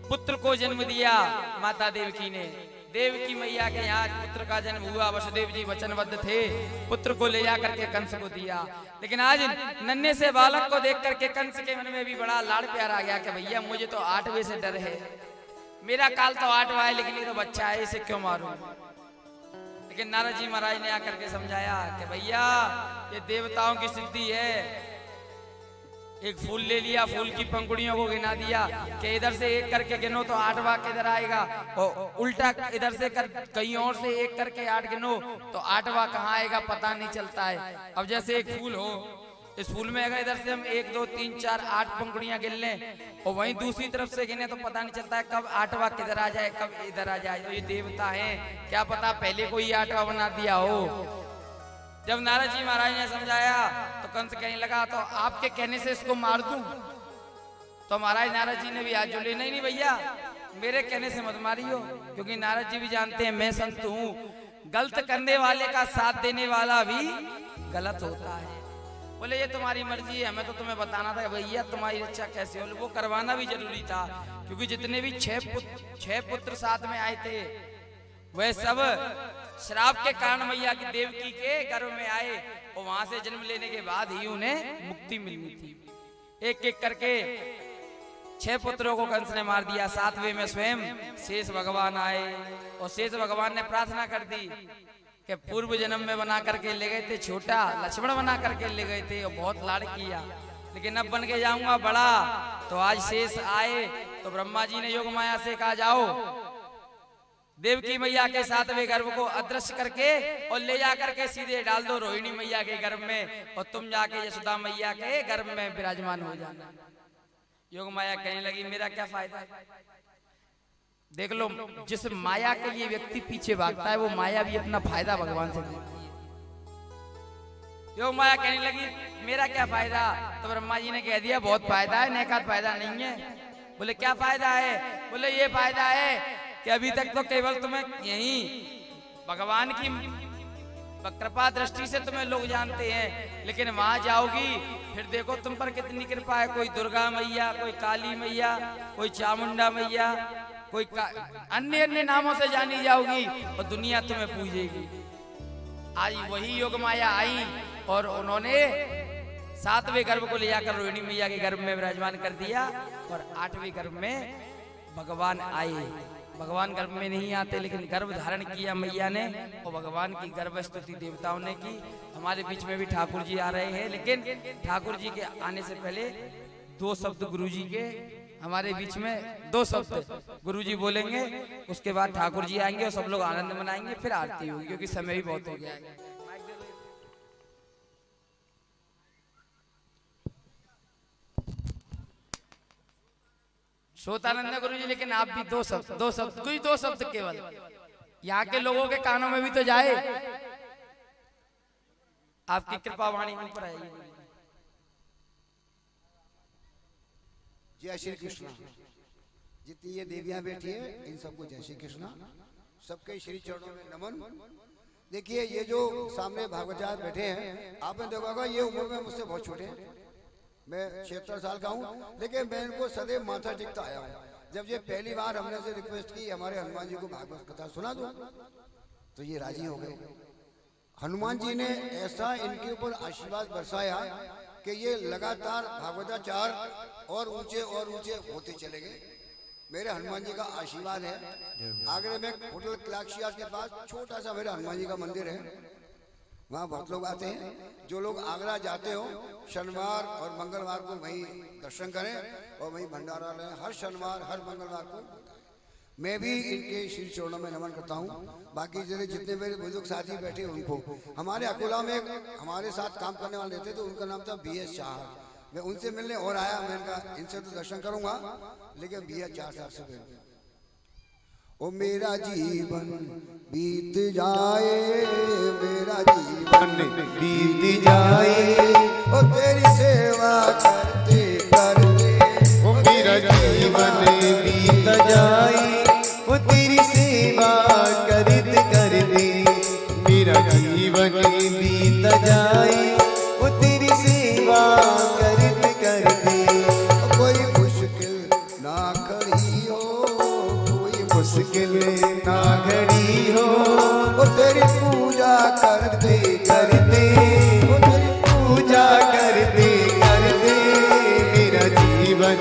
पुत्र को जन्म दिया माता देवकी ने। देवकी मैया के यहाँ पुत्र का जन्म हुआ। वसुदेव जी वचनबद्ध थे, पुत्र को ले जाकर के कंस को दिया। लेकिन आज नन्हे से बालक को देख करके कंस के मन में भी बड़ा लाड़ प्यार आ गया कि भैया मुझे तो 8वें से डर है, मेरा काल तो 8वां है, लेकिन ये तो बच्चा है, इसे क्यों मारूं। लेकिन नारद जी महाराज ने आकर के समझाया कि भैया ये देवताओं की सिद्धि है। एक फूल ले लिया, फूल की पंखुड़ियों को गिना दिया कि इधर से एक करके गिनो तो 8वां किधर आएगा, और उल्टा इधर से कर कहीं और से एक करके 8 गिनो तो 8वां कहाँ आएगा पता नहीं चलता है। अब जैसे एक फूल हो इस फूल में अगर इधर से हम 1 2 3 4 8 पंखुड़ियां गिन लें और वहीं दूसरी तरफ से गिने तो पता नहीं चलता है कब 8वां किधर आ जाए कब इधर आ जाए। तो ये देवता है, क्या पता पहले कोई 8वां बना दिया हो। जब नारद जी महाराज ने समझाया तो कंस कहने लगा तो आपके कहने से इसको मार दूं। तो महाराज नारद जी ने भी हाथ जोड़े, नहीं नहीं भैया मेरे कहने से मत मारियो, क्योंकि नारद जी भी जानते हैं मैं संत हूँ, गलत करने वाले का साथ देने वाला भी गलत होता है। बोले ये तुम्हारी मर्जी है, हमें तो तुम्हें बताना था भैया तुम्हारी रक्षा कैसे हो। वो करवाना भी जरूरी था, क्योंकि जितने भी 6 पुत्र साथ में आए थे वह सब श्राप के कारण मैया की देवकी के गर्भ में आए और वहां से जन्म लेने के बाद ही उन्हें मुक्ति मिलनी थी। एक एक करके 6 पुत्रों को कंस ने मार दिया। 7वें में स्वयं शेष भगवान आए और शेष भगवान ने प्रार्थना कर दी कि पूर्व जन्म में बना करके ले गए थे छोटा, लक्ष्मण बना करके ले गए थे और बहुत लाड़ किया, लेकिन अब बन के जाऊंगा बड़ा। तो आज शेष आए तो ब्रह्मा जी ने योग माया से कहा जाओ देवकी मैया के 7वें गर्भ को अदृश्य करके और ले जा करके सीधे डाल दो रोहिणी मैया के गर्भ में और तुम जाके यशोदा मैया के गर्भ में विराजमान हो जाना। योग माया कहने लगी मेरा क्या फायदा। देख लो जिस माया के लिए व्यक्ति पीछे भागता है वो माया भी अपना फायदा भगवान से लेती है। योग माया कहने लगी मेरा क्या फायदा। तो ब्रह्मा जी ने कह दिया बहुत फायदा है, नेकात फायदा नहीं है। बोले क्या फायदा है। बोले ये फायदा है कि अभी तक तो केवल तुम्हें यही भगवान की कृपा दृष्टि से तुम्हें लोग जानते हैं, लेकिन वहां जाओगी फिर देखो तुम पर कितनी कृपा है। कोई दुर्गा मैया, कोई काली मैया, कोई चामुंडा मैया, कोई अन्य अन्य नामों से जानी जाओगी और दुनिया तुम्हें पूजेगी। आज वही योग माया आई और उन्होंने 7वें गर्भ को ले जाकर रोहिणी मैया के गर्भ में विराजमान कर दिया और 8वें गर्भ में भगवान आए। भगवान गर्भ में नहीं आते लेकिन गर्भ धारण किया मैया ने और भगवान की गर्भ स्तुति देवताओं ने की। हमारे बीच में भी ठाकुर जी आ रहे हैं, लेकिन ठाकुर जी के आने से पहले 2 शब्द गुरु जी के हमारे बीच में 2 शब्द गुरु जी बोलेंगे, उसके बाद ठाकुर जी आएंगे और सब लोग आनंद मनाएंगे, फिर आरती होगी क्योंकि समय भी बहुत हो गया है। श्रोतानंद गुरु जी, लेकिन आप भी 2 शब्द कोई 2 शब्द केवल यहाँ के लोगों के कानों में भी तो जाए। आपकी कृपा वाणी ऊपर आएगी। जय श्री कृष्ण। जितनी ये देवियां बैठी है इन सबको जय श्री कृष्ण। सबके श्री चरणों में नमन। देखिए ये जो सामने भागवत बैठे हैं, आपने देखा होगा ये उम्र में मुझसे बहुत छोटे हैं। मैं 76 साल का हूँ, लेकिन मैं इनको सदैव माथा टेकता आया हूँ। जब ये पहली बार हमने से रिक्वेस्ट की हमारे हनुमान जी को भागवत कथा सुना दो, तो ये राजी हो गए। हनुमान जी ने ऐसा इनके ऊपर आशीर्वाद बरसाया कि ये लगातार भागवताचार और ऊंचे होते चले गए। मेरे हनुमान जी का आशीर्वाद है। आगरे में होटल क्लाक्शिया के पास छोटा सा मेरा हनुमान जी का मंदिर है, वहाँ बहुत लोग आते हैं। जो लोग आगरा जाते हो शनिवार और मंगलवार को वहीं दर्शन करें और वहीं भंडारा लें। हर शनिवार हर मंगलवार को मैं भी इनके श्री चरणों में नमन करता हूँ। बाकी जितने मेरे बुजुर्ग साथी बैठे उनको, हमारे अकोला में हमारे साथ काम करने वाले थे तो उनका नाम था BS शाह। मैं उनसे मिलने और आया, मैं इनसे तो दर्शन करूंगा लेकिन BS शाह साहब से मिलूंगा। ओ मेरा जीवन बीत जाए, मेरा जीवन बीत जाए, ओ तेरी सेवा करते करते। ओ मेरा जीवन बीत जाए, ओ तेरी सेवा करते करते। मेरा जीवन बीत जाए, ओ तेरी सेवा करते करते। कोई मुश्किल ना खड़ी हो, कोई मुश्किल ना घड़ी हो, वो तेरी पूजा करते करते, वो तेरी पूजा करते करते। मेरा जीवन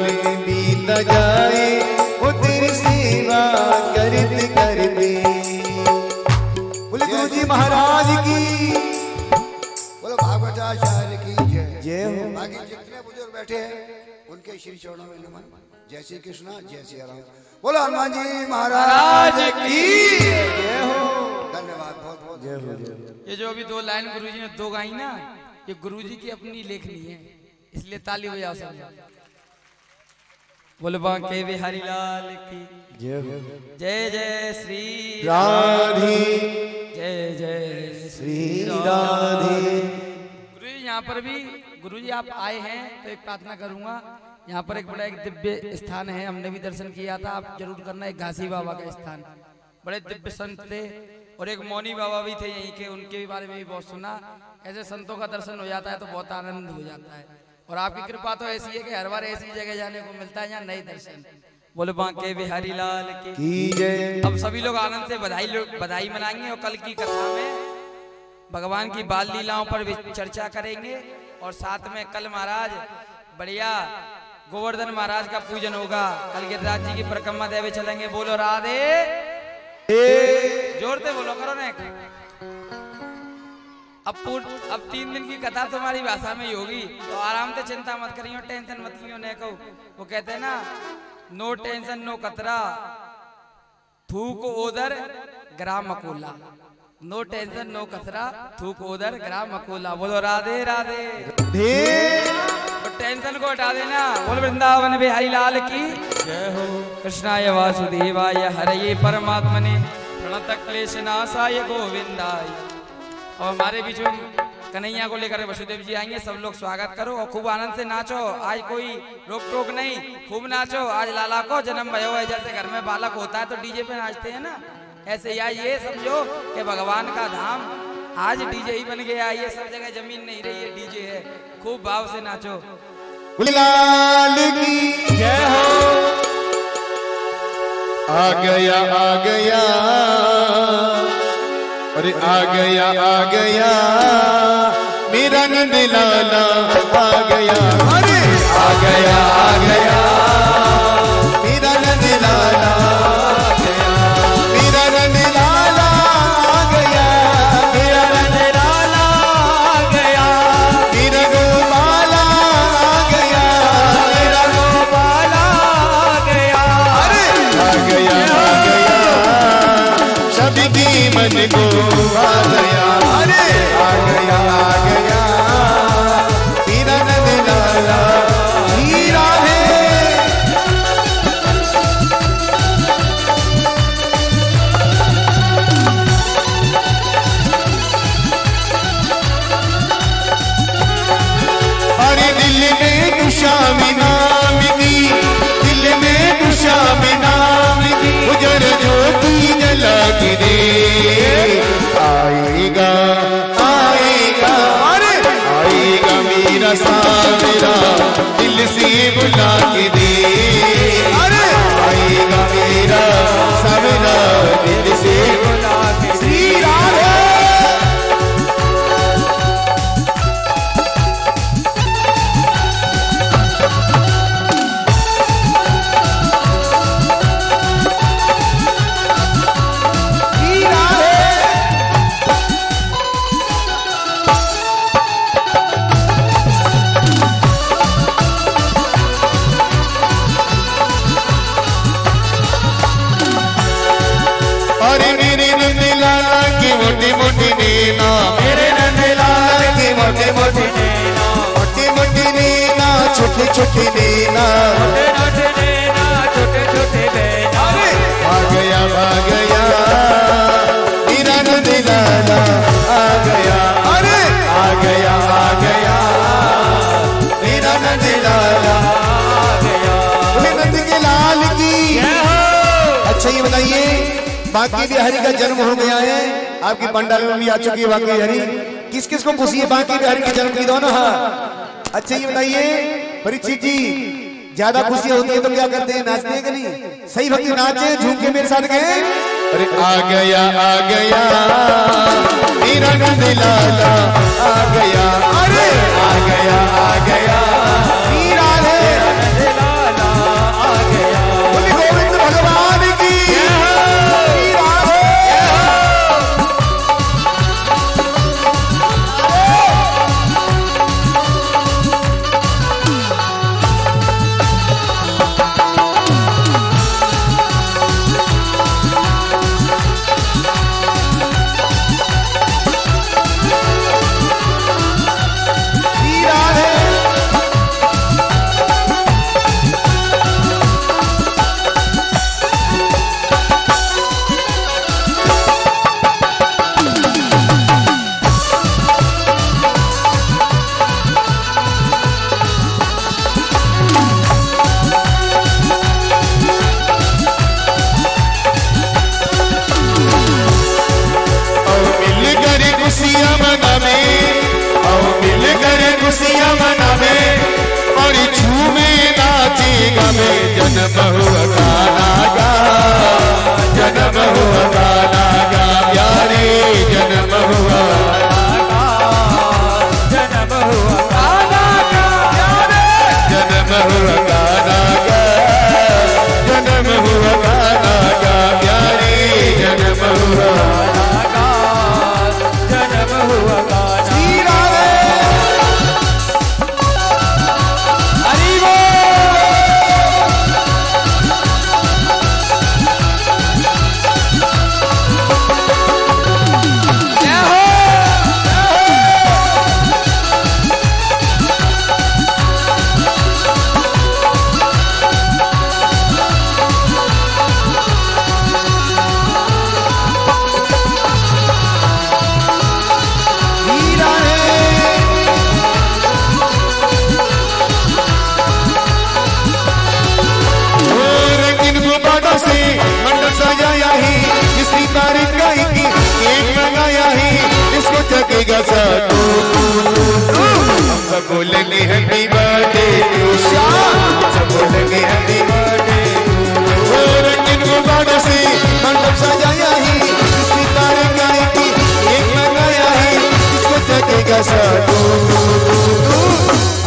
बीत जाए, वो तेरी सेवा करते करते। बोले गुरु जी महाराज की, बोलो भागवताचार्य की जय। जय हो। बाकी जितने बुजुर्ग बैठे हैं उनके श्री चरणों में नमन। जय श्री कृष्ण, जय श्री राम। बोलो हनुमान जी महाराज की जय हो। धन्यवाद, बहुत बहुत जय हो। ये जो अभी 2 लाइन गुरु जी ने 2 गाई ना, ये गुरुजी की अपनी लेखनी है, इसलिए ताली बजाओ सब लोग। बोले बांके बिहारी लाल की जय जय श्री राधे जय जय श्री राधे। गुरुजी यहाँ पर भी, गुरुजी आप आए हैं तो एक प्रार्थना करूंगा। यहाँ पर एक बड़ा एक दिव्य स्थान है, हमने भी दर्शन किया था, आप जरूर करना। एक घासी बाबा का स्थान, बड़े दिव्य संत थे और एक मौनी बाबा भी थे यहीं के, उनके भी बारे में भी बहुत सुना। ऐसे संतों का दर्शन हो जाता है तो बहुत आनंद हो जाता है, और आपकी कृपा तो ऐसी है कि हर बार ऐसी जगह जाने को मिलता है, यहाँ नए दर्शन। बोले बांके बिहारी लाल की जय। अब सभी लोग आनंद से बधाई मनाएंगे और कल की कथा में भगवान की बाल लीलाओं पर भी चर्चा करेंगे, और साथ में कल महाराज बढ़िया गोवर्धन महाराज का पूजन होगा। कल गिरिराज जी की परिक्रमा देवे चलेंगे। बोलो राधे, जोर से बोलो, करो ना। अब 3 दिन की कथा तुम्हारी भाषा में ही होगी, तो आराम से चिंता मत करियो, टेंशन मत लियो। ने को वो कहते हैं ना, नो टेंशन नो कतरा, थूक ओदर ग्राम अकोला। नो टेंशन नो कचरा, थूक ओदर ग्राम अकोला। बोलो राधे राधे। तो टेंशन को हटा देना। बोल वृंदावन बिहारी लाल की जय हो। कृष्णाय वासुदेवाय हरये परमात्मने प्रणत क्लेश नाशाय गोविंदाय। और हमारे बीच में कन्हैया को लेकर वसुदेव जी आएंगे, सब लोग स्वागत करो और खूब आनंद से नाचो। आज कोई रोक टोक नहीं, खूब नाचो। आज लाला को जन्म भयो है, जैसे घर में बालक होता है तो डीजे पे नाचते हैं ना, ऐसे ही आज ये समझो कि भगवान का धाम आज डीजे ही बन गया। ये सब जगह जमीन नहीं रही है, डीजे है। खूब भाव से नाचो। लाल की जय हो। आ गया अरे आ गया मेरा नंद लाला आ गया। अरे आ गया मेरा नंद लाला आ गया। मेरा नंद लाला आ गया। मेरा नंद लाला आ गया। मेरा गोपाला आ गया। मेरा गोपाला आ गया। अरे आ गया सबकी मन को आ गया। अरे आ गया मेरा नंद लाला हीरा है। अरे दिल में दुशाम नाम की, दिल में दुशाम नाम की उजर ज्योति जला के दे। आएगा अरे आएगा मेरा सावरा दिल से बुला के दे। अरे आएगा मेरा सावरा दिल से बुला के दे। श्री राधे। मोटी मोटी नीना मेरे नंद लाल की मोटी मोटी नीना। मोटी मोटी नीना छोटी छोटी नीना। छोटे छोटे नीना। आ गया मेरा नंद लाला आ गया। अरे आ गया मेरा नंद लाला आ गया। नंद के लाल की। अच्छा ये बताइए, बांके बिहारी का जन्म हो गया है, आपकी पंडाल में भी आ चुकी है बांके बिहारी। किस किस को खुशी है बांके बिहारी के जन्म की? दोनों हाथ। अच्छा ये बताइए परीक्षित जी, ज्यादा खुशी होती है तो क्या करते हैं, नाचते हैं कि नहीं? सही भक्ति नाचे, झूम के मेरे साथ गए। अरे आ गया मेरा नंद लाला आ गया। अरे आ गया हीरा है लाला आ गया। बोले गोविंद भगवान की। गावे जन्म हुआ गाना गा, जन्म हुआ गाना गा प्यारे, जन्म हुआ जन्म हुआ गाना गा प्यारे, जन्म हुआ गाना गा, जन्म हुआ गाना गा प्यारे, जन्म हुआ गाना जन्म हुआ गाना। हरि बोल। जय हो। मंडप सजाया ही, किसी तारीख गाएगी, केक मंगाया ही, इसको जगेगा साधु। हम सब बोलेंगे हैप्पी बर्थडे टू श्याम, सब बोलेंगे हैप्पी बर्थडे। वो रंगीन गुब्बारों से मंडप सजाया ही, किसी तारीख गाएगी, केक मंगाया ही, इसको जगेगा साधु।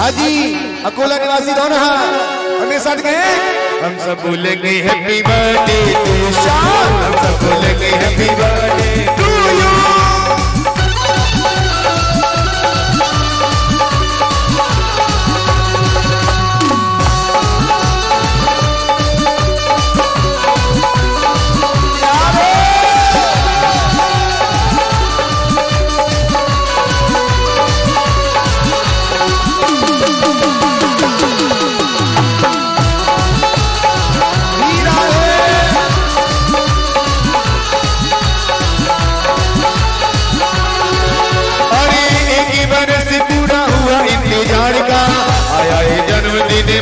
हाजी अकोला निवासी दोनों हमें सट गए। हम सब बोलेंगे हैप्पी बर्थडे टू श्याम, हम सब बोलेंगे happy birthday to you.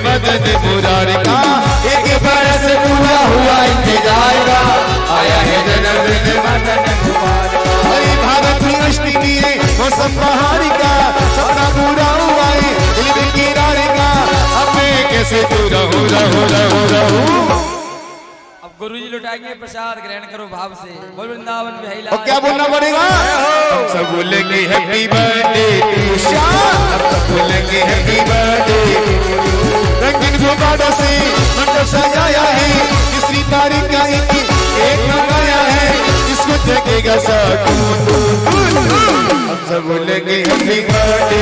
Madan Murar का एक बरस पूरा हुआ इंतजार का, आया है जन्मदिन मदन मुरार का। हरी भारत की अष्टमी है मौसम बहार का, सपना पूरा हुआ है दिल में किनारे का, अब मैं कैसे पूरा हो रहूं। अब गुरुजी लुटाएंगे प्रसाद, ग्रहण करो भाव से। बोल वृंदावन बिहारी लाल। और क्या बोलना पड़ेगा? हम सब बोलेंगे हैप्पी बर्थडे टू श्याम, हम सब बोलेंगे हैप्पी बर्थडे। रंगीन गुब्बारों से मंडप सजाया है, तीसरी तारीख का एक मंगाया है, इसको जगेगा साधु। हम सब बोलेंगे हैप्पी बर्थडे